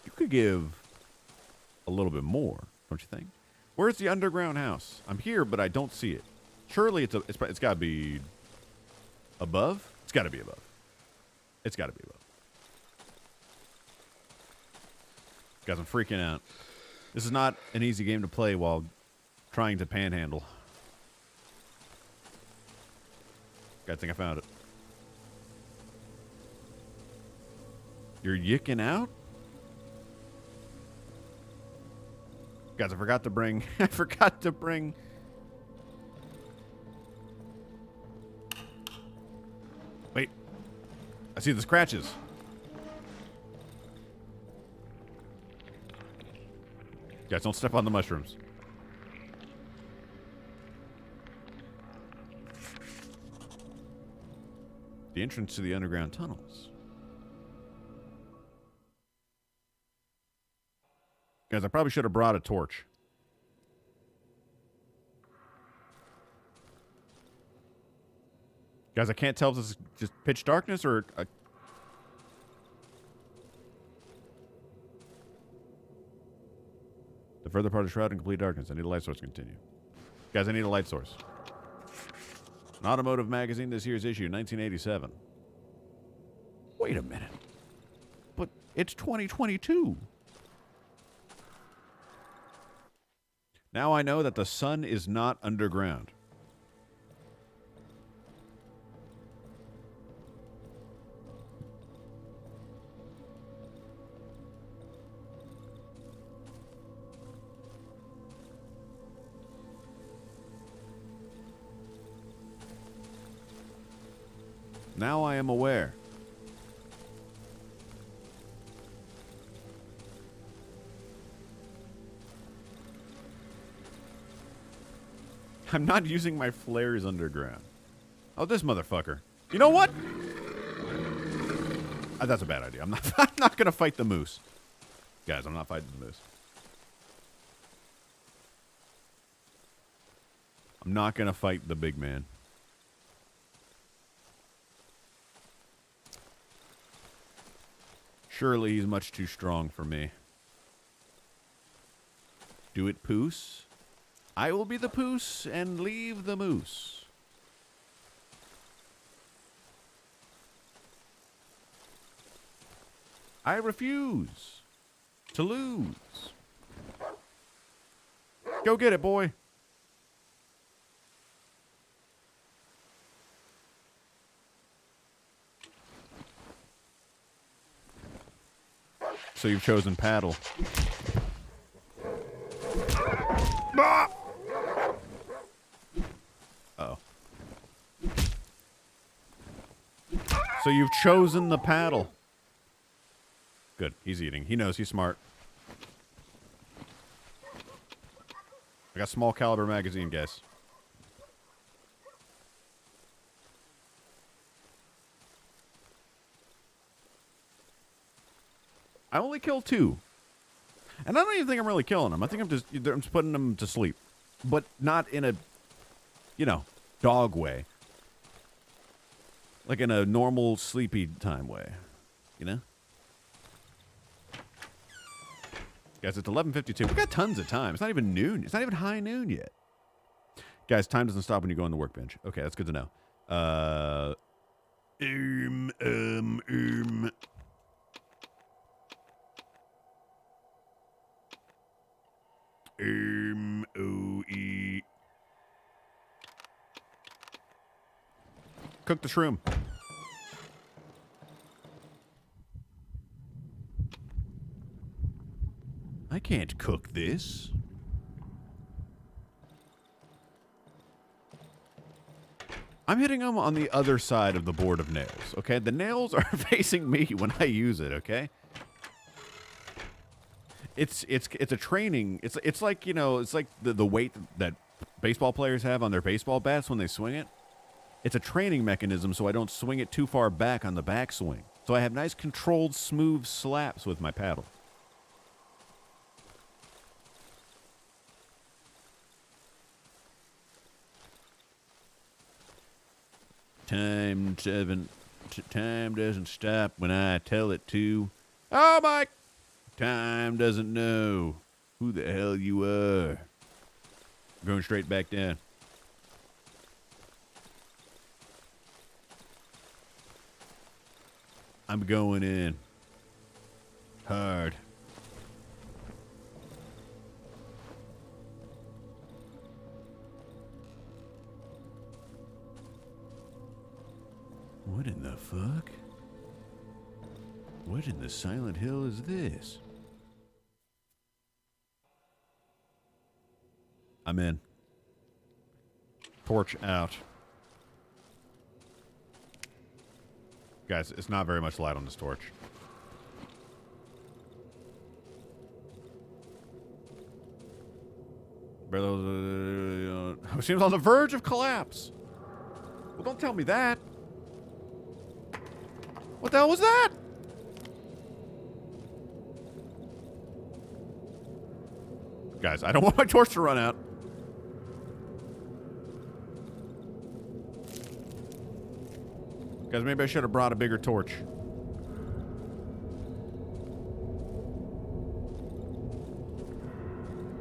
You could give a little bit more, don't you think? Where's the underground house? I'm here, but I don't see it. Surely it's got to be Above? It's got to be above. It's got to be above. Guys, I'm freaking out. This is not an easy game to play while trying to panhandle. I think I found it. You're yicking out? Guys, I forgot to bring... I forgot to bring... Wait. I see the scratches. Guys, don't step on the mushrooms. The entrance to the underground tunnels. Guys, I probably should have brought a torch. Guys, I can't tell if this is just pitch darkness or... The further part is shrouded in complete darkness. I need a light source to continue. Guys, I need a light source. An automotive magazine, this year's issue, 1987. Wait a minute. But it's 2022. Now I know that the sun is not underground. Now I am aware. I'm not using my flares underground. Oh, this motherfucker. You know what? That's a bad idea. I'm not going to fight the moose. Guys, I'm not fighting the moose. I'm not going to fight the big man. Surely he's much too strong for me. Do it, Poos. I will be the Poos and leave the moose. I refuse to lose. Go get it, boy. So you've chosen paddle. Ah! Uh-oh. So you've chosen the paddle. Good. He's eating. He knows. He's smart. I got small caliber magazine, guys. I only killed 2. And I don't even think I'm really killing them. I think I'm just putting them to sleep. But not in a, you know, dog way. Like in a normal sleepy time way. You know? Guys, it's 11:52. We got tons of time. It's not even noon. It's not even high noon yet. Guys, time doesn't stop when you go on the workbench. Okay, that's good to know. O-E. Cook the shroom. I can't cook this. I'm hitting them on the other side of the board of nails, okay? The nails are facing me when I use it, okay? It's a training. It's like, you know, it's like the weight that baseball players have on their baseball bats when they swing it. It's a training mechanism so I don't swing it too far back on the backswing. So I have nice controlled smooth slaps with my paddle. Time doesn't stop when I tell it to. Oh my! Time doesn't know who the hell you are. Going straight back down. I'm going in. Hard. What in the fuck? What in the Silent Hill is this? I'm in. Torch out. Guys, it's not very much light on this torch. It seems on the verge of collapse. Well, don't tell me that. What the hell was that? Guys, I don't want my torch to run out. Guys, maybe I should have brought a bigger torch.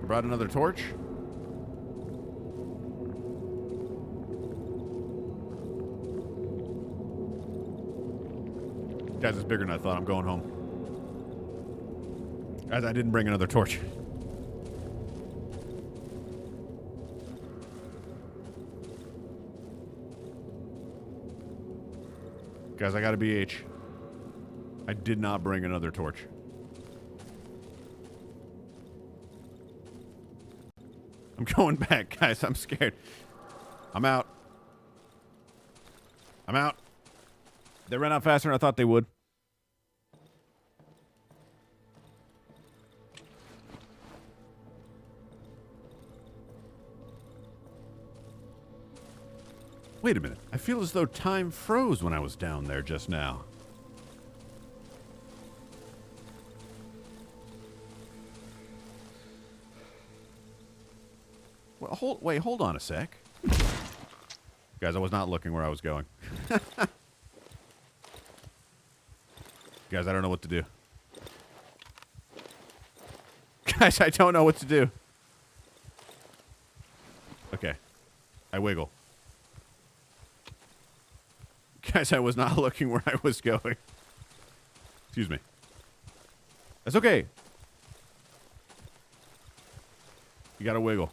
Brought another torch? Guys, it's bigger than I thought. I'm going home. Guys, I didn't bring another torch. Guys, I got a BH. I did not bring another torch. I'm going back, guys. I'm scared. I'm out. I'm out. They ran out faster than I thought they would. Wait a minute. I feel as though time froze when I was down there just now. Well, hold on a sec. Guys, I was not looking where I was going. Guys, I don't know what to do. Guys, I don't know what to do. Okay. I wiggle. Guys, I was not looking where I was going. Excuse me. That's okay. You gotta wiggle.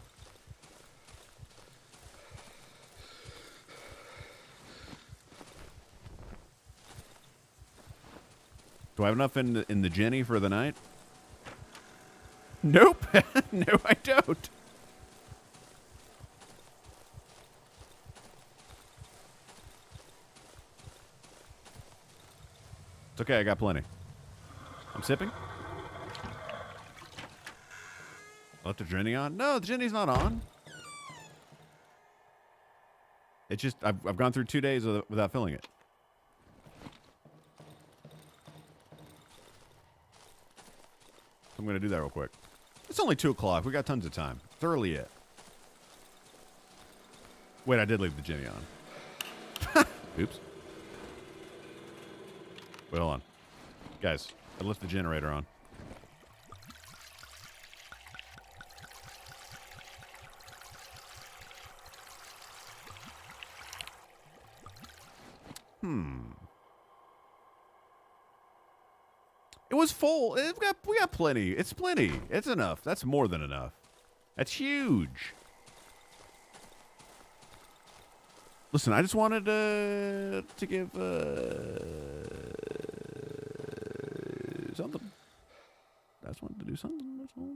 Do I have enough in the Jenny for the night? Nope. No, I don't. It's okay, I got plenty. I'm sipping. Left the Jenny on? No, the Jenny's not on. It's just, I've gone through 2 days without filling it. I'm going to do that real quick. It's only 2 o'clock. We got tons of time. It's early yet. Wait, I did leave the Jenny on. Oops. Wait, hold on. Guys, I left the generator on. It was full. We got plenty. It's plenty. It's enough. That's more than enough. That's huge. Listen, I just wanted to give something. I just wanted to do something. That's all.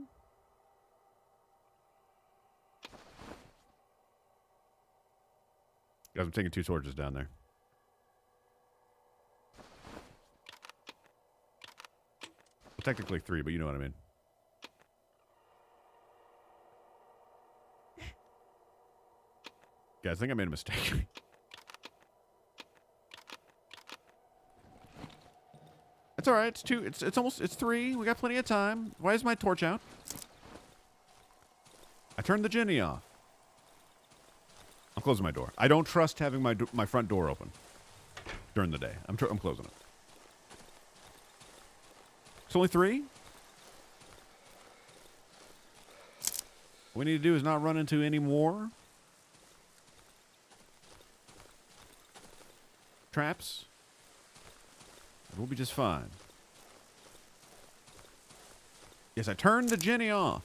Guys, I'm taking 2 torches down there. Well, technically 3, but you know what I mean. Guys, I think I made a mistake. It's all right. It's 2. It's 3. We got plenty of time. Why is my torch out? I turned the Jenny off. I'm closing my door. I don't trust having my front door open during the day. I'm closing it. It's only 3. What we need to do is not run into any more traps. We'll be just fine. Yes, I turned the Jenny off.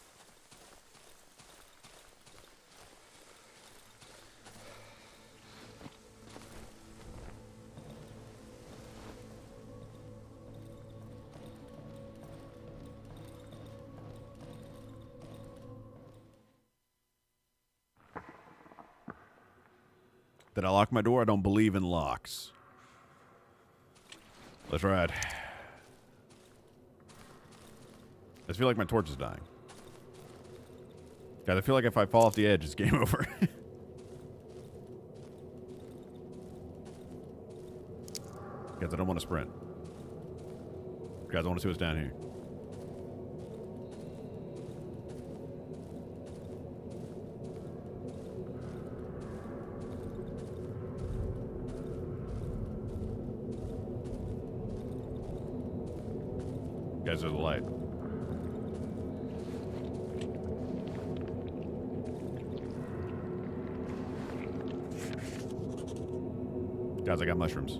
Did I lock my door? I don't believe in locks. Let's ride. I just feel like my torch is dying. Guys, I feel like if I fall off the edge, it's game over. Guys, I don't want to sprint. Guys, I want to see what's down here. Guys, there's a light. Guys, I got mushrooms.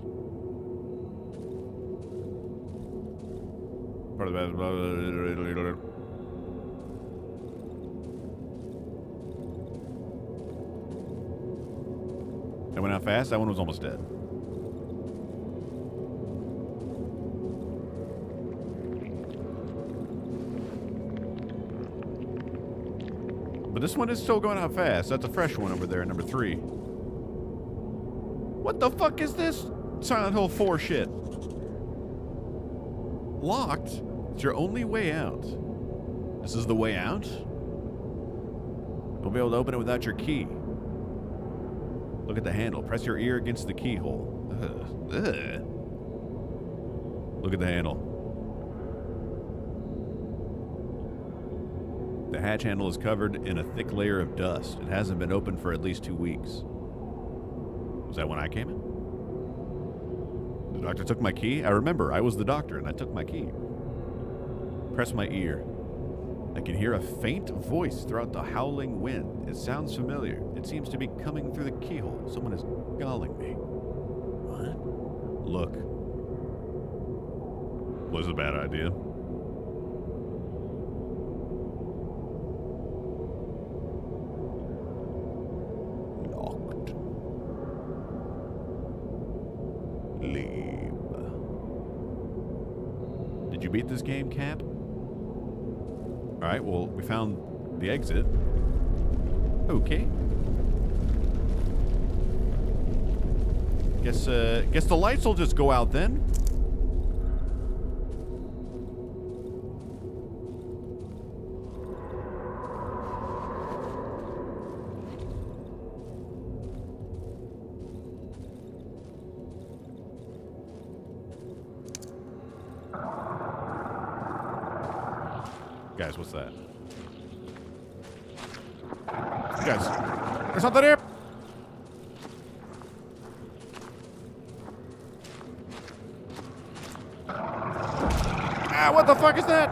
Part of the That went out fast. That one was almost dead. But this one is still going out fast. That's a fresh one over there, number 3. What the fuck is this? Silent Hill 4 shit. Locked? It's your only way out. This is the way out? You'll be able to open it without your key. Look at the handle. Press your ear against the keyhole. Ugh. Look at the handle. The hatch handle is covered in a thick layer of dust. It hasn't been opened for at least 2 weeks. Was that when I came in? The doctor took my key? I remember, I was the doctor and I took my key. Press my ear. I can hear a faint voice throughout the howling wind. It sounds familiar. It seems to be coming through the keyhole. Someone is calling me. What? Look. Was a bad idea. Leave. Did you beat this game, Cap? Alright, well, we found the exit. Okay. Guess the lights will just go out then. Guys, what's that? Guys, there's something here! Ah, what the fuck is that?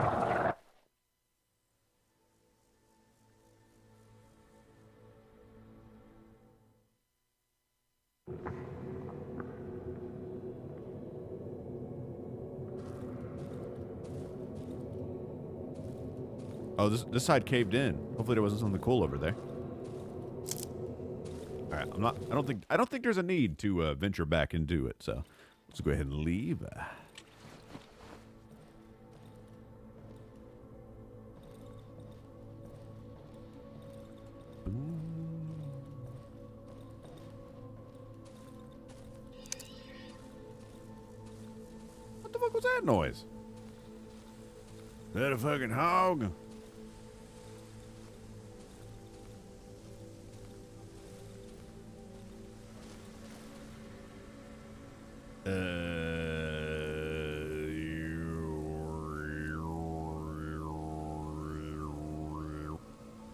Oh, this side caved in. Hopefully there wasn't something cool over there. All right, I don't think there's a need to venture back into it. So let's go ahead and leave. What the fuck was that noise? Is that a fucking hog?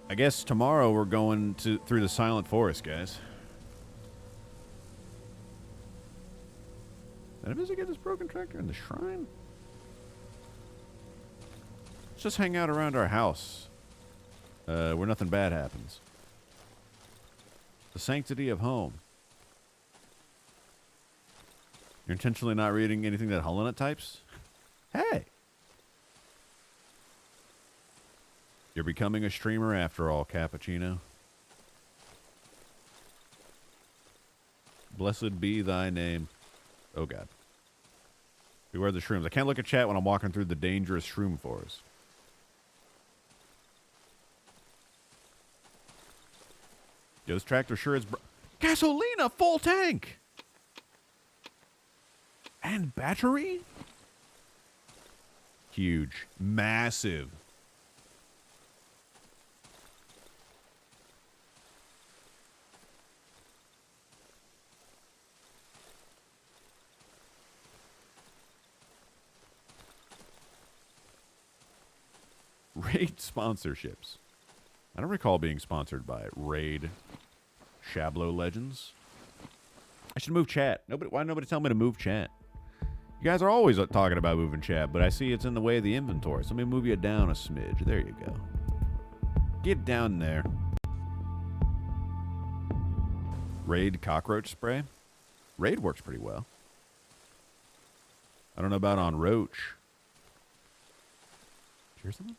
I guess tomorrow we're going through the Silent Forest, guys. Did I investigate this broken tractor in the shrine? Let's just hang out around our house, where nothing bad happens. The sanctity of home. You're intentionally not reading anything that Helena types? Hey! You're becoming a streamer after all, Cappuccino. Blessed be thy name. Oh, God. Beware the shrooms. I can't look at chat when I'm walking through the dangerous shroom forest. Yo, this tractor sure is... Gasolina, full tank! And battery? Huge. Massive. Raid sponsorships. I don't recall being sponsored by Raid Shablo Legends. I should move chat. Why nobody tell me to move chat? You guys are always talking about moving chat, but I see it's in the way of the inventory. So let me move you down a smidge. There you go. Get down there. Raid cockroach spray. Raid works pretty well. I don't know about on roach. Did you hear something?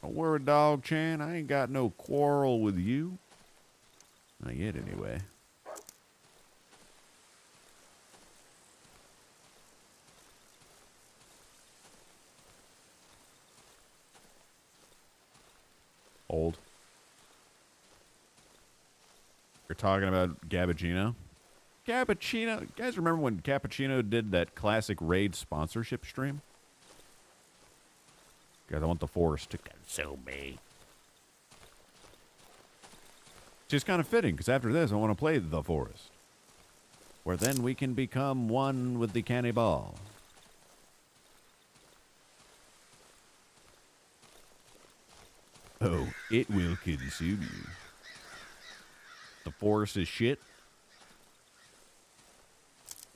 Don't worry, Dog Chan. I ain't got no quarrel with you. Not yet, anyway. Old. You're talking about Gabagino? Cappuccino. You guys remember when Cappuccino did that classic Raid sponsorship stream? Guys, I want the forest to consume me. Just kind of fitting, because after this, I want to play the forest. Where then we can become one with the cannibal. Oh, it will consume you. The forest is shit?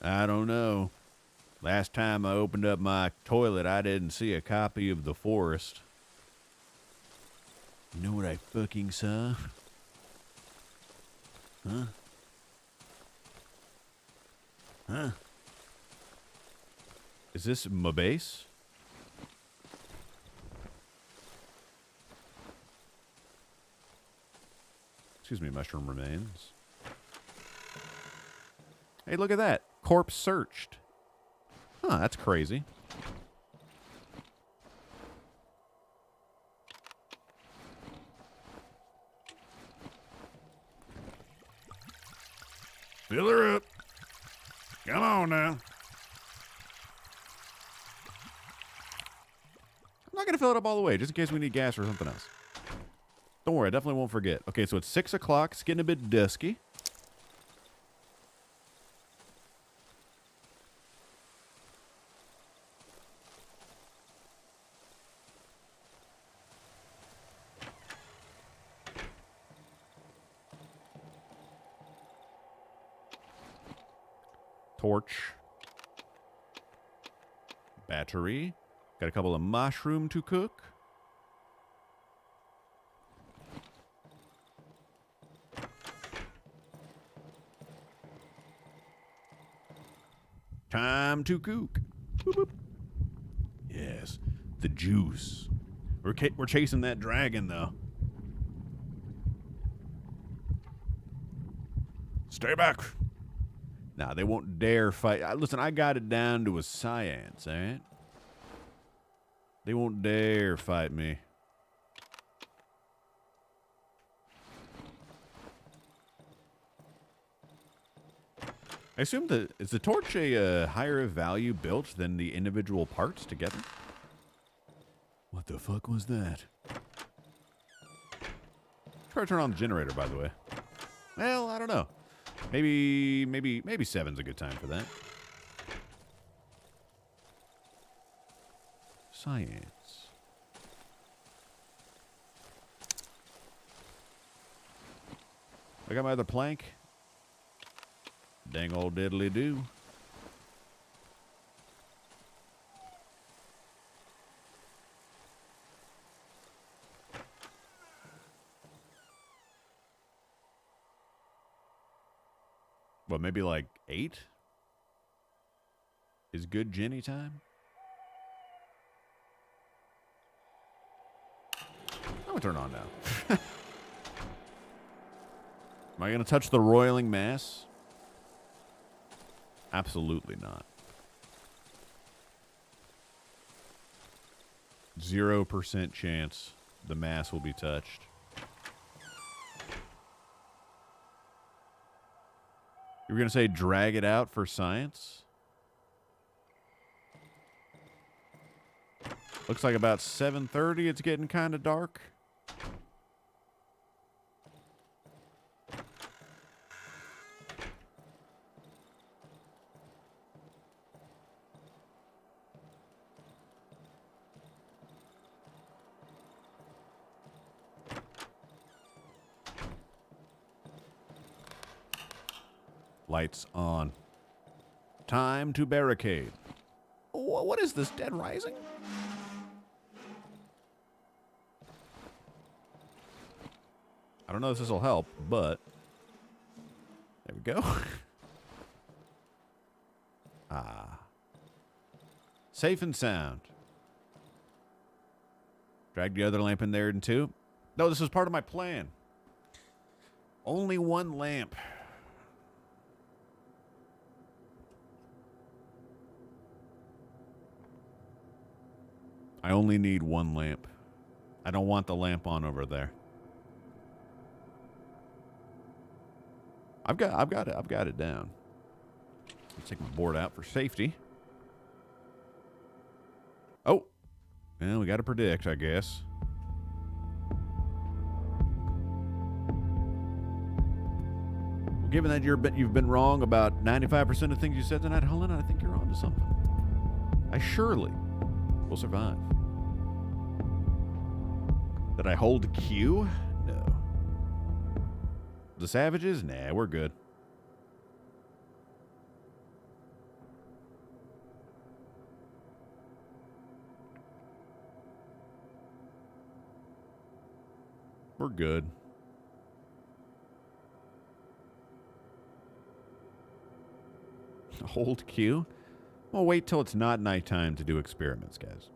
I don't know. Last time I opened up my toilet, I didn't see a copy of The Forest. You know what I fucking saw? Huh? Huh? Is this my base? Excuse me, mushroom remains. Hey, look at that. Corpse searched. Huh, that's crazy. Fill her up. Come on now. I'm not going to fill it up all the way, just in case we need gas or something else. Don't worry, I definitely won't forget. Okay, so it's 6 o'clock. It's getting a bit dusky. Torch. Battery. Got a couple of mushroom to cook. Time to cook. Boop, boop. Yes, the juice. We're chasing that dragon, though. Stay back. Nah, they won't dare fight. Listen, I got it down to a science, all right? They won't dare fight me. I assume is the torch a higher value built than the individual parts together? What the fuck was that? Try to turn on the generator, by the way. Well, I don't know. Maybe 7's a good time for that. Science. I got my other plank. Dang old diddly do. What, maybe like 8? Is good Jenny time? I'm gonna turn on now. Am I gonna touch the roiling mass? Absolutely not. 0% chance the mass will be touched. You were gonna say drag it out for science? Looks like about 7:30. It's getting kind of dark. Lights on. Time to barricade. What is this, Dead Rising? I don't know if this will help, but there we go. Safe and sound. Drag the other lamp in there too. No, this is part of my plan. Only one lamp. I only need one lamp. I don't want the lamp on over there. I've got it down. Let's take my board out for safety. Oh, well, we got to predict, I guess. Well, given that you've been wrong about 95% of things you said tonight, Helena, I think you're onto something. I surely will survive. Did I hold Q? No. The savages? Nah, we're good. We're good. Hold Q? Well, wait till it's not nighttime to do experiments, guys.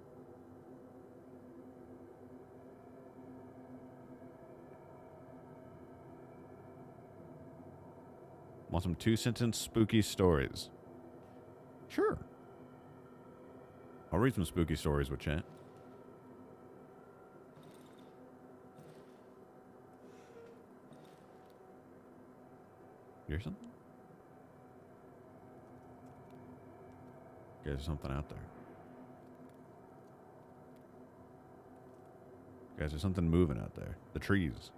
Want some 2-sentence spooky stories? Sure. I'll read some spooky stories with chat. You hear something? Guys, there's something out there. Guys, there's something moving out there. The trees.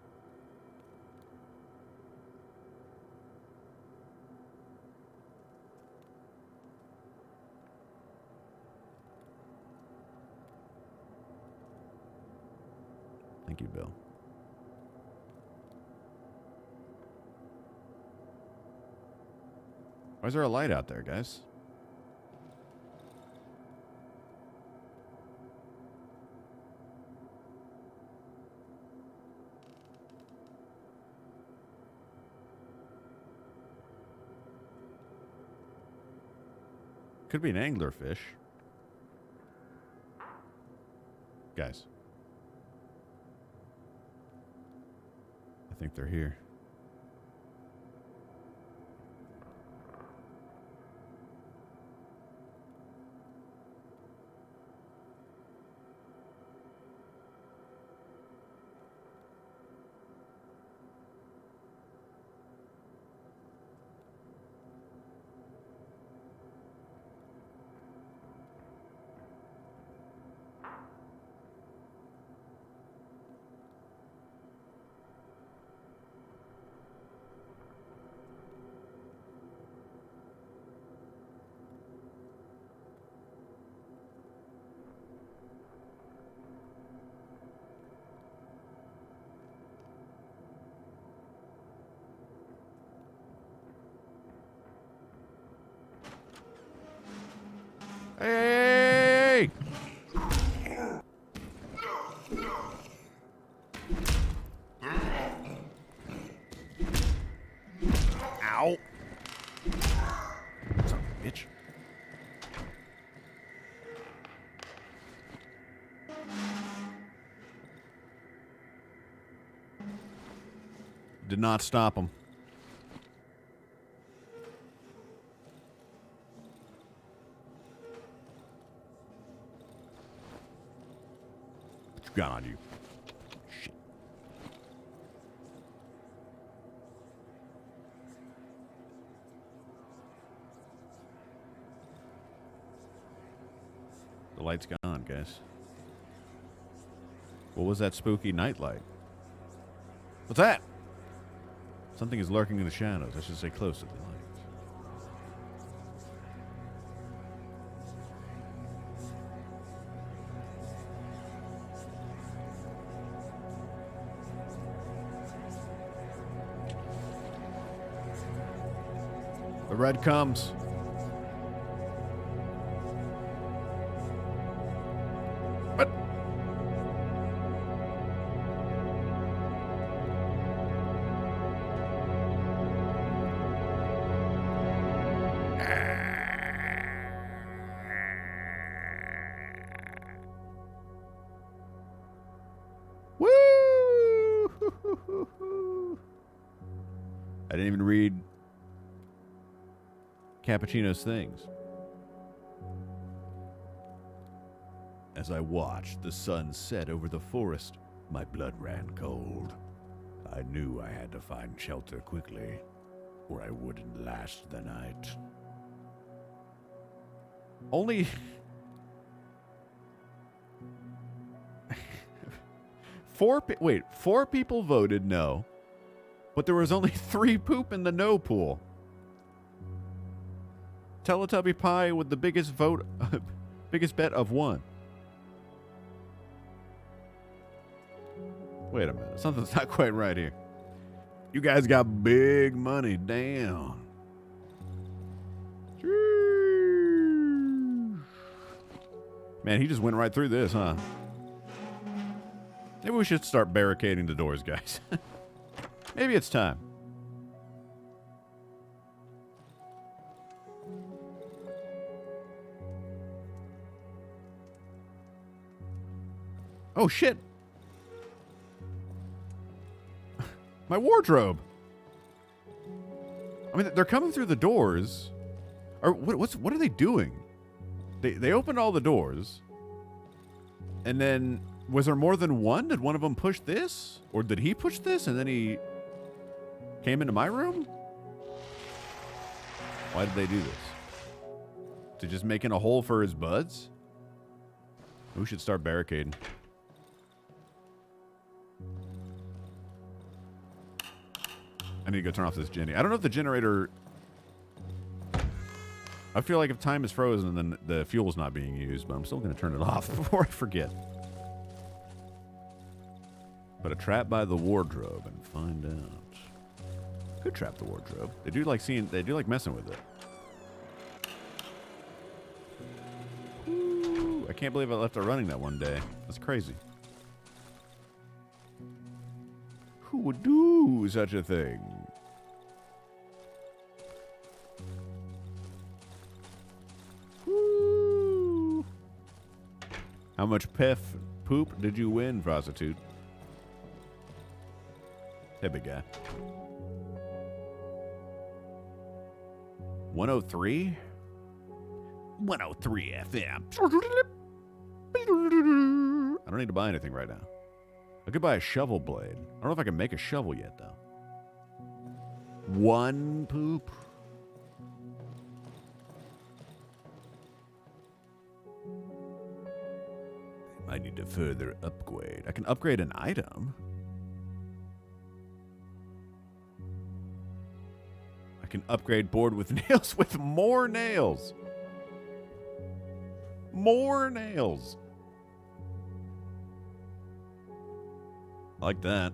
Thank you, Bill. Why is there a light out there, guys? Could be an anglerfish. Guys. I think they're here. Hey! Ow. bitch. Did not stop him. What you got on you? Shit. The light's gone, guys. What was that spooky nightlight? What's that? Something is lurking in the shadows. I should stay close to the light. The red comes. What? Woo! I didn't even read Cappuccino's things. As I watched the sun set over the forest, my blood ran cold. I knew I had to find shelter quickly, or I wouldn't last the night. Only... four people voted no, but there was only 3 poop in the no pool. Teletubby Pie with the biggest vote, biggest bet of 1. Wait a minute, something's not quite right here. You guys got big money, damn. Man, he just went right through this, huh? Maybe we should start barricading the doors, guys. Maybe it's time. Oh, shit. My wardrobe. I mean, they're coming through the doors. Or what are they doing? They opened all the doors. And then, was there more than one? Did one of them push this? Or did he push this and then he came into my room? Why did they do this? To just making a hole for his buds? We should start barricading. I need to go turn off this Jenny. I don't know if the generator... I feel like if time is frozen, then the fuel's not being used, but I'm still going to turn it off before I forget. But a trap by the wardrobe and find out. Could trap the wardrobe. They do like messing with it. Ooh, I can't believe I left it running that one day. That's crazy. Who would do such a thing? Woo. How much poop did you win, prostitute? Hey, big guy. 103? 103 FM. I don't need to buy anything right now. I could buy a shovel blade. I don't know if I can make a shovel yet, though. 1 poop. I need to further upgrade. I can upgrade an item. I can upgrade board with nails with more nails. More nails. Like that.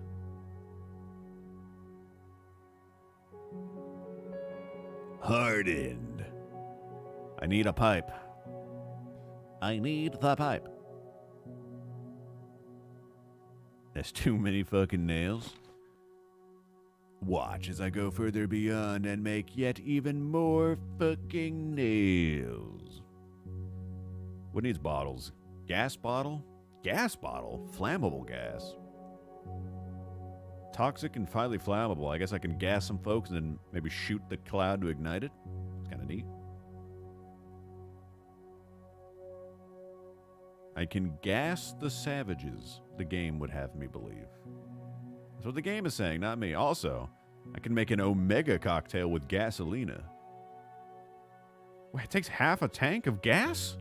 Hardened. I need a pipe. I need the pipe. That's too many fucking nails. Watch as I go further beyond and make yet even more fucking nails. What needs bottles? Gas bottle? Gas bottle? Flammable gas. Toxic and highly flammable. I guess I can gas some folks and then maybe shoot the cloud to ignite it. It's kind of neat. I can gas the savages, the game would have me believe. That's what the game is saying, not me. Also, I can make an Omega cocktail with gasolina. Wait, it takes half a tank of gas?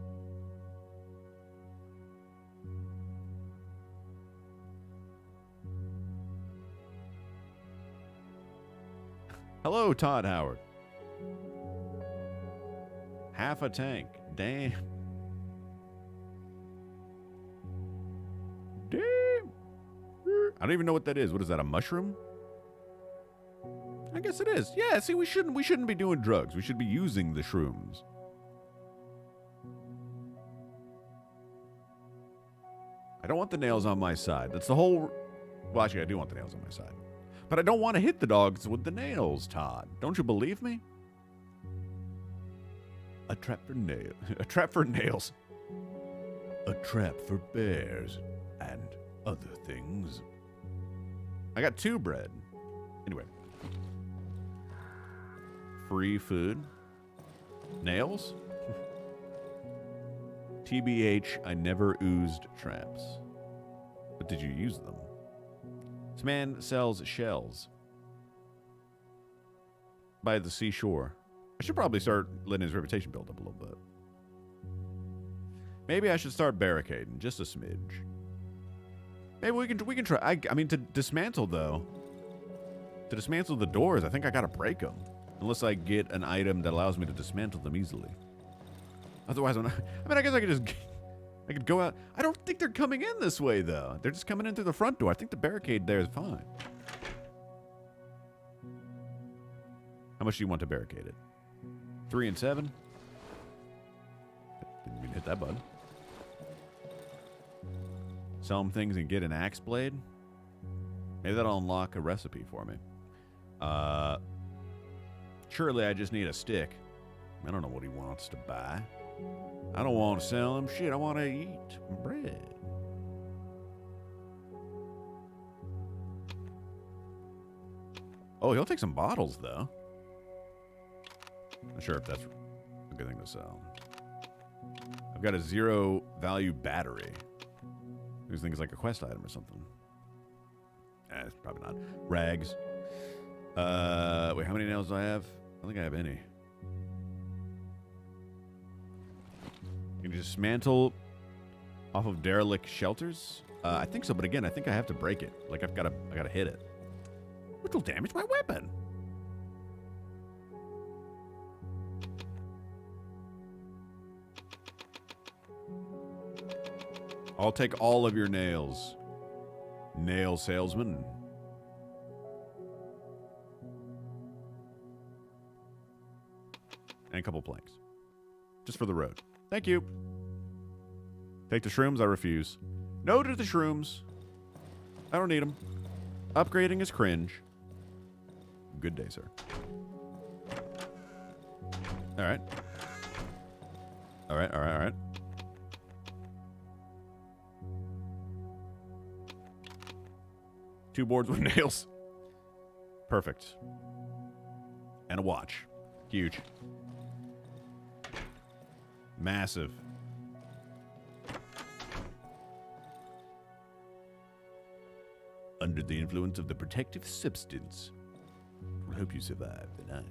Hello, Todd Howard. Half a tank. Damn. Damn. I don't even know what that is. What is that, a mushroom? I guess it is. Yeah, see, we shouldn't be doing drugs. We should be using the shrooms. I don't want the nails on my side. That's the whole... Well, actually, I do want the nails on my side. But I don't want to hit the dogs with the nails, Todd. Don't you believe me? A trap for nails. A trap for nails. A trap for bears and other things. I got 2 bread. Anyway. Free food. Nails? TBH, I never oozed traps. But did you use them? This man sells shells by the seashore. I should probably start letting his reputation build up a little bit. Maybe I should start barricading, just a smidge. Maybe we can try. I mean, to dismantle though, to dismantle the doors, I think I gotta break them, unless I get an item that allows me to dismantle them easily. Otherwise, I mean, I guess I could just. I could go out. I don't think they're coming in this way, though. They're just coming in through the front door. I think the barricade there is fine. How much do you want to barricade it? 3 and 7? Didn't even hit that button. Sell them things and get an axe blade? Maybe that'll unlock a recipe for me. Surely I just need a stick. I don't know what he wants to buy. I don't want to sell him shit. I want to eat bread. Oh, he'll take some bottles, though. Not sure if that's a good thing to sell. I've got a 0 value battery. This thing is like a quest item or something. It's probably not. Rags. Wait, how many nails do I have? I don't think I have any. Can you dismantle off of derelict shelters? I think so, but again, I think I have to break it. Like I gotta hit it, which will damage my weapon. I'll take all of your nails, nail salesman. And a couple planks, just for the road. Thank you. Take the shrooms, I refuse. No to the shrooms. I don't need them. Upgrading is cringe. Good day, sir. All right. All right, all right, all right. Two boards with nails. Perfect. And a watch. Huge. Massive. Under the influence of the protective substance. I hope you survive the night.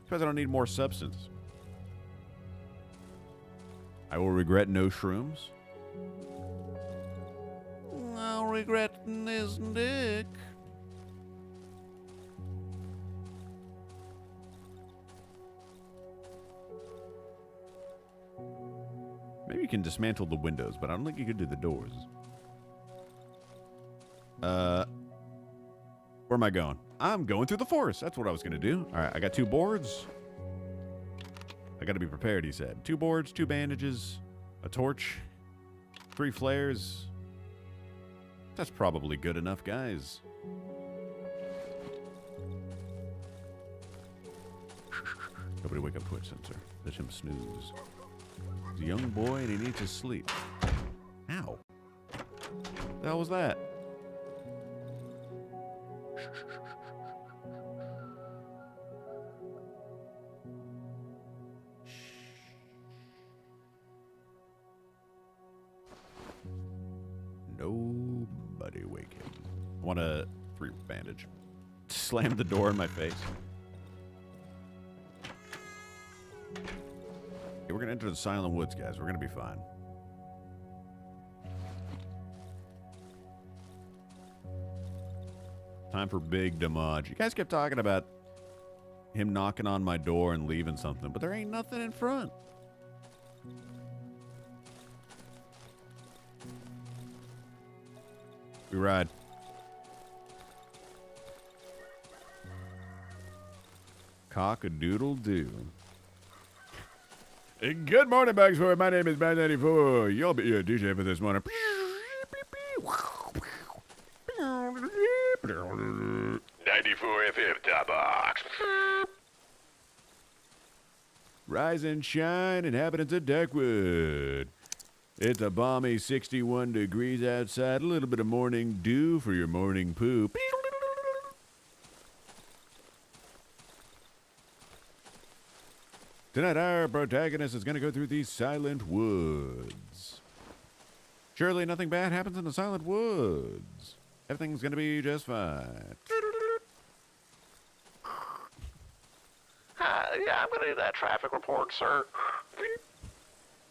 Suppose I don't need more substance. I will regret no shrooms. I'll regret this dick. Maybe you can dismantle the windows, but I don't think you could do the doors. Where am I going? I'm going through the forest. That's what I was going to do. All right, I got 2 boards. I got to be prepared, he said. 2 boards, 2 bandages, a torch, 3 flares. That's probably good enough, guys. Nobody wake up Twitch sensor. Let him snooze. He's a young boy and he needs his sleep. Ow. The hell was that? Nobody wake him. I want a 3 bandage. Slam the door in my face. Okay, we're gonna enter the Silent Woods, guys. We're gonna be fine. Time for big damage. You guys kept talking about him knocking on my door and leaving something, but there ain't nothing in front. We ride. Cock-a-doodle-doo. Good morning, Bugs Boy. My name is Man94. You'll be your DJ for this morning. 94 FM top box. Rise and shine, inhabitants of Darkwood. It's a balmy 61 degrees outside. A little bit of morning dew for your morning poop. Tonight, our protagonist is going to go through these silent woods. Surely nothing bad happens in the silent woods. Everything's going to be just fine. Yeah, I'm gonna do that traffic report, sir.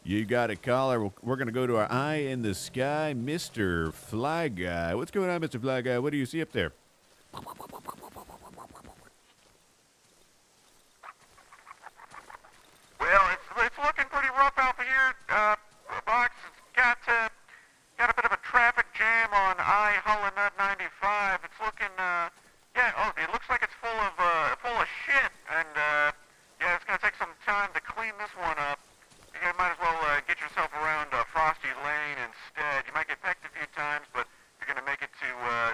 You got a caller. We're going to go to our eye in the sky, Mr. Fly Guy. What's going on, Mr. Fly Guy? What do you see up there? Well, it's looking pretty rough out here, Box. It's got a bit of a traffic jam on I-Hullinut 95. It's looking, it looks like it's full of shit, and, it's gonna take some time to clean this one up. You might as well, get yourself around, Frosty Lane instead. You might get pecked a few times, but you're gonna make it to,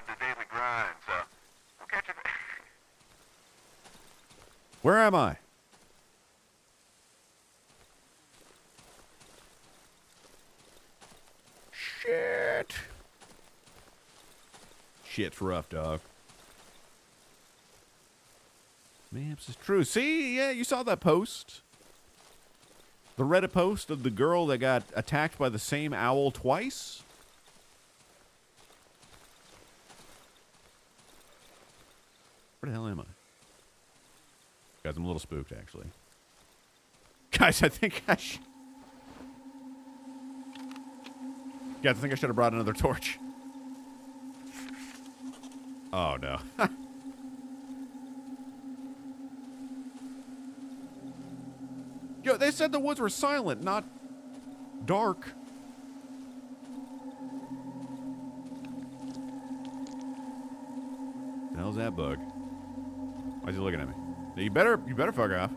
the daily grind, so we'll catch you. Where am I? Shit. Shit's rough, dog. Maps is true. See? Yeah, you saw that post. The Reddit post of the girl that got attacked by the same owl twice. Where the hell am I? Guys, I'm a little spooked, actually. Guys, I think I should... Guys, I think I should have brought another torch. Oh, no. Yo, they said the woods were silent, not dark. The hell's that bug? Why is he looking at me? Now, you better fuck off.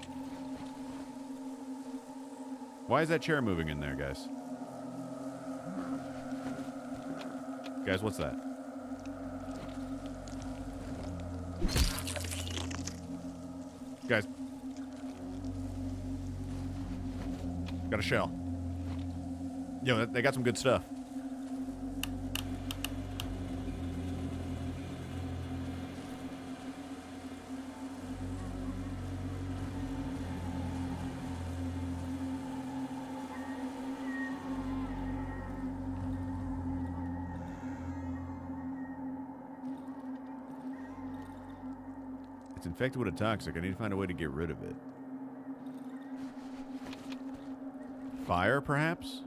Why is that chair moving in there, guys? Guys, what's that? Guys. Got a shell. Yo, they got some good stuff. It's infected with a toxic. I need to find a way to get rid of it. Fire, perhaps?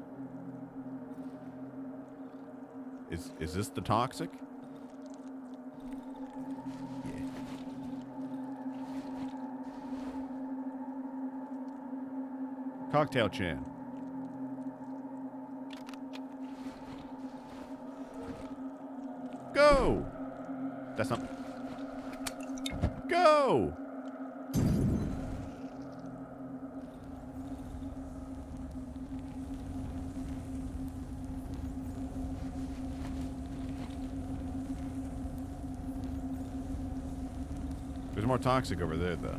Is this the toxic? Yeah. Cocktail Chan. Go! That's not... Go! There's more toxic over there, though.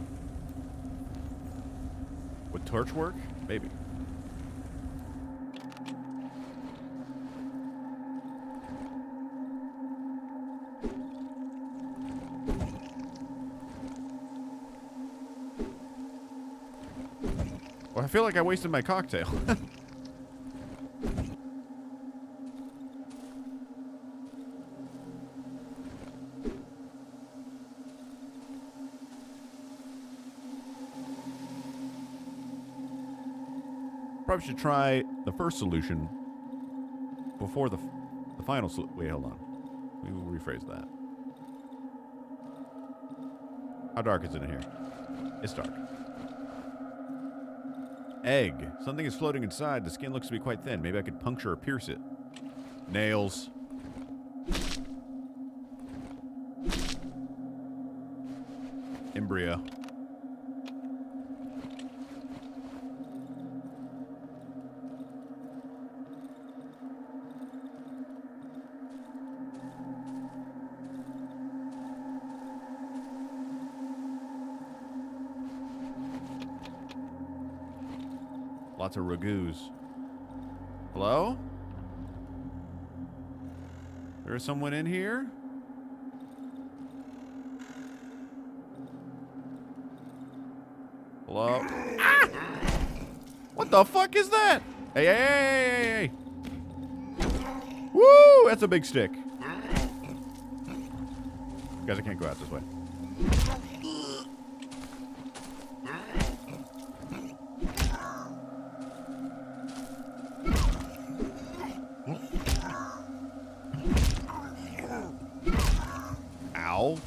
Would torch work? Maybe. Well, I feel like I wasted my cocktail. Probably should try the first solution before the final solution. Wait, hold on. Let me rephrase that. How dark is it in here? It's dark. Egg. Something is floating inside. The skin looks to be quite thin. Maybe I could puncture or pierce it. Nails. Embryo. Lots of ragoos. Hello? There is someone in here? Hello? Ah! What the fuck is that? Hey, hey, hey, hey, hey. Woo! That's a big stick. Guys, I can't go out this way. Ow.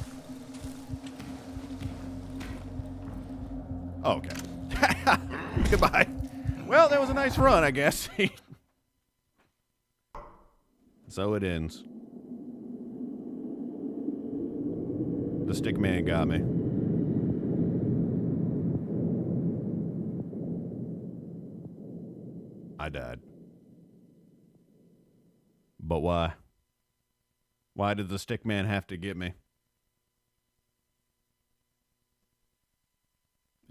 Oh, okay. Goodbye. Well, that was a nice run, I guess. So it ends. The stick man got me. I died. But why? Why did the stick man have to get me?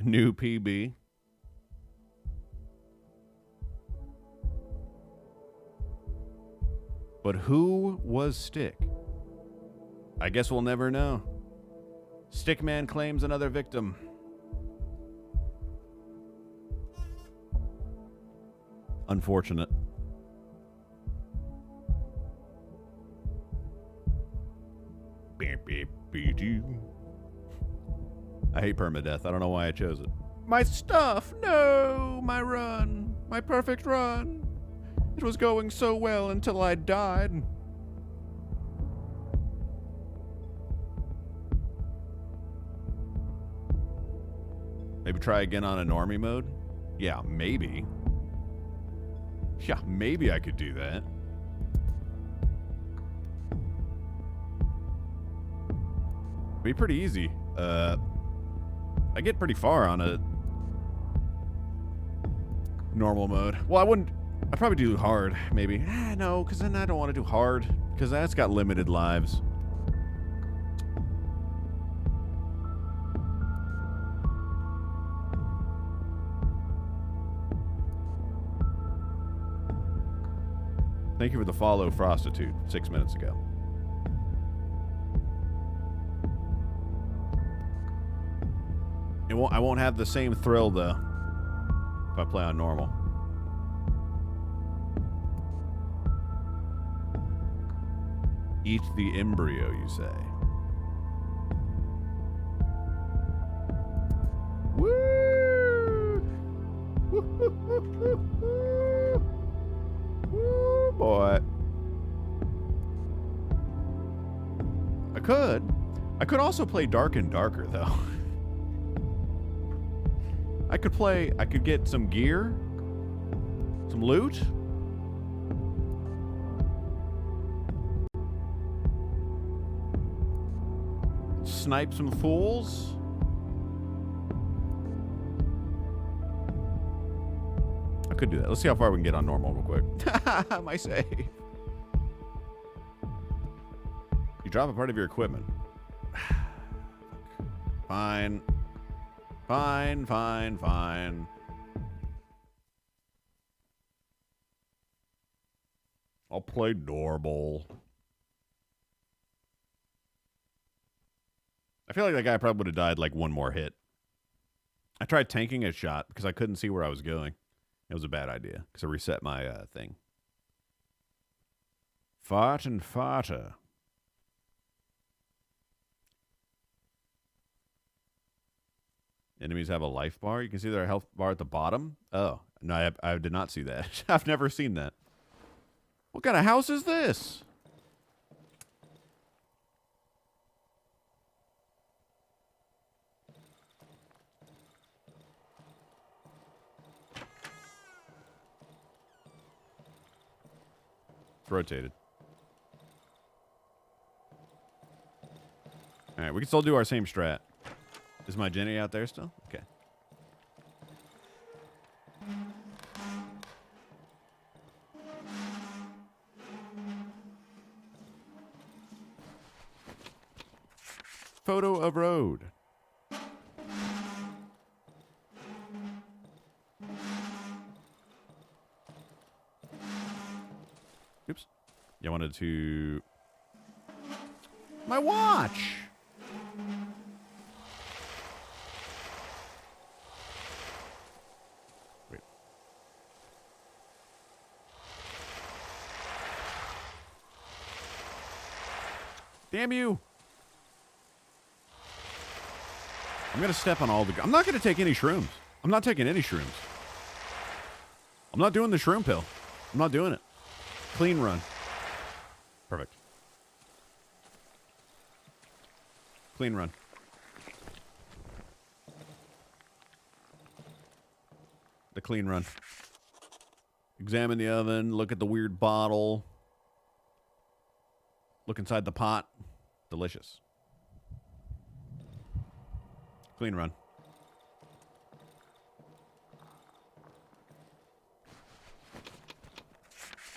New PB. But who was Stick? I guess we'll never know. Stickman claims another victim. Unfortunate. I hate permadeath. I don't know why I chose it. My stuff! No! My run! My perfect run! It was going so well until I died. Maybe try again on a normie mode? Yeah, maybe. Yeah, maybe I could do that. Be pretty easy. I get pretty far on a normal mode. Well, I'd probably do hard, maybe. No, because then I don't want to do hard, because that's got limited lives. Thank you for the follow, Prostitute, 6 minutes ago. I won't have the same thrill, though, if I play on normal. Eat the embryo, you say. Woo! Woo, boy. I could also play Dark and Darker, though. I could get some gear, some loot. Snipe some fools. I could do that. Let's see how far we can get on normal real quick. My save. You drop a part of your equipment. Fine. Fine, fine, fine. I'll play doorbell. I feel like that guy probably would have died like one more hit. I tried tanking a shot because I couldn't see where I was going. It was a bad idea because I reset my thing. Fart and farter. Enemies have a life bar. You can see their health bar at the bottom. Oh, no, I did not see that. I've never seen that. What kind of house is this? It's rotated. All right, we can still do our same strat. Is my Jenny out there still? Okay. Photo of road. Oops. Yeah, I wanted to... My watch! Wait. Damn you! I'm gonna step on all the... I'm not gonna take any shrooms. I'm not taking any shrooms. I'm not doing the shroom pill. I'm not doing it. Clean run. Perfect. Clean run. The clean run. Examine the oven. Look at the weird bottle. Look inside the pot. Delicious. Clean run.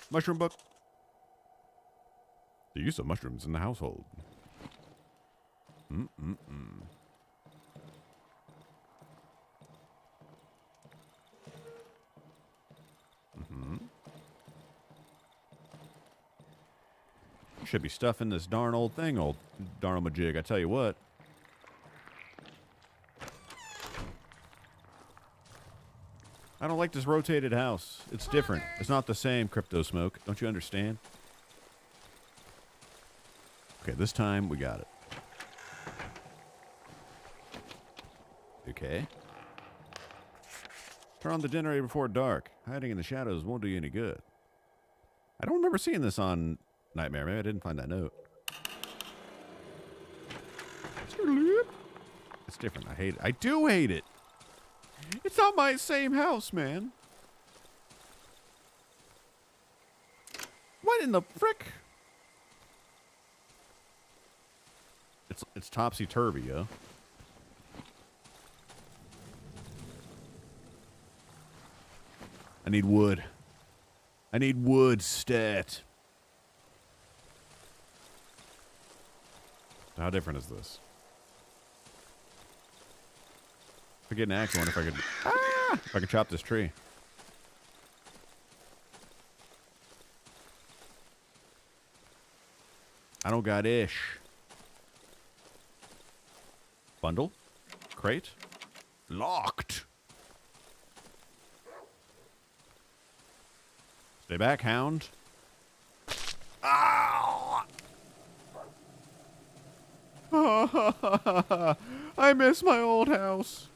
Mushroom book. The use of mushrooms in the household. Mm-mm-mm. Mm-hmm. You should be stuffing this darn old thing, old darn-o-majig, I tell you what. I don't like this rotated house. It's different. It's not the same, Crypto Smoke. Don't you understand? Okay, this time we got it. Okay. Turn on the generator before dark. Hiding in the shadows won't do you any good. I don't remember seeing this on Nightmare. Maybe I didn't find that note. It's different. I hate it. I do hate it. It's not my same house, man. What in the frick? It's topsy-turvy, yo. I need wood. I need wood stat. How different is this? If I get an axe, I wonder if I could... Ah! If I could chop this tree. I don't got ish. Bundle? Crate? Locked! Stay back, hound. Ow! I miss my old house.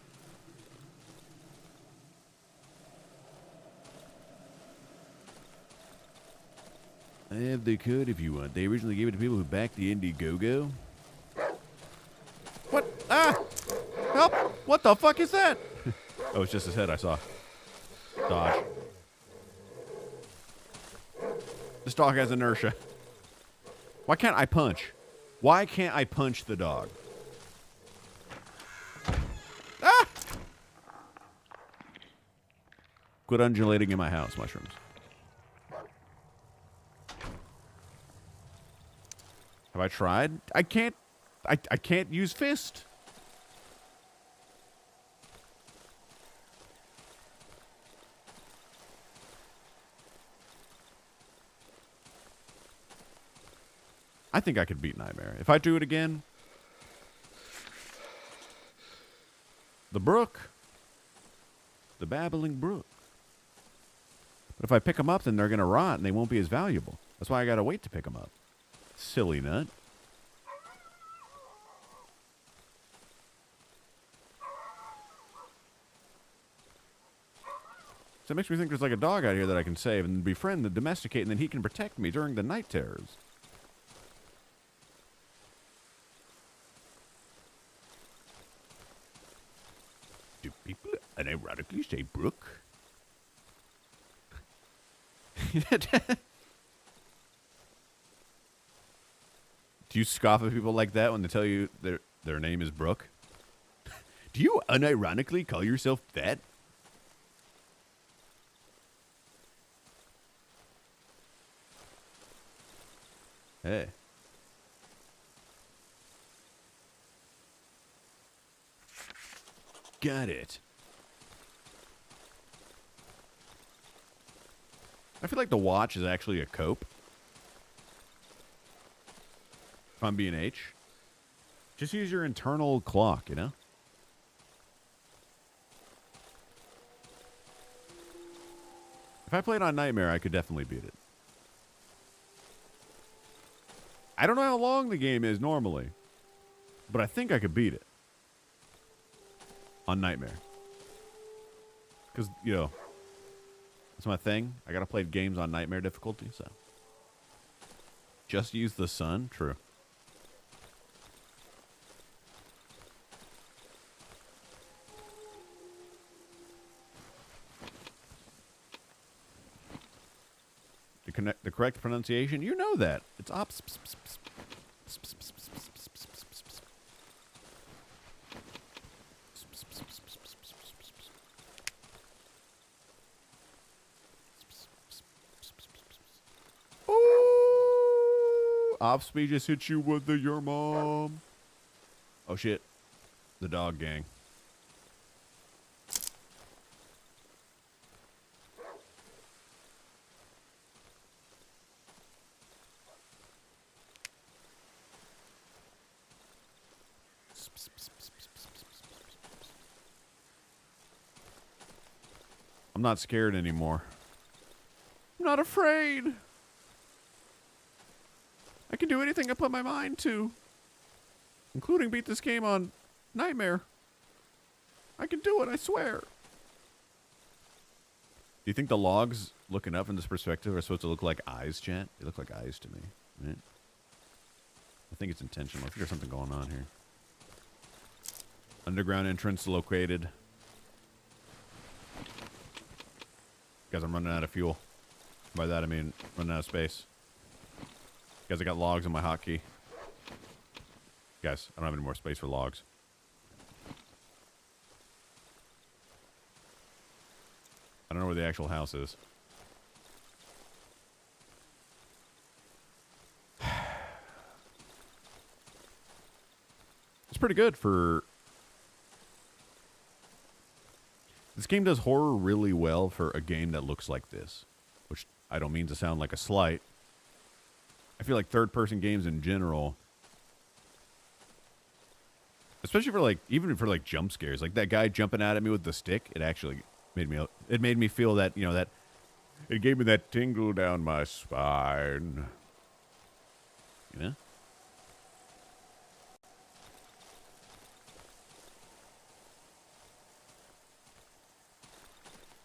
I have the code if you want. They originally gave it to people who backed the Indiegogo. What? Ah! Help! What the fuck is that? Oh, it's just his head I saw. Dodge. This dog has inertia. Why can't I punch? Why can't I punch the dog? Ah! Quit undulating in my house, mushrooms. Have I tried? I can't use fist. I think I could beat Nightmare. If I do it again, the brook. The babbling brook. But if I pick them up, then they're going to rot and they won't be as valuable. That's why I got to wait to pick them up. Silly nut. So it makes me think there's like a dog out here that I can save and befriend and domesticate, and then he can protect me during the night terrors. Do people unironically say brook? Do you scoff at people like that when they tell you their name is Brooke? Do you unironically call yourself that? Hey. Got it. I feel like the watch is actually a cope. If I'm being H. Just use your internal clock, you know? If I played on Nightmare, I could definitely beat it. I don't know how long the game is normally, but I think I could beat it on Nightmare. Because, you know, that's my thing. I gotta play games on Nightmare difficulty, so. Just use the sun? True. The correct pronunciation? You know that. It's ops. Ooh! Ops speed just hit you with the your mom. Oh shit. The dog gang. I'm not scared anymore. I'm not afraid. I can do anything I put my mind to, including beat this game on Nightmare. I can do it, I swear. Do you think the logs looking up in this perspective are supposed to look like eyes, chat? They look like eyes to me, right? I think it's intentional. I think there's something going on here. Underground entrance located. Guys, I'm running out of fuel. By that, I mean running out of space. Guys, I got logs on my hotkey. Guys, I don't have any more space for logs. I don't know where the actual house is. It's pretty good for... This game does horror really well for a game that looks like this. Which I don't mean to sound like a slight. I feel like third-person games in general... Especially for like, even for like jump scares. Like that guy jumping out at me with the stick. It actually made me feel that, you know, that... It gave me that tingle down my spine. You know?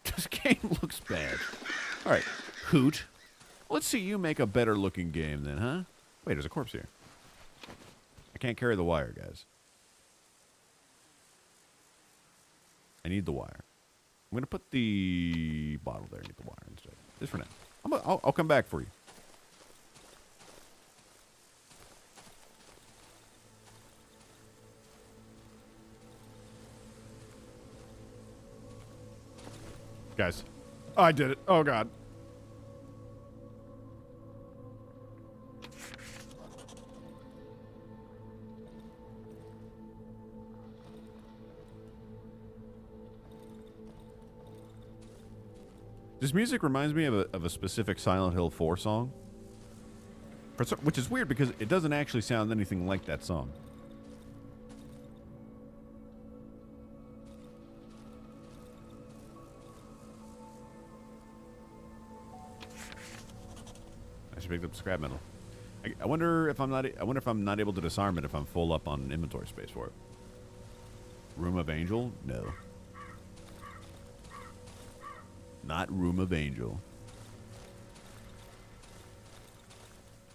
This game looks bad. All right, Hoot. Let's see you make a better looking game then, huh? Wait, there's a corpse here. I can't carry the wire, guys. I need the wire. I'm going to put the bottle there and get the wire instead. Just for now. I'll come back for you. Guys. Oh, I did it. Oh, God. This music reminds me of a specific Silent Hill 4 song. Which is weird because it doesn't actually sound anything like that song. I should pick up scrap metal. I wonder if I'm not. I wonder if I'm not able to disarm it if I'm full up on inventory space for it. Room of Angel? No. Not Room of Angel.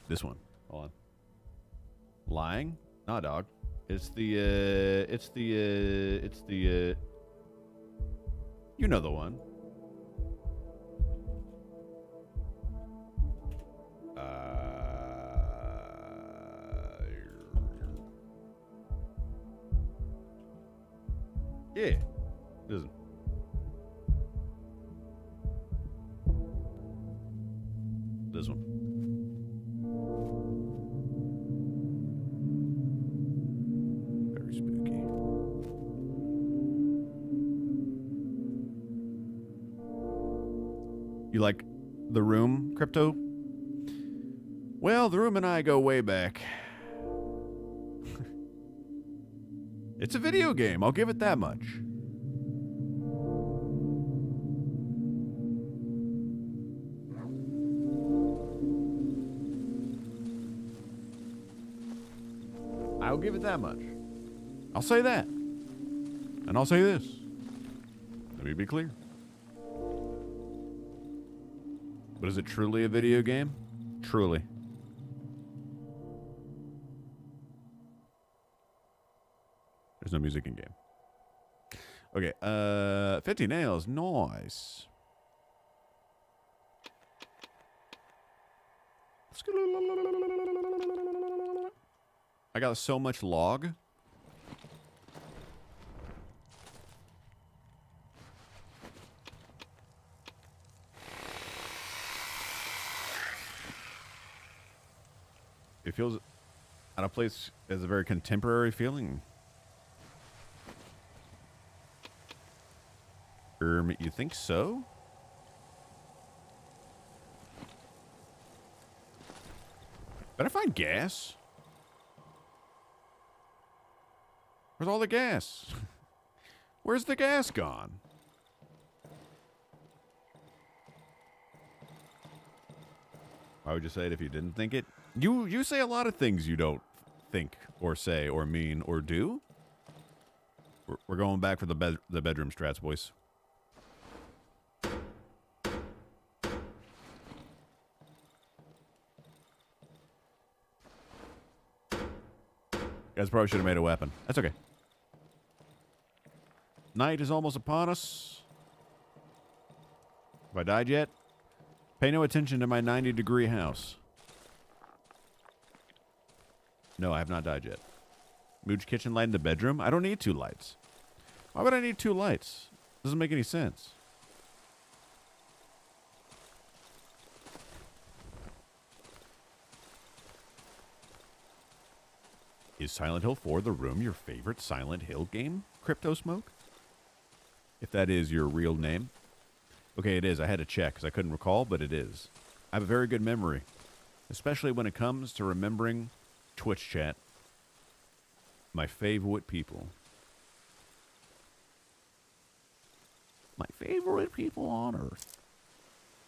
This one. Hold on. Lying? Nah, dog. It's the, you know the one. Yeah. Doesn't. This one. Very spooky. You like The Room, Crypto? Well, The Room and I go way back. It's a video game, I'll give it that much. I'll give it that much. I'll say that. And I'll say this. Let me be clear. But is it truly a video game? Truly. There's no music in game. Okay, 50 nails, nice. I got so much log. It feels out of place as a very contemporary feeling. You think so? Better find gas. Where's all the gas? Where's the gas gone? Why would you say it if you didn't think it? You say a lot of things you don't think or say or mean or do. We're going back for the bedroom strats, boys. You guys probably should have made a weapon. That's okay. Night is almost upon us. Have I died yet? Pay no attention to my 90-degree house. No, I have not died yet. Mooch kitchen light in the bedroom? I don't need 2 lights. Why would I need 2 lights? Doesn't make any sense. Is Silent Hill 4 The Room your favorite Silent Hill game, Crypto Smoke? If that is your real name. Okay, it is. I had to check because I couldn't recall, but it is. I have a very good memory, especially when it comes to remembering Twitch chat. My favorite people. My favorite people on Earth.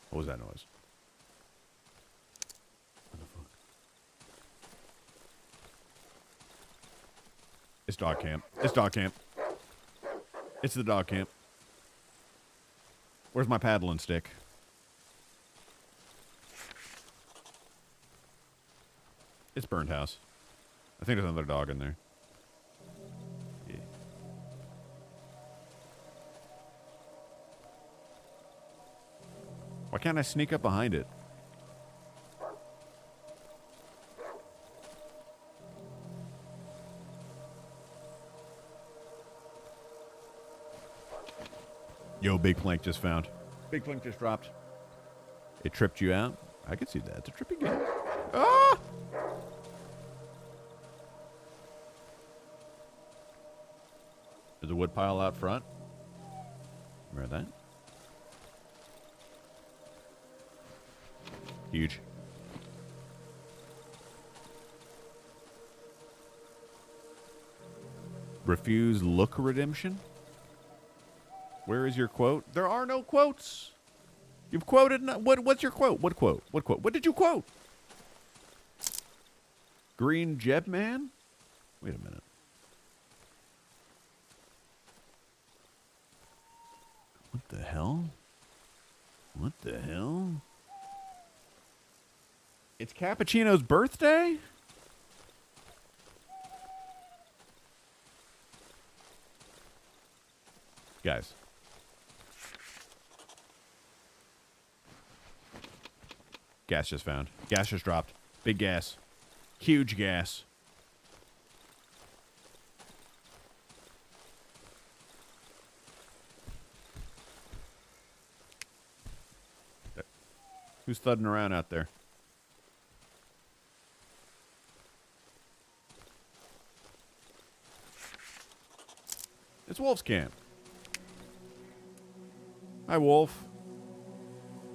What was that noise? What the fuck? It's dog camp. It's dog camp. It's the dog camp. Where's my paddling stick? It's Burned House. I think there's another dog in there. Yeah. Why can't I sneak up behind it? Yo, big plank just found. Big plank just dropped. It tripped you out? I can see that. It's a trippy game. Ah! There's a wood pile out front. Remember that? Huge. Refuse look redemption? Where is your quote? There are no quotes. You've quoted. What's your quote? What quote? What quote? What did you quote? Green Jet Man? Wait a minute. What the hell? What the hell? It's Cappuccino's birthday? Guys. Gas just found. Gas just dropped. Big gas. Huge gas. Who's thudding around out there? It's Wolf's camp. Hi, Wolf.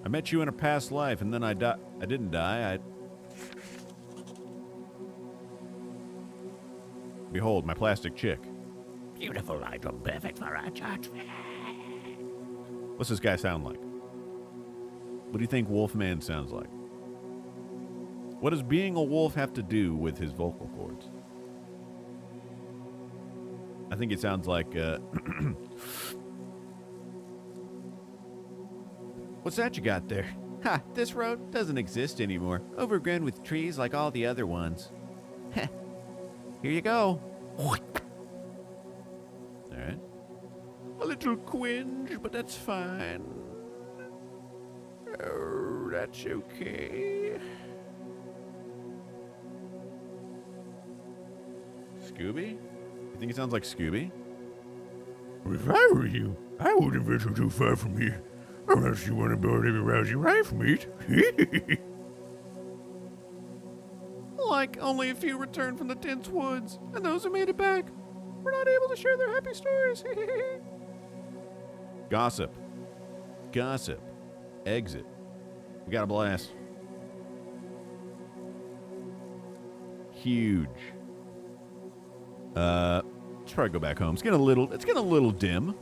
I met you in a past life, and then I didn't die. Behold, my plastic chick. Beautiful item, perfect for our church. What's this guy sound like? What do you think Wolfman sounds like? What does being a wolf have to do with his vocal cords? I think it sounds like, What's that you got there? Ha, this road doesn't exist anymore. Overgrown with trees like all the other ones. Heh. Here you go. Alright. A little quinge, but that's fine. Oh, that's okay. Scooby? You think it sounds like Scooby? If I were you, I wouldn't venture too far from here. Unless you want to build every rousey rife meat. Like only a few returned from the dense woods, and those who made it back were not able to share their happy stories. Gossip. Gossip. Exit. We got a blast. Huge. Let's probably go back home. It's getting a little dim.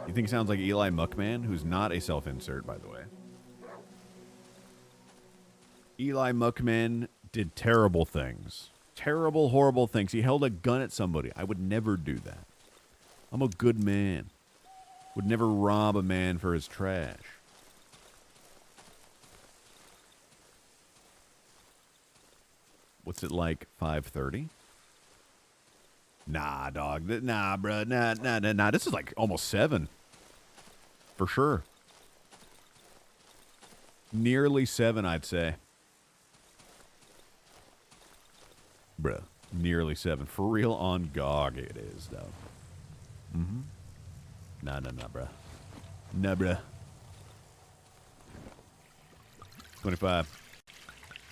You think it sounds like Eli Muckman, who's not a self-insert, by the way. Eli Muckman did terrible things. Terrible, horrible things. He held a gun at somebody. I would never do that. I'm a good man. Would never rob a man for his trash. What's it like, 5:30? Nah, dog. Nah, bro. Nah. This is like almost 7. For sure. Nearly 7, I'd say. Bruh. Nearly 7. For real, on GOG it is, though. Mm-hmm. Nah, bruh. Nah, bruh. 25.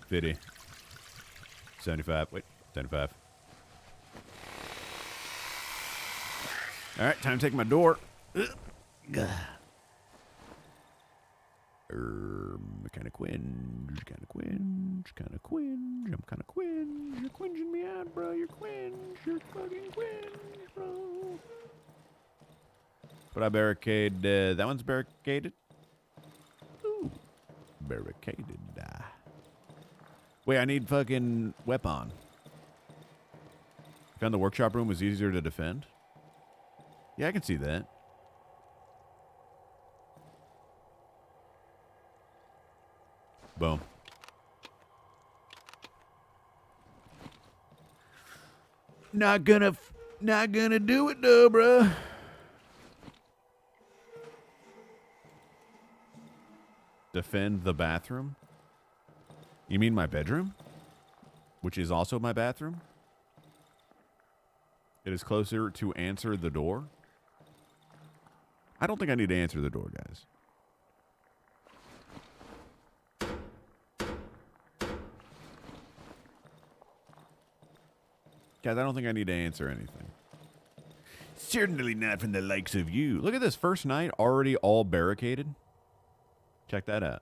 50. 75. Wait. 75. All right, time to take my door. Kind of quinge. I'm kind of quinge. You're quinging me out, bro. You're fucking quinge, bro. But I barricade. That one's barricaded. Ooh, barricaded. Wait, I need fucking weapon. Found the workshop room was easier to defend. Yeah, I can see that. Boom. Not gonna do it though, bruh. Defend the bathroom? You mean my bedroom? Which is also my bathroom? It is closer to answer the door? I don't think I need to answer the door, guys. Guys, I don't think I need to answer anything. Certainly not from the likes of you. Look at this. First night, already all barricaded. Check that out.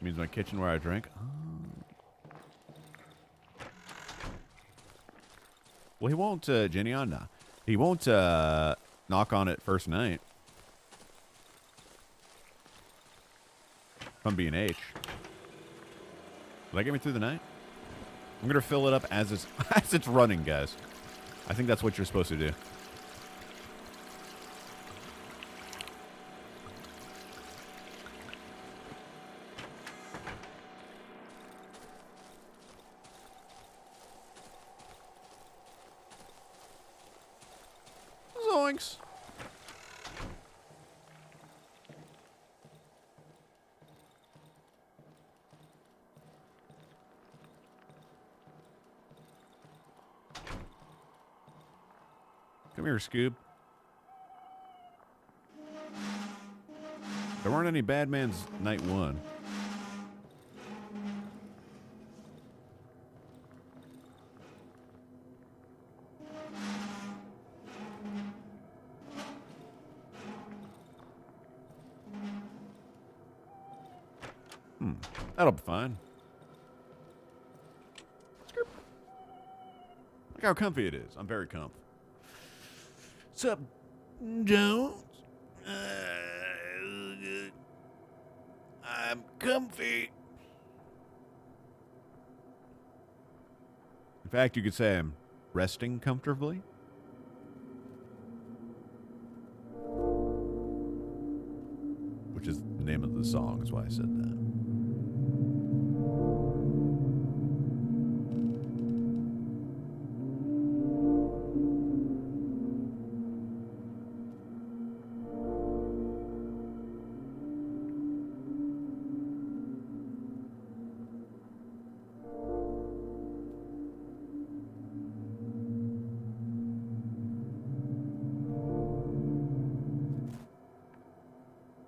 Means my kitchen where I drink. Well, he won't, Jenny on now. He won't knock on it first night. If I'm being H. Will that get me through the night? I'm gonna fill it up as it's as it's running, guys. I think that's what you're supposed to do. Zoinks. Come here, Scoob. There weren't any bad man's night one. That'll be fine. Look how comfy it is. I'm very comfy. Sup, Jones? I'm comfy. In fact, you could say I'm resting comfortably. Which is the name of the song, is why I said that.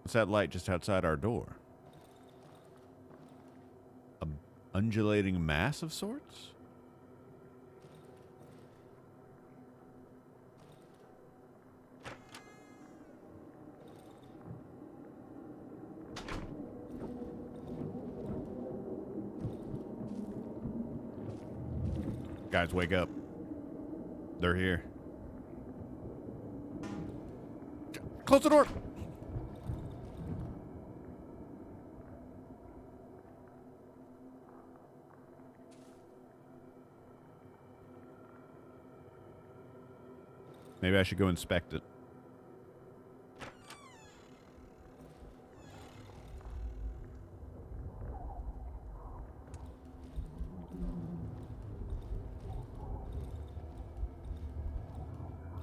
What's that light just outside our door? A undulating mass of sorts? Guys, wake up. They're here. Close the door! Maybe I should go inspect it.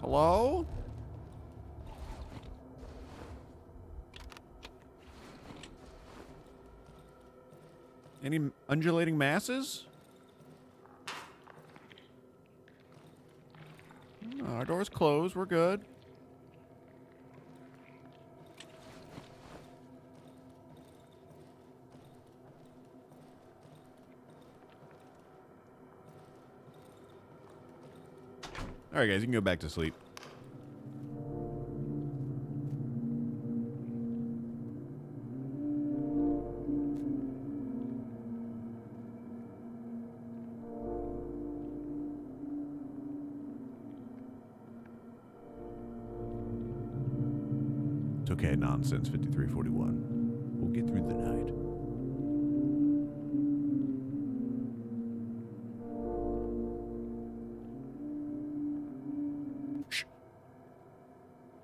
Hello? Any undulating masses? Our door's closed. We're good. All right, guys, you can go back to sleep. It's okay, nonsense, 5341. We'll get through the night. Shh.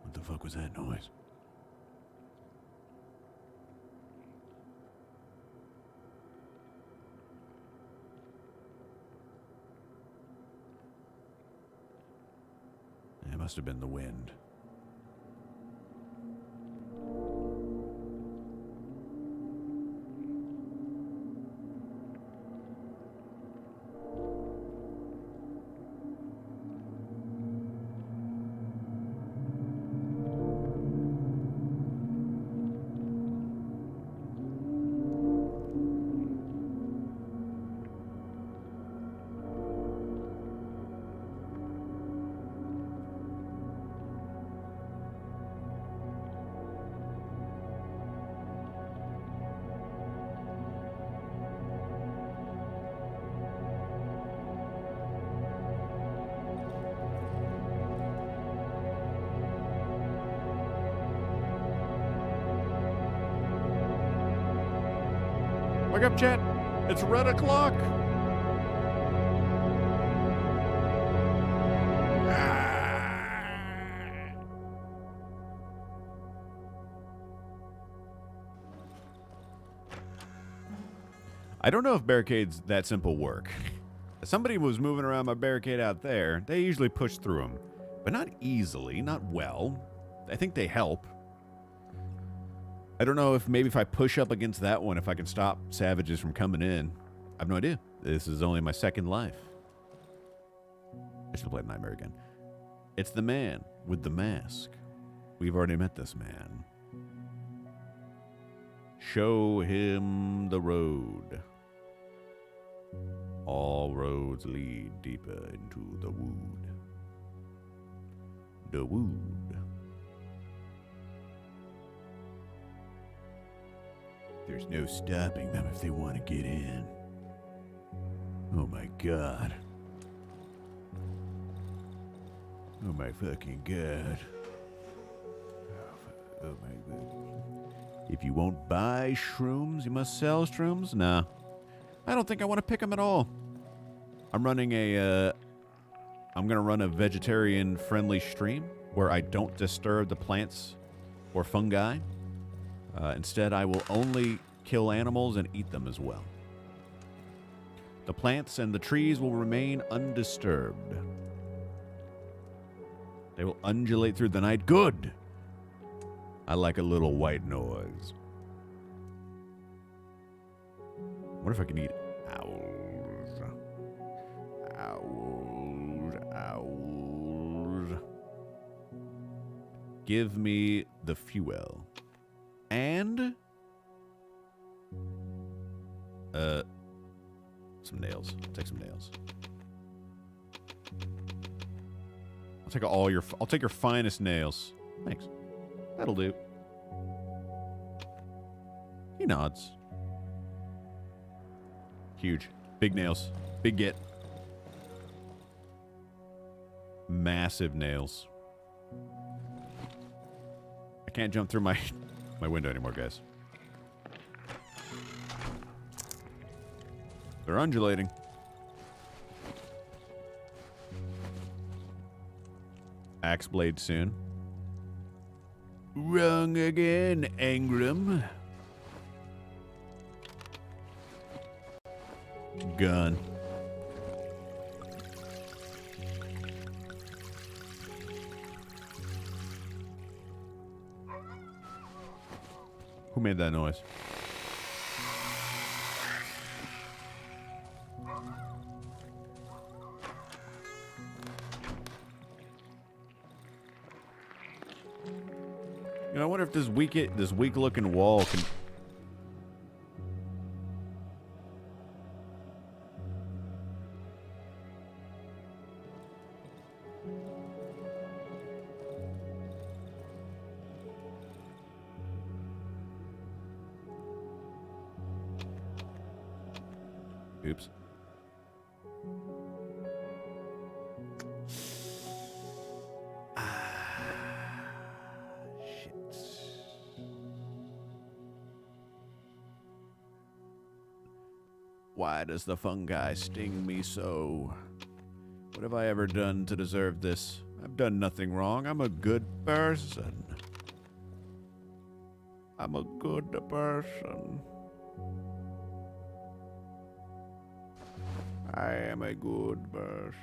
What the fuck was that noise? It must have been the wind. Wake up, chat. It's red o'clock. I don't know if barricades that simple work. Somebody was moving around my barricade out there. They usually push through them, but not easily, not well. I think they help. I don't know if maybe if I push up against that one, if I can stop savages from coming in. I have no idea. This is only my second life. I should have played Nightmare again. It's the man with the mask. We've already met this man. Show him the road. All roads lead deeper into the wood. The wood. There's no stopping them if they want to get in. Oh my god. Oh my fucking god. Oh my god. If you won't buy shrooms, you must sell shrooms? Nah. I don't think I want to pick them at all. I'm running I'm gonna run a vegetarian-friendly stream where I don't disturb the plants or fungi. Instead, I will only kill animals and eat them as well. The plants and the trees will remain undisturbed. They will undulate through the night. Good! I like a little white noise. What if I can eat owls? Owls, owls. Give me the fuel. And some nails. I'll take some nails. I'll take your finest nails. Thanks. That'll do. He nods. Huge. Big nails. Big get. Massive nails. I can't jump through my window anymore, guys. They're undulating. Axe blade soon. Wrong again, Angram. Gun. Who made that noise? You know, I wonder if this weak-looking wall can. Oops. Shit. Why does the fungi sting me so? What have I ever done to deserve this? I've done nothing wrong. I'm a good person. I'm a good person. I am a good person.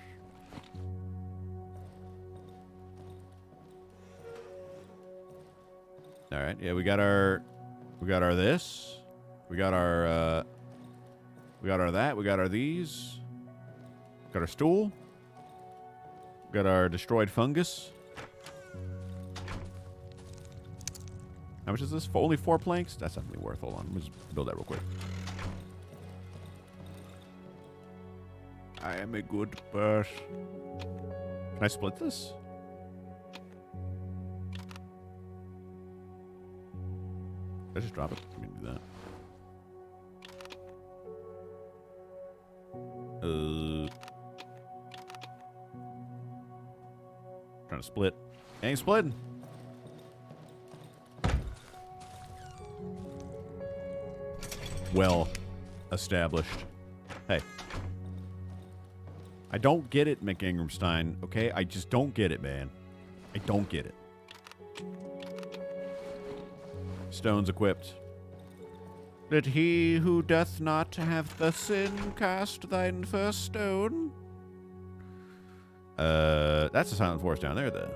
All right, yeah, we got our this, we got our that, we got our these, got our stool, we got our destroyed fungus. How much is this? For only 4 planks? That's definitely worth. Hold on, let me just build that real quick. I am a good person. Can I split this? Did I just drop it? Let me do that. Trying to split. Ain't splitting. Well, established. Hey. I don't get it, McIngramstein, okay? I just don't get it, man. I don't get it. Stones equipped. Let he who doth not have the sin cast thine first stone. That's the Silent Forest down there, though.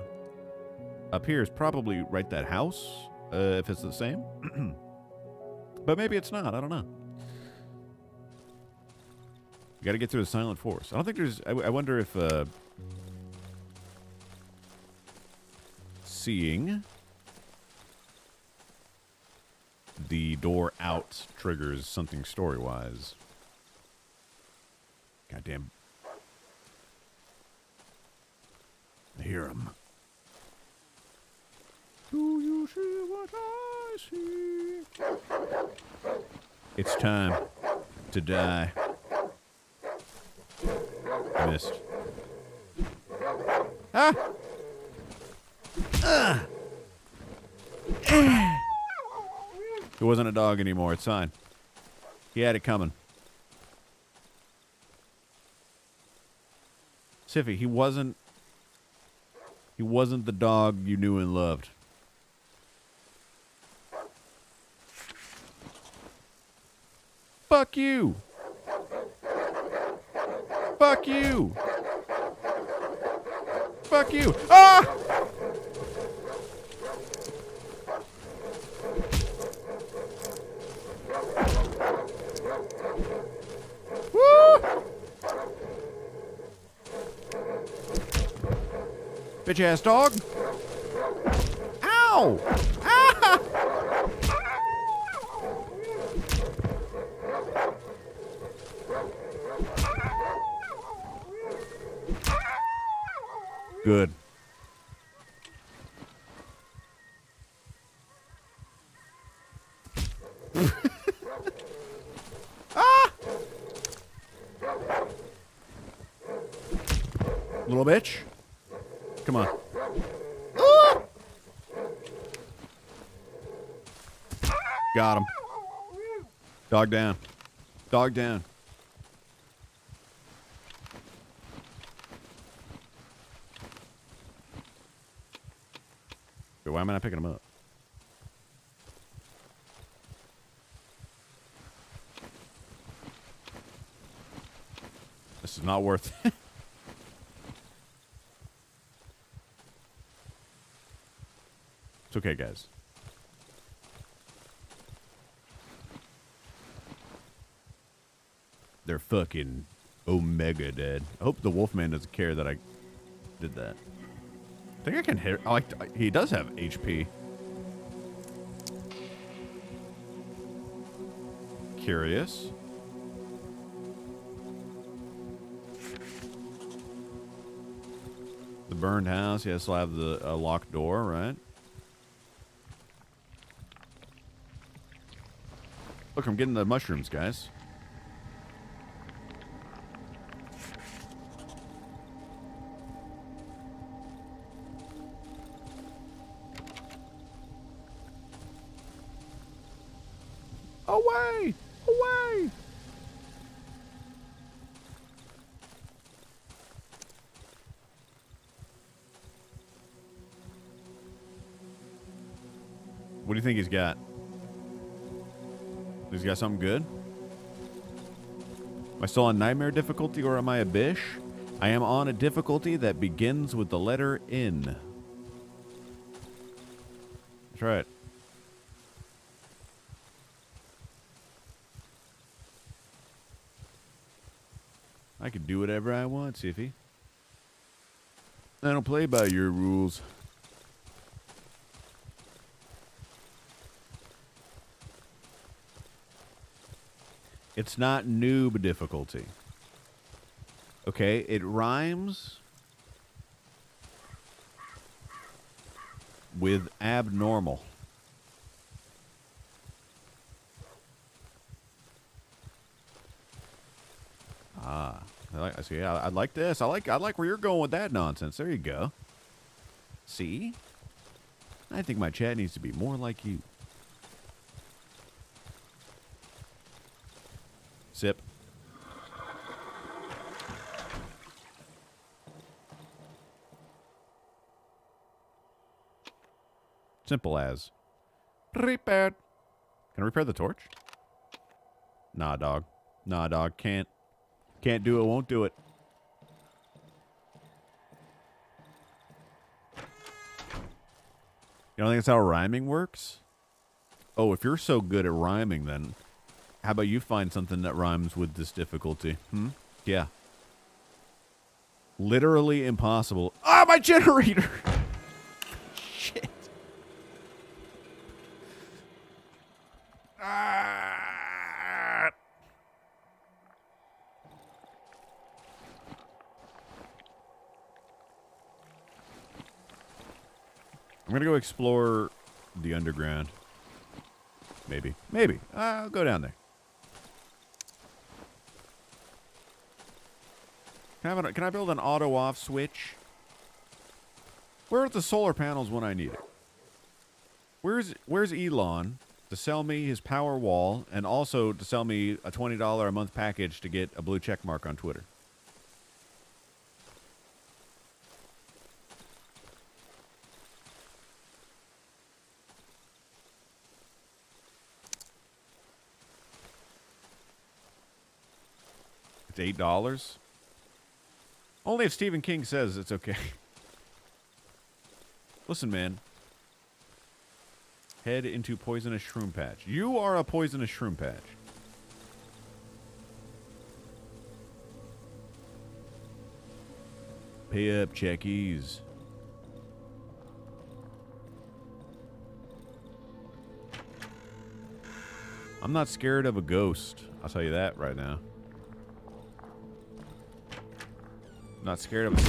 Up here is probably right that house, if it's the same. But maybe it's not. I don't know. You got to get through the Silent Forest. I don't think there's... I wonder if... seeing the door out triggers something story-wise. Goddamn. I hear him. Do you see what I see? It's time to die. I missed. Ah! It wasn't a dog anymore. It's fine. He had it coming. Siffy, he wasn't the dog you knew and loved. Fuck you. Fuck you. Fuck you. Ah! Bitch ass dog. Ow! Ah! Good. Ah! Little bitch. Come on. Ah! Got him. Dog down. Dog down. Wait, why am I not picking him up? This is not worth it. It's okay, guys. They're fucking Omega dead. I hope the Wolfman doesn't care that I did that. I think I can hit. He does have HP. Curious. The burned house. Yes, I'll have the locked door, right? Look, I'm getting the mushrooms, guys. Away! Away! What do you think he's got? He's got something good? Am I still on nightmare difficulty or am I a bish? I am on a difficulty that begins with the letter N. That's right. I can do whatever I want, Siffy. I don't play by your rules. It's not noob difficulty. Okay, it rhymes with abnormal. Ah, I see. I like this. I like where you're going with that nonsense. There you go. See? I think my chat needs to be more like you. Sip. Simple as. Repaired. Can I repair the torch? Nah, dog. Nah, dog. Can't. Can't do it. Won't do it. You don't think that's how rhyming works? Oh, if you're so good at rhyming, then how about you find something that rhymes with this difficulty? Yeah. Literally impossible. Ah, my generator! Shit. Ah. I'm gonna go explore the underground. Maybe. Maybe. I'll go down there. Can I build an auto-off switch? Where are the solar panels when I need it? Where's Elon to sell me his power wall and also to sell me a $20 a month package to get a blue check mark on Twitter? It's $8? Only if Stephen King says it's okay. Listen, man. Head into poisonous shroom patch. You are a poisonous shroom patch. Pay up, checkies. I'm not scared of a ghost. I'll tell you that right now. Not scared of it.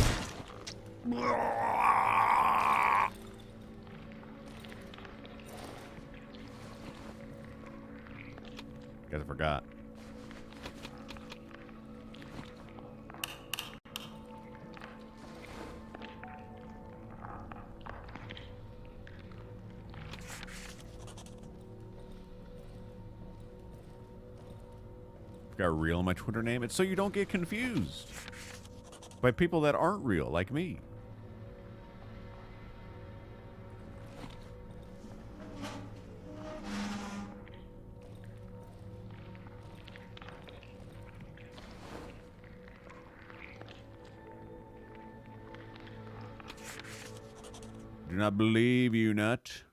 Guess I forgot. Got real in my Twitter name. It's so you don't get confused by people that aren't real, like me. Do not believe you, nut.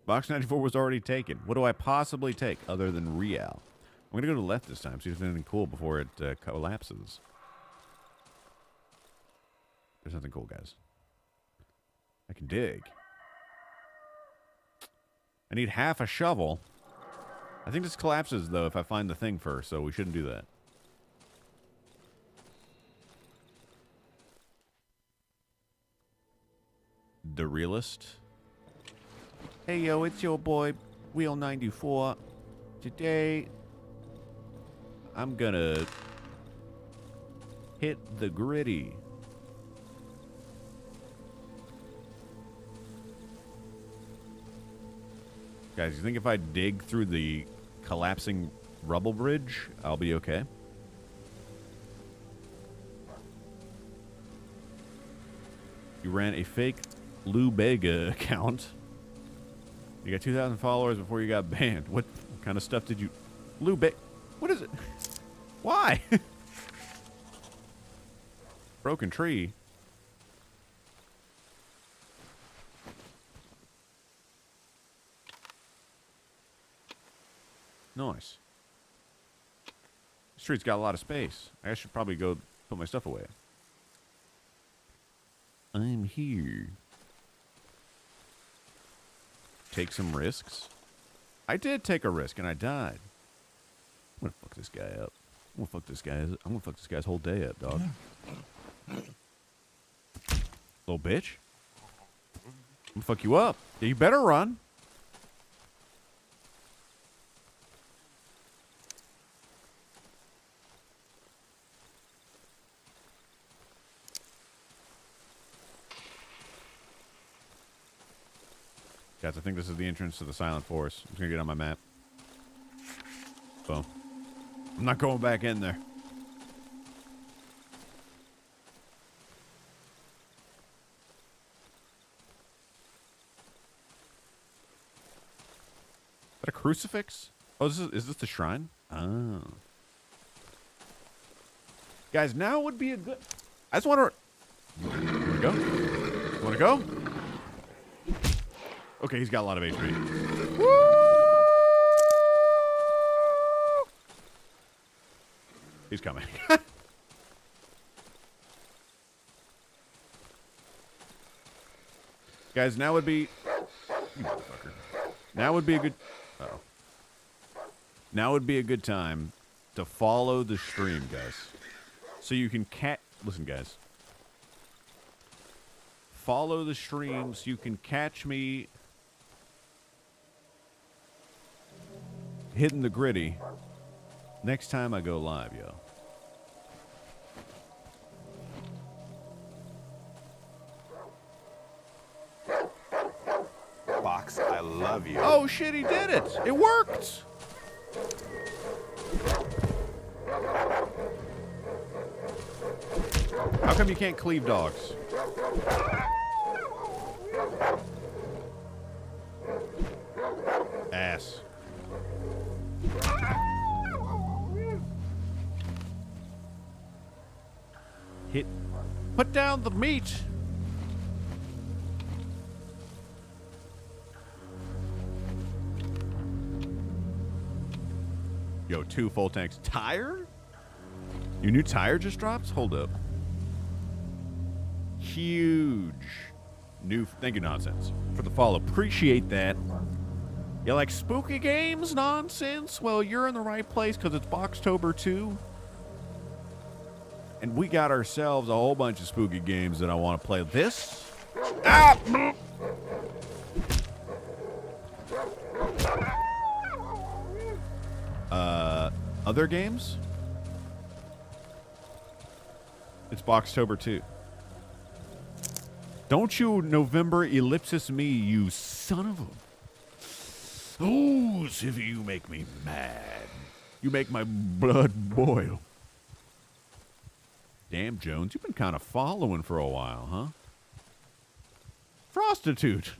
Box 94 was already taken. What do I possibly take other than Real? I'm going to go to the left this time, see if there's anything cool before it collapses. There's nothing cool, guys. I can dig. I need half a shovel. I think this collapses, though, if I find the thing first, so we shouldn't do that. The realist. Hey, yo, it's your boy, Wheel 94. Today, I'm gonna hit the gritty. Guys, you think if I dig through the collapsing rubble bridge, I'll be okay? You ran a fake Lou Bega account. You got 2,000 followers before you got banned. What kind of stuff did you... Lou Bega... What is it? Why? Broken tree. Nice. The street's got a lot of space. I should probably go put my stuff away. I'm here. Take some risks. I did take a risk and I died. I'm gonna fuck this guy up. I'm gonna fuck this guy's whole day up, dog. Little bitch. I'm gonna fuck you up. Yeah, you better run. Guys, I think this is the entrance to the Silent Forest. I'm just going to get on my map. Boom. I'm not going back in there. Is that a crucifix? Oh, is this the shrine? Oh. Guys, now would be a good... I just want to... Want to go? Want to go? Okay, he's got a lot of HP. Woo! He's coming. Guys, now would be... You motherfucker. Now would be a good... Uh-oh. Now would be a good time to follow the stream, guys. So you can listen, guys. Follow the stream so you can catch me hitting the gritty next time I go live, yo. Box, I love you. Oh shit, he did it! It worked! How come you can't cleave dogs? Ass. Hit. Put down the meat. Yo, 2 full tanks. Tire? Your new tire just dropped? Hold up. Huge. Thank you, Nonsense, for the follow. Appreciate that. You like spooky games, Nonsense? Well, you're in the right place because it's Boxtober 2. And we got ourselves a whole bunch of spooky games that I want to play. This? Ah! Other games? It's Boxtober 2. Don't you November ellipsis me, you son of a... Oh, Sivy, you make me mad. You make my blood boil. Damn, Jones, you've been kind of following for a while, huh? Prostitute.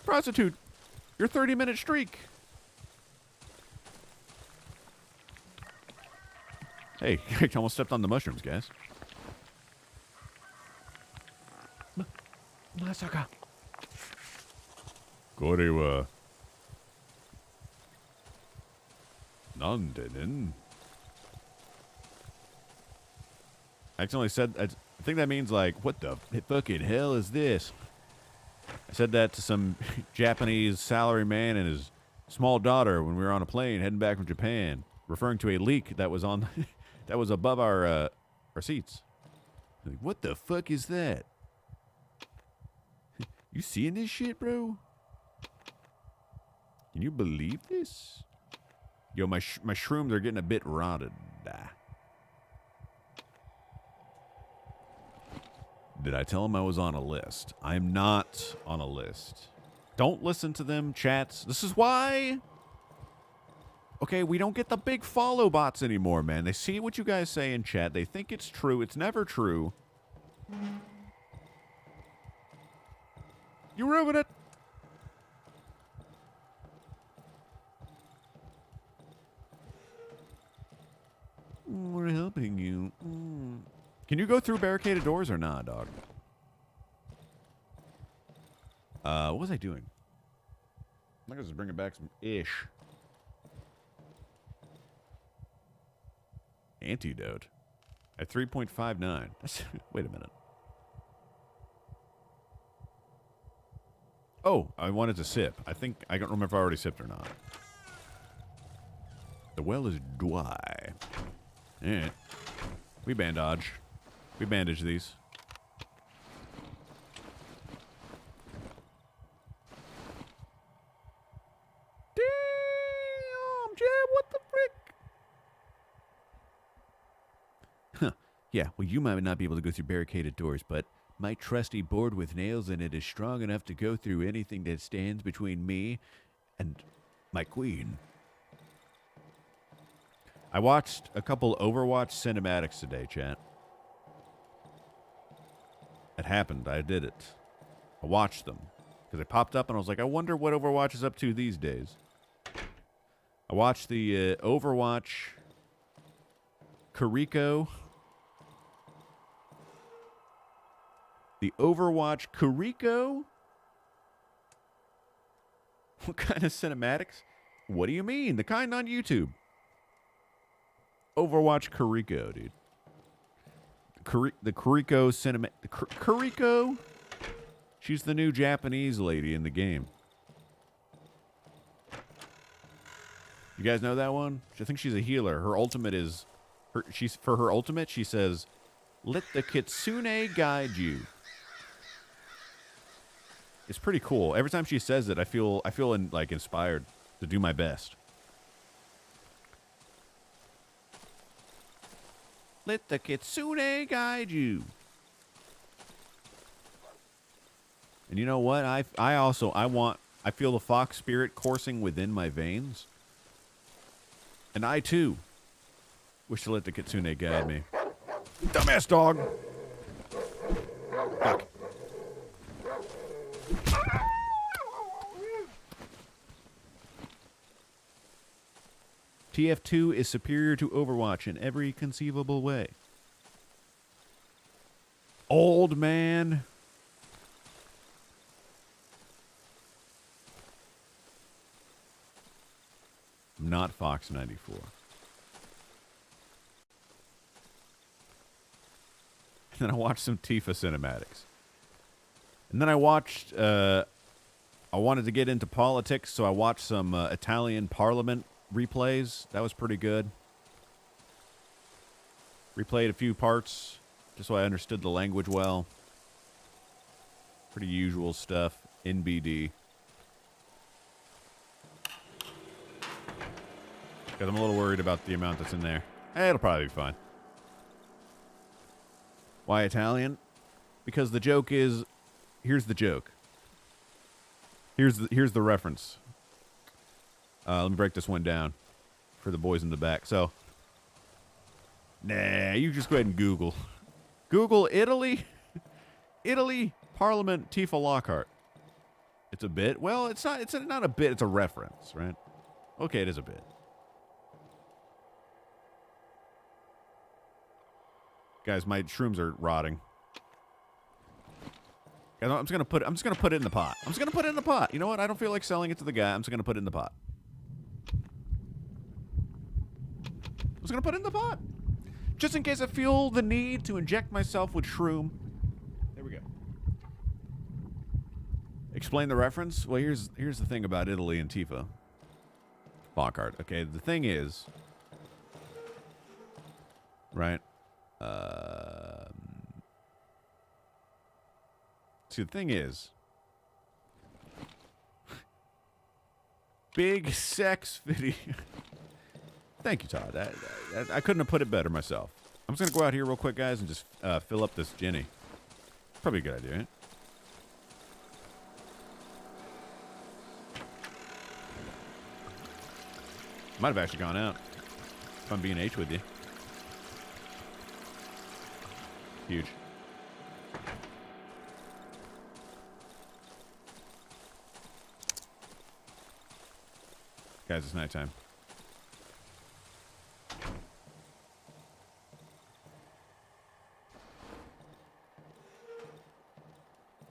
Prostitute, your 30-minute streak. Hey, I almost stepped on the mushrooms, guys. Masaka. Korewa. Nandenin. I accidentally said, I think that means like, what the fucking hell is this? I said that to some Japanese salary-man and his small daughter when we were on a plane heading back from Japan, referring to a leak that was on, that was above our seats. Like, what the fuck is that? You seeing this shit, bro? Can you believe this? Yo, my shrooms are getting a bit rotted. Did I tell him I was on a list? I'm not on a list. Don't listen to them, chats. This is why... Okay, we don't get the big follow bots anymore, man. They see what you guys say in chat. They think it's true. It's never true. You ruined it. We're helping you. Can you go through barricaded doors or not, dog? What was I doing? I was just bringing back some ish. Antidote. At 3.59. Wait a minute. Oh, I wanted to sip. I don't remember if I already sipped or not. The well is dry. Yeah. We bandage. We bandage these. Damn, Jeb, what the frick? Huh. Yeah, well, you might not be able to go through barricaded doors, but My trusty board with nails in it is strong enough to go through anything that stands between me and my queen. I watched a couple Overwatch cinematics today, chat. It happened. I did it. I watched them because they popped up and I was like, I wonder what Overwatch is up to these days. I watched the Overwatch Kuriko. The Overwatch Kuriko? What kind of cinematics? What do you mean? The kind on YouTube. Overwatch Kuriko, dude. The Kuriko cinema. Kuriko? She's the new Japanese lady in the game. You guys know that one? I think she's a healer. Her ultimate is... For her ultimate, she says, "Let the kitsune guide you." It's pretty cool. Every time she says it, I feel like inspired to do my best. Let the kitsune guide you. And you know what? I feel the fox spirit coursing within my veins. And I too wish to let the kitsune guide me. Dumbass dog. Fuck. TF2 is superior to Overwatch in every conceivable way. Old man. Not Fox 94. And then I watched some Tifa cinematics. And then I watched, I wanted to get into politics, so I watched some Italian Parliament replays. That was pretty good. Replayed a few parts just so I understood the language well. Pretty usual stuff. NBD. Because I'm a little worried about the amount that's in there. It'll probably be fine. Why Italian? Because the joke is... Here's the joke. Here's the reference. Let me break this one down for the boys in the back. So, nah, you just go ahead and Google. Google Italy. Italy Parliament Tifa Lockhart. It's a bit. Well, it's not. It's not a bit. It's a reference, right? Okay, it is a bit. Guys, my shrooms are rotting. Guys, I'm just gonna put it in the pot. I'm just gonna put it in the pot. You know what? I don't feel like selling it to the guy. I'm just gonna put it in the pot. I'm just gonna put it in the pot. Just in case I feel the need to inject myself with shroom. There we go. Explain the reference? Well, here's the thing about Italy and Tifa Lockhart. Okay, the thing is, right? See, the thing is, big sex video. Thank you, Todd. I couldn't have put it better myself. I'm just gonna go out here real quick, guys, and just fill up this Jenny. Probably a good idea, right? Might have actually gone out. If I'm being H with you. Huge. Guys, it's nighttime.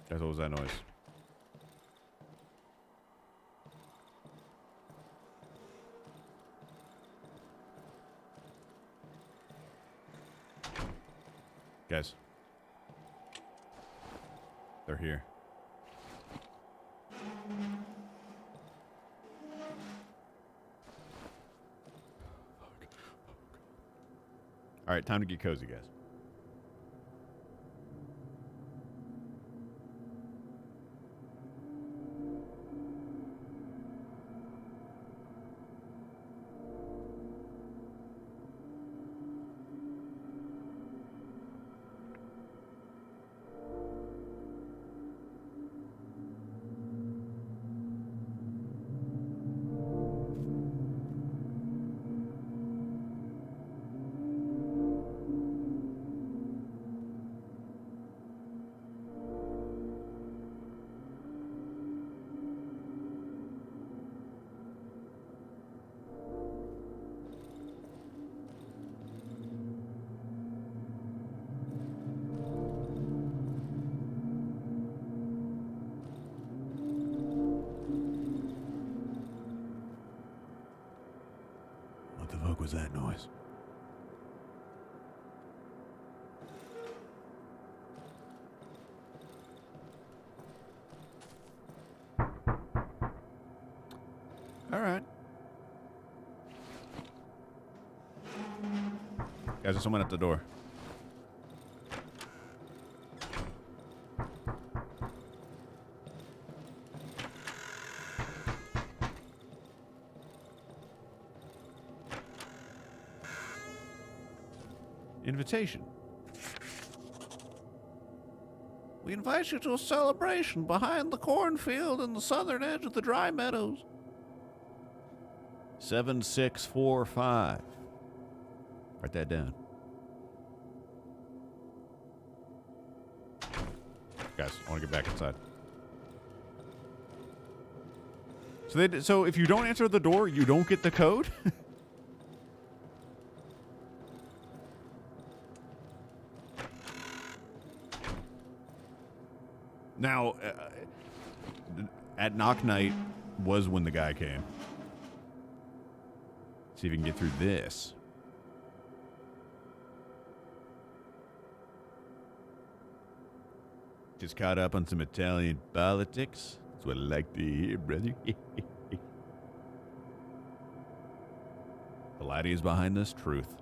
Guys, what was that noise? Guys. They're here. All right, time to get cozy, guys. fuck was that noise? All right. Guys, there's someone at the door. Invitation. We invite you to a celebration behind the cornfield in the southern edge of the dry meadows. 7645. Write that down. Guys, I want to get back inside. So if you don't answer the door, you don't get the code? Now, at knock night was when the guy came. See if we can get through this. Just caught up on some Italian politics. That's what I like to hear, brother. The laddie is behind this truth.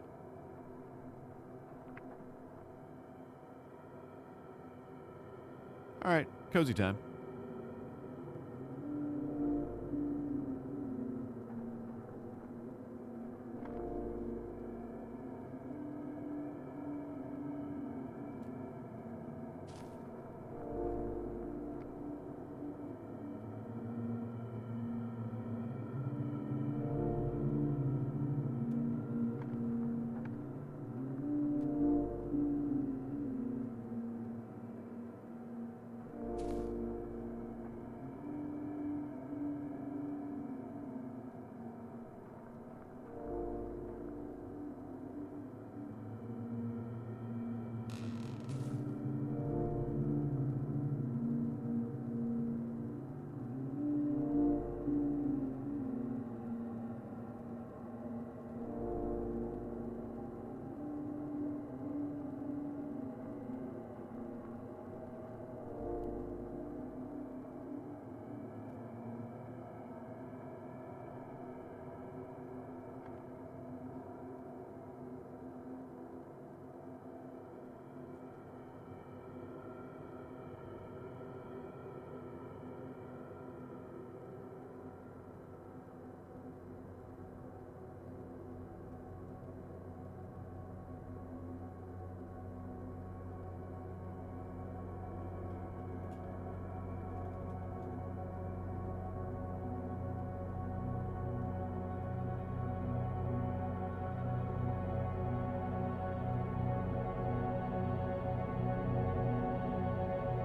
All right, cozy time.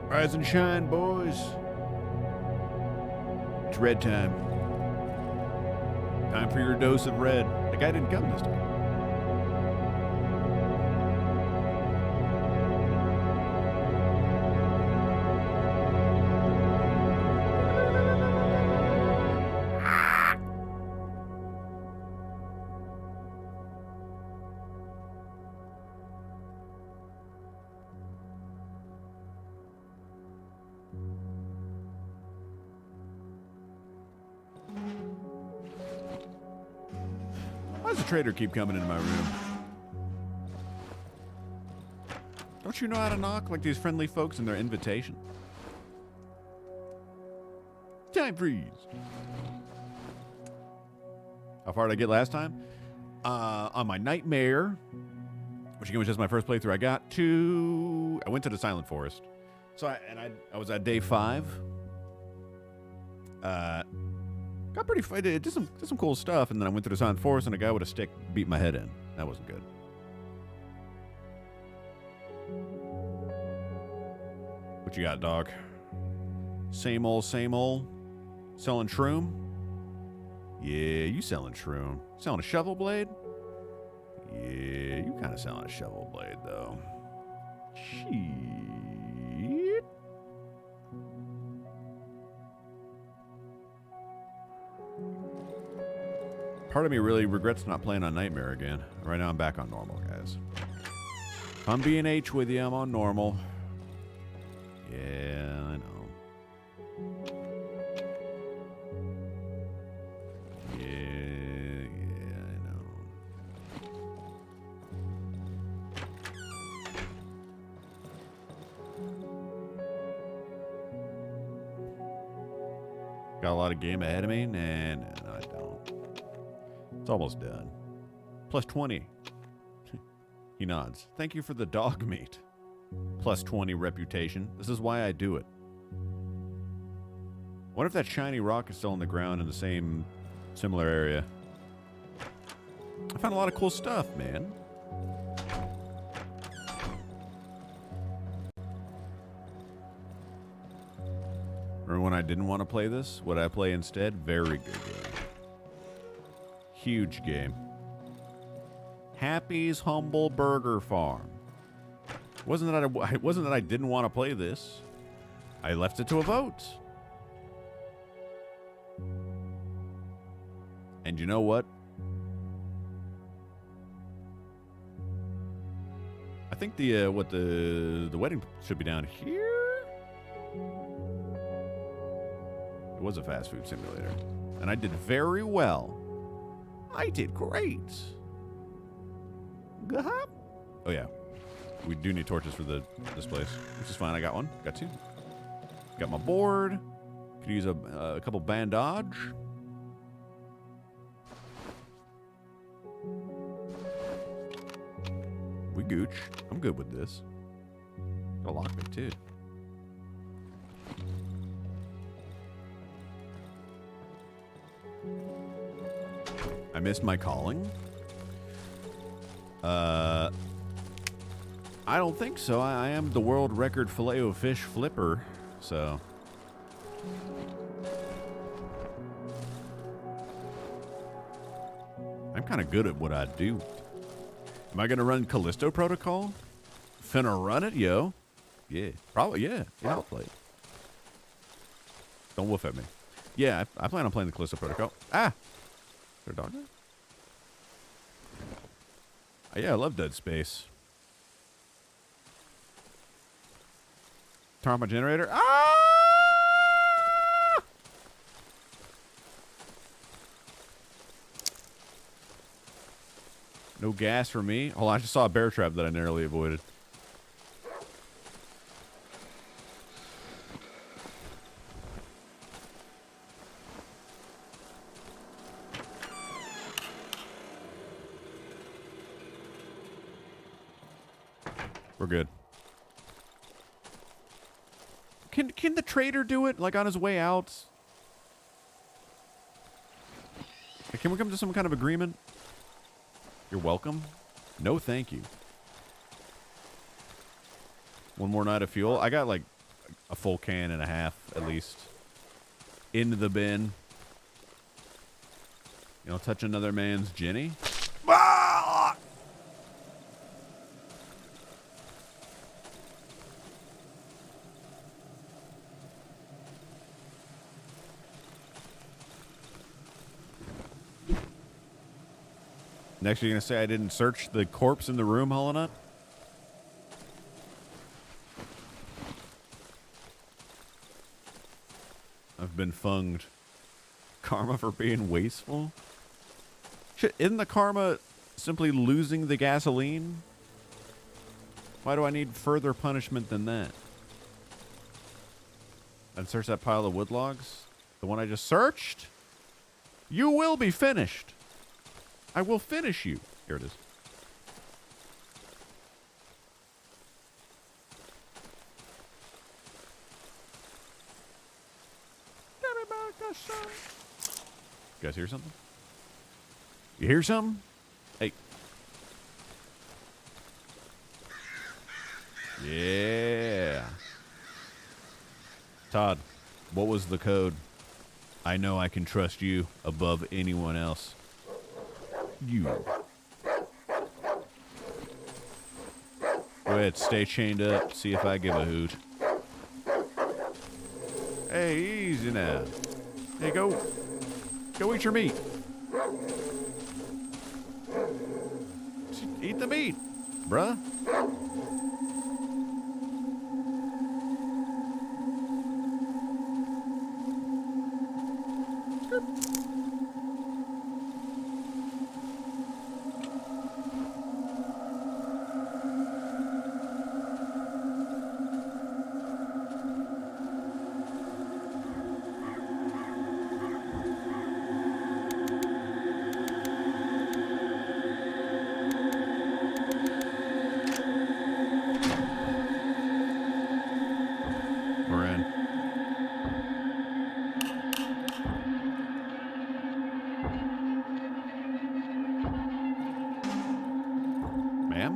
Rise and shine, boys. It's red time. Time for your dose of red. The guy didn't come this time. Why does the trader keep coming into my room? Don't you know how to knock like these friendly folks in their invitation? Time freeze. How far did I get last time? On my nightmare, which again was just my first playthrough, I went to the Silent Forest. So I was at day 5. Got pretty did some cool stuff, and then I went to the Silent Forest, and a guy with a stick beat my head in. That wasn't good. What you got, dog? Same old, same old. Selling shroom? Yeah, you selling shroom. Selling a shovel blade? Yeah, you kind of selling a shovel blade, though. Shit. Part of me really regrets not playing on Nightmare again. Right now I'm back on normal, guys. If I'm being H with you, I'm on normal. Yeah, I know. Yeah, I know. Got a lot of game ahead of me? Nah, I don't. It's almost done. Plus 20. He nods. Thank you for the dog meat. Plus 20 reputation. This is why I do it. What if that shiny rock is still on the ground in the same similar area? I found a lot of cool stuff, man. Remember when I didn't want to play this? What I play instead? Very good game. Huge game. Happy's Humble Burger Farm. It wasn't that I didn't want to play this. I left it to a vote. And you know what? I think the wedding should be down here. It was a fast food simulator, and I did very well. I did great. Oh yeah, we do need torches for this place, which is fine. I got one. Got two. Got my board. Could use a couple bandage. We gooch. I'm good with this. Got a lockpick too. I missed my calling. I don't think so. I am the world record Filet-O-Fish flipper, so. I'm kind of good at what I do. Am I gonna run Callisto Protocol? Finna run it, yo. Yeah, probably, yeah. Yeah, I'll play it. Don't woof at me. Yeah, I plan on playing the Callisto Protocol. Ah! Is there a dog there? Yeah, I love Dead Space. Turn off my generator. Ah! No gas for me. Hold on, I just saw a bear trap that I narrowly avoided. We're good. Can the trader do it, like, on his way out? Can we come to some kind of agreement? You're welcome. No, thank you. One more night of fuel. I got, like, a full can and a half, at least. Into the bin. You know, touch another man's Jenny. Ah! Next, you're going to say I didn't search the corpse in the room, Hollow I've been funged. Karma for being wasteful? Shit, isn't the karma simply losing the gasoline? Why do I need further punishment than that? And search that pile of wood logs? The one I just searched? You will be finished. I will finish you. Here it is. You guys hear something? You hear something? Hey. Yeah. Todd, what was the code? I know I can trust you above anyone else. You. Go ahead, stay chained up. See if I give a hoot. Hey, easy now. Hey, go eat your meat. Eat the meat, bruh. We're in. Ma'am?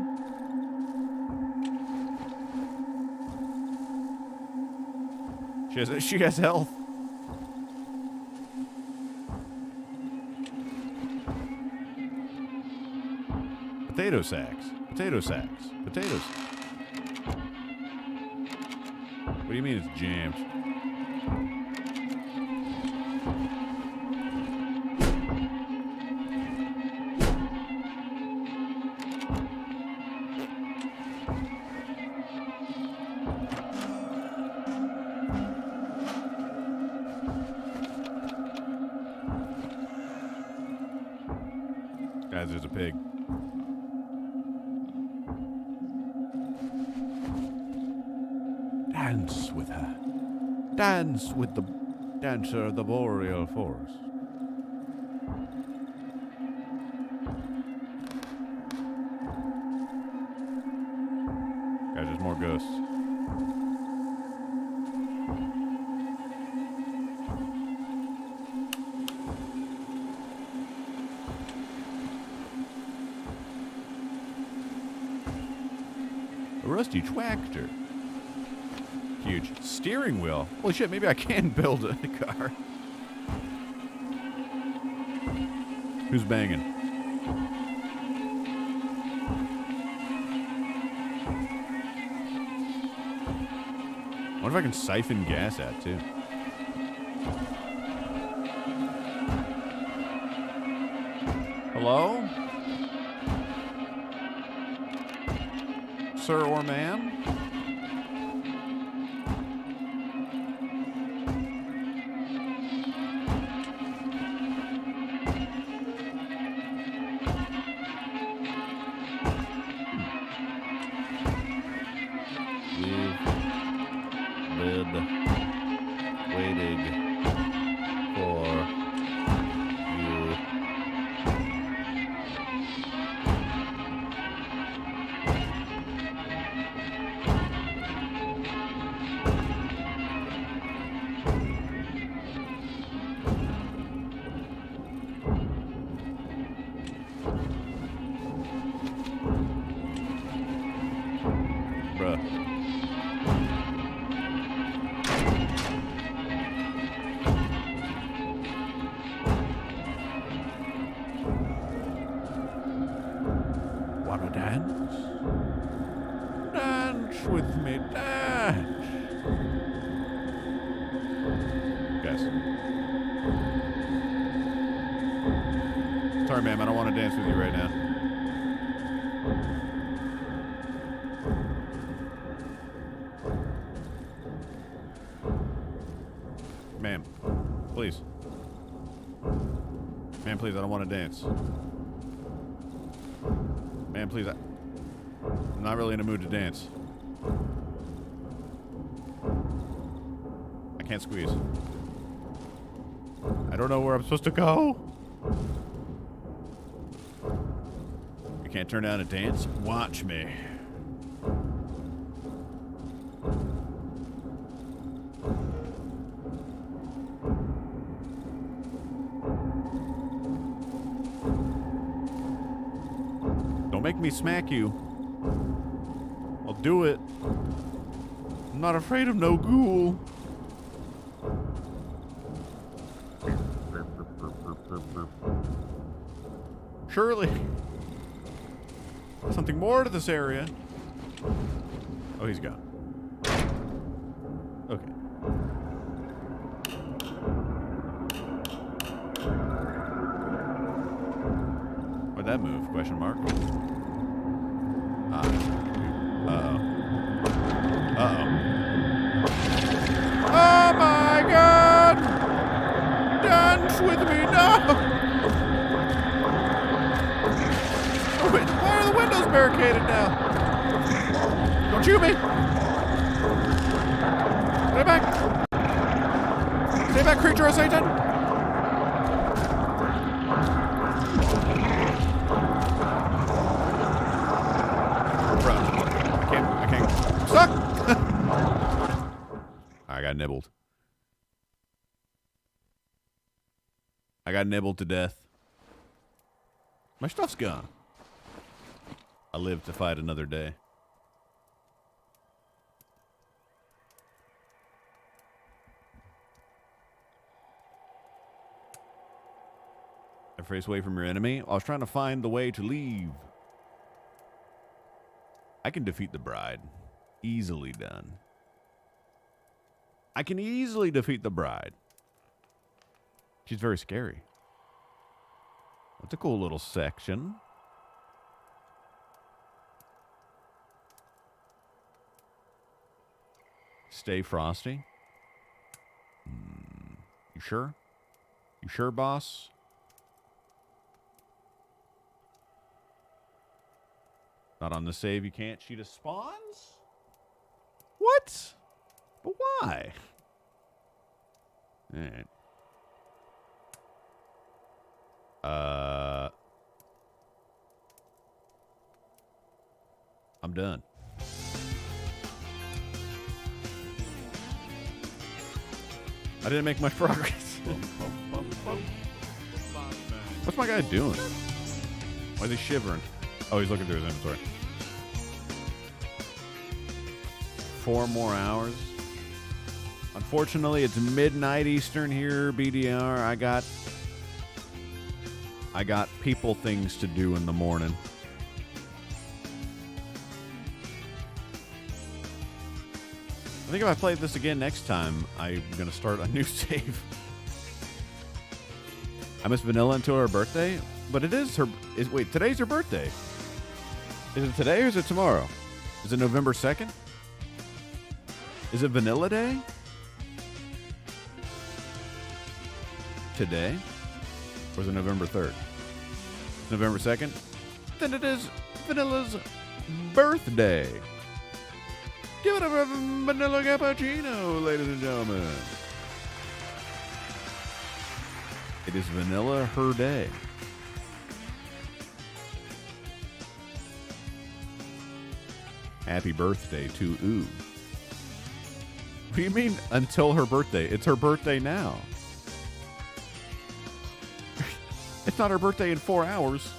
She has health. Potato sacks. Potato sacks. Potatoes. What do you mean it's jammed? Guys, there's a pig. Dance with her. Dance with the dancer of the boreal forest. Guys, there's more ghosts. A rusty tractor. Huge. Steering wheel. Holy shit, maybe I can build a car. Who's banging? I wonder if I can siphon gas out too. Hello? Sir or ma'am? We've been waiting for you. Bruh. Wanna dance? Dance with me, dance! Guys. Sorry, ma'am, I don't want to dance with you right now. Ma'am, please. Ma'am, please, I don't want to dance. Ma'am, please, I'm not really in a mood to dance. I can't squeeze. I don't know where I'm supposed to go. You can't turn down a dance? Watch me. Don't make me smack you. I'll do it. I'm not afraid of no ghoul. Surely. Something more to this area. Oh, he's gone. Okay. that move? Question mark. Oh my God! Dance with me, no! Wait, why are the windows barricaded now? Don't shoot me! Stay back! Stay back, creature of Satan! Bro, I can't. Stuck! I got nibbled. I got nibbled to death. My stuff's gone. I live to fight another day. Phrase away from your enemy. I was trying to find the way to leave. I can defeat the bride. Easily done. I can easily defeat the bride. She's very scary. That's a cool little section. Stay frosty. You sure? You sure, boss? Not on the save, you can't. She just spawns? What? But why? Alright. I'm done. I didn't make much progress. What's my guy doing? Why is he shivering? Oh, he's looking through his inventory. 4 more hours. Unfortunately, it's midnight Eastern here, BDR. I got people things to do in the morning. I think if I play this again next time, I'm going to start a new save. I miss Vanilla until her birthday, but it is her... Wait, today's her birthday. Is it today or is it tomorrow? Is it November 2nd? Is it Vanilla Day? Today? Or is it November 3rd? It's November 2nd? Then it is Vanilla's birthday. Give it up for Vanilla Cappuccino, ladies and gentlemen. It is Vanilla her day. Happy birthday to Ooh. What do you mean until her birthday? It's her birthday now. It's not her birthday in 4 hours.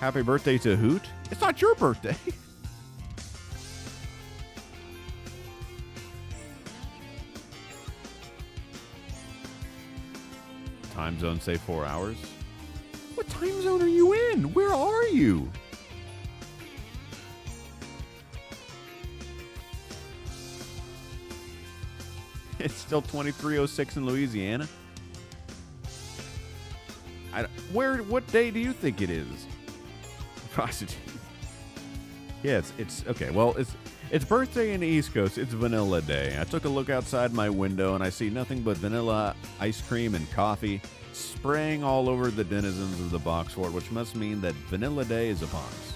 Happy birthday to Hoot. It's not your birthday. Time zone say 4 hours. What time zone are you in? Where are you? It's still 23:06 in Louisiana. What day do you think it is? Prostitute. Yeah, it's okay. Well, it's birthday in the East Coast. It's Vanilla Day. I took a look outside my window and I see nothing but vanilla ice cream and coffee spraying all over the denizens of the box fort, which must mean that Vanilla Day is upon us.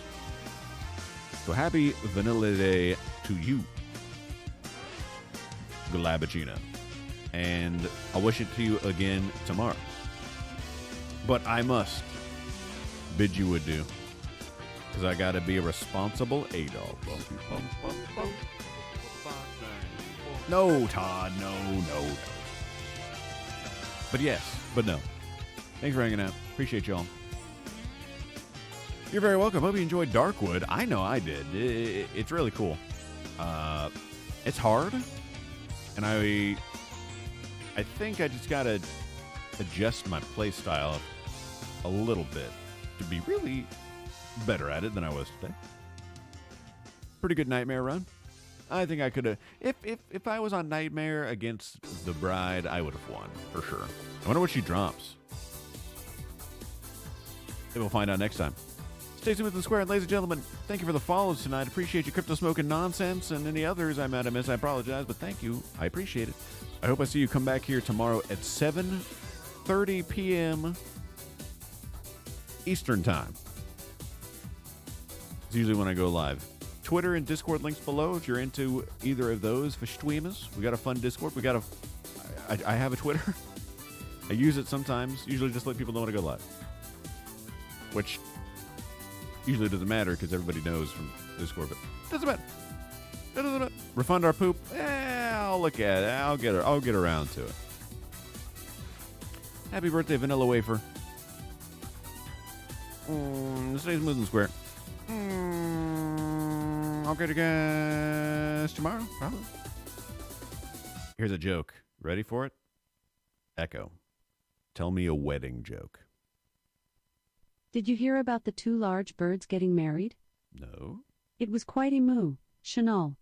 So happy Vanilla Day to you, Galabicino. And I'll wish it to you again tomorrow. But I must bid you adieu, because I gotta be a responsible adult. No, Todd, no. But yes, but no. Thanks for hanging out. Appreciate y'all. You're very welcome. Hope you enjoyed Darkwood. I know I did. It's really cool. It's hard, and I think I just gotta adjust my play style a little bit to be really better at it than I was today. Pretty good Nightmare run. I think I could have... If I was on Nightmare against the Bride, I would have won, for sure. I wonder what she drops. Maybe we'll find out next time. Stay smooth and square. Ladies and gentlemen, thank you for the follows tonight. Appreciate your crypto smoking nonsense and any others I might have missed. I apologize, but thank you. I appreciate it. I hope I see you come back here tomorrow at 7:30 p.m. Eastern Time. It's usually when I go live. Twitter and Discord links below if you're into either of those for streamers. We got a fun Discord. I have a Twitter. I use it sometimes, usually just let people know when I go live. Which usually doesn't matter because everybody knows from Discord, but doesn't matter. It doesn't matter. Refund our poop? I'll look at it. I'll get around to it. Happy birthday, Vanilla Wafer. Stay smooth and square. I'll get you guys tomorrow, probably. Here's a joke. Ready for it? Echo. Tell me a wedding joke. Did you hear about the two large birds getting married? No. It was quite a moo, Chanel.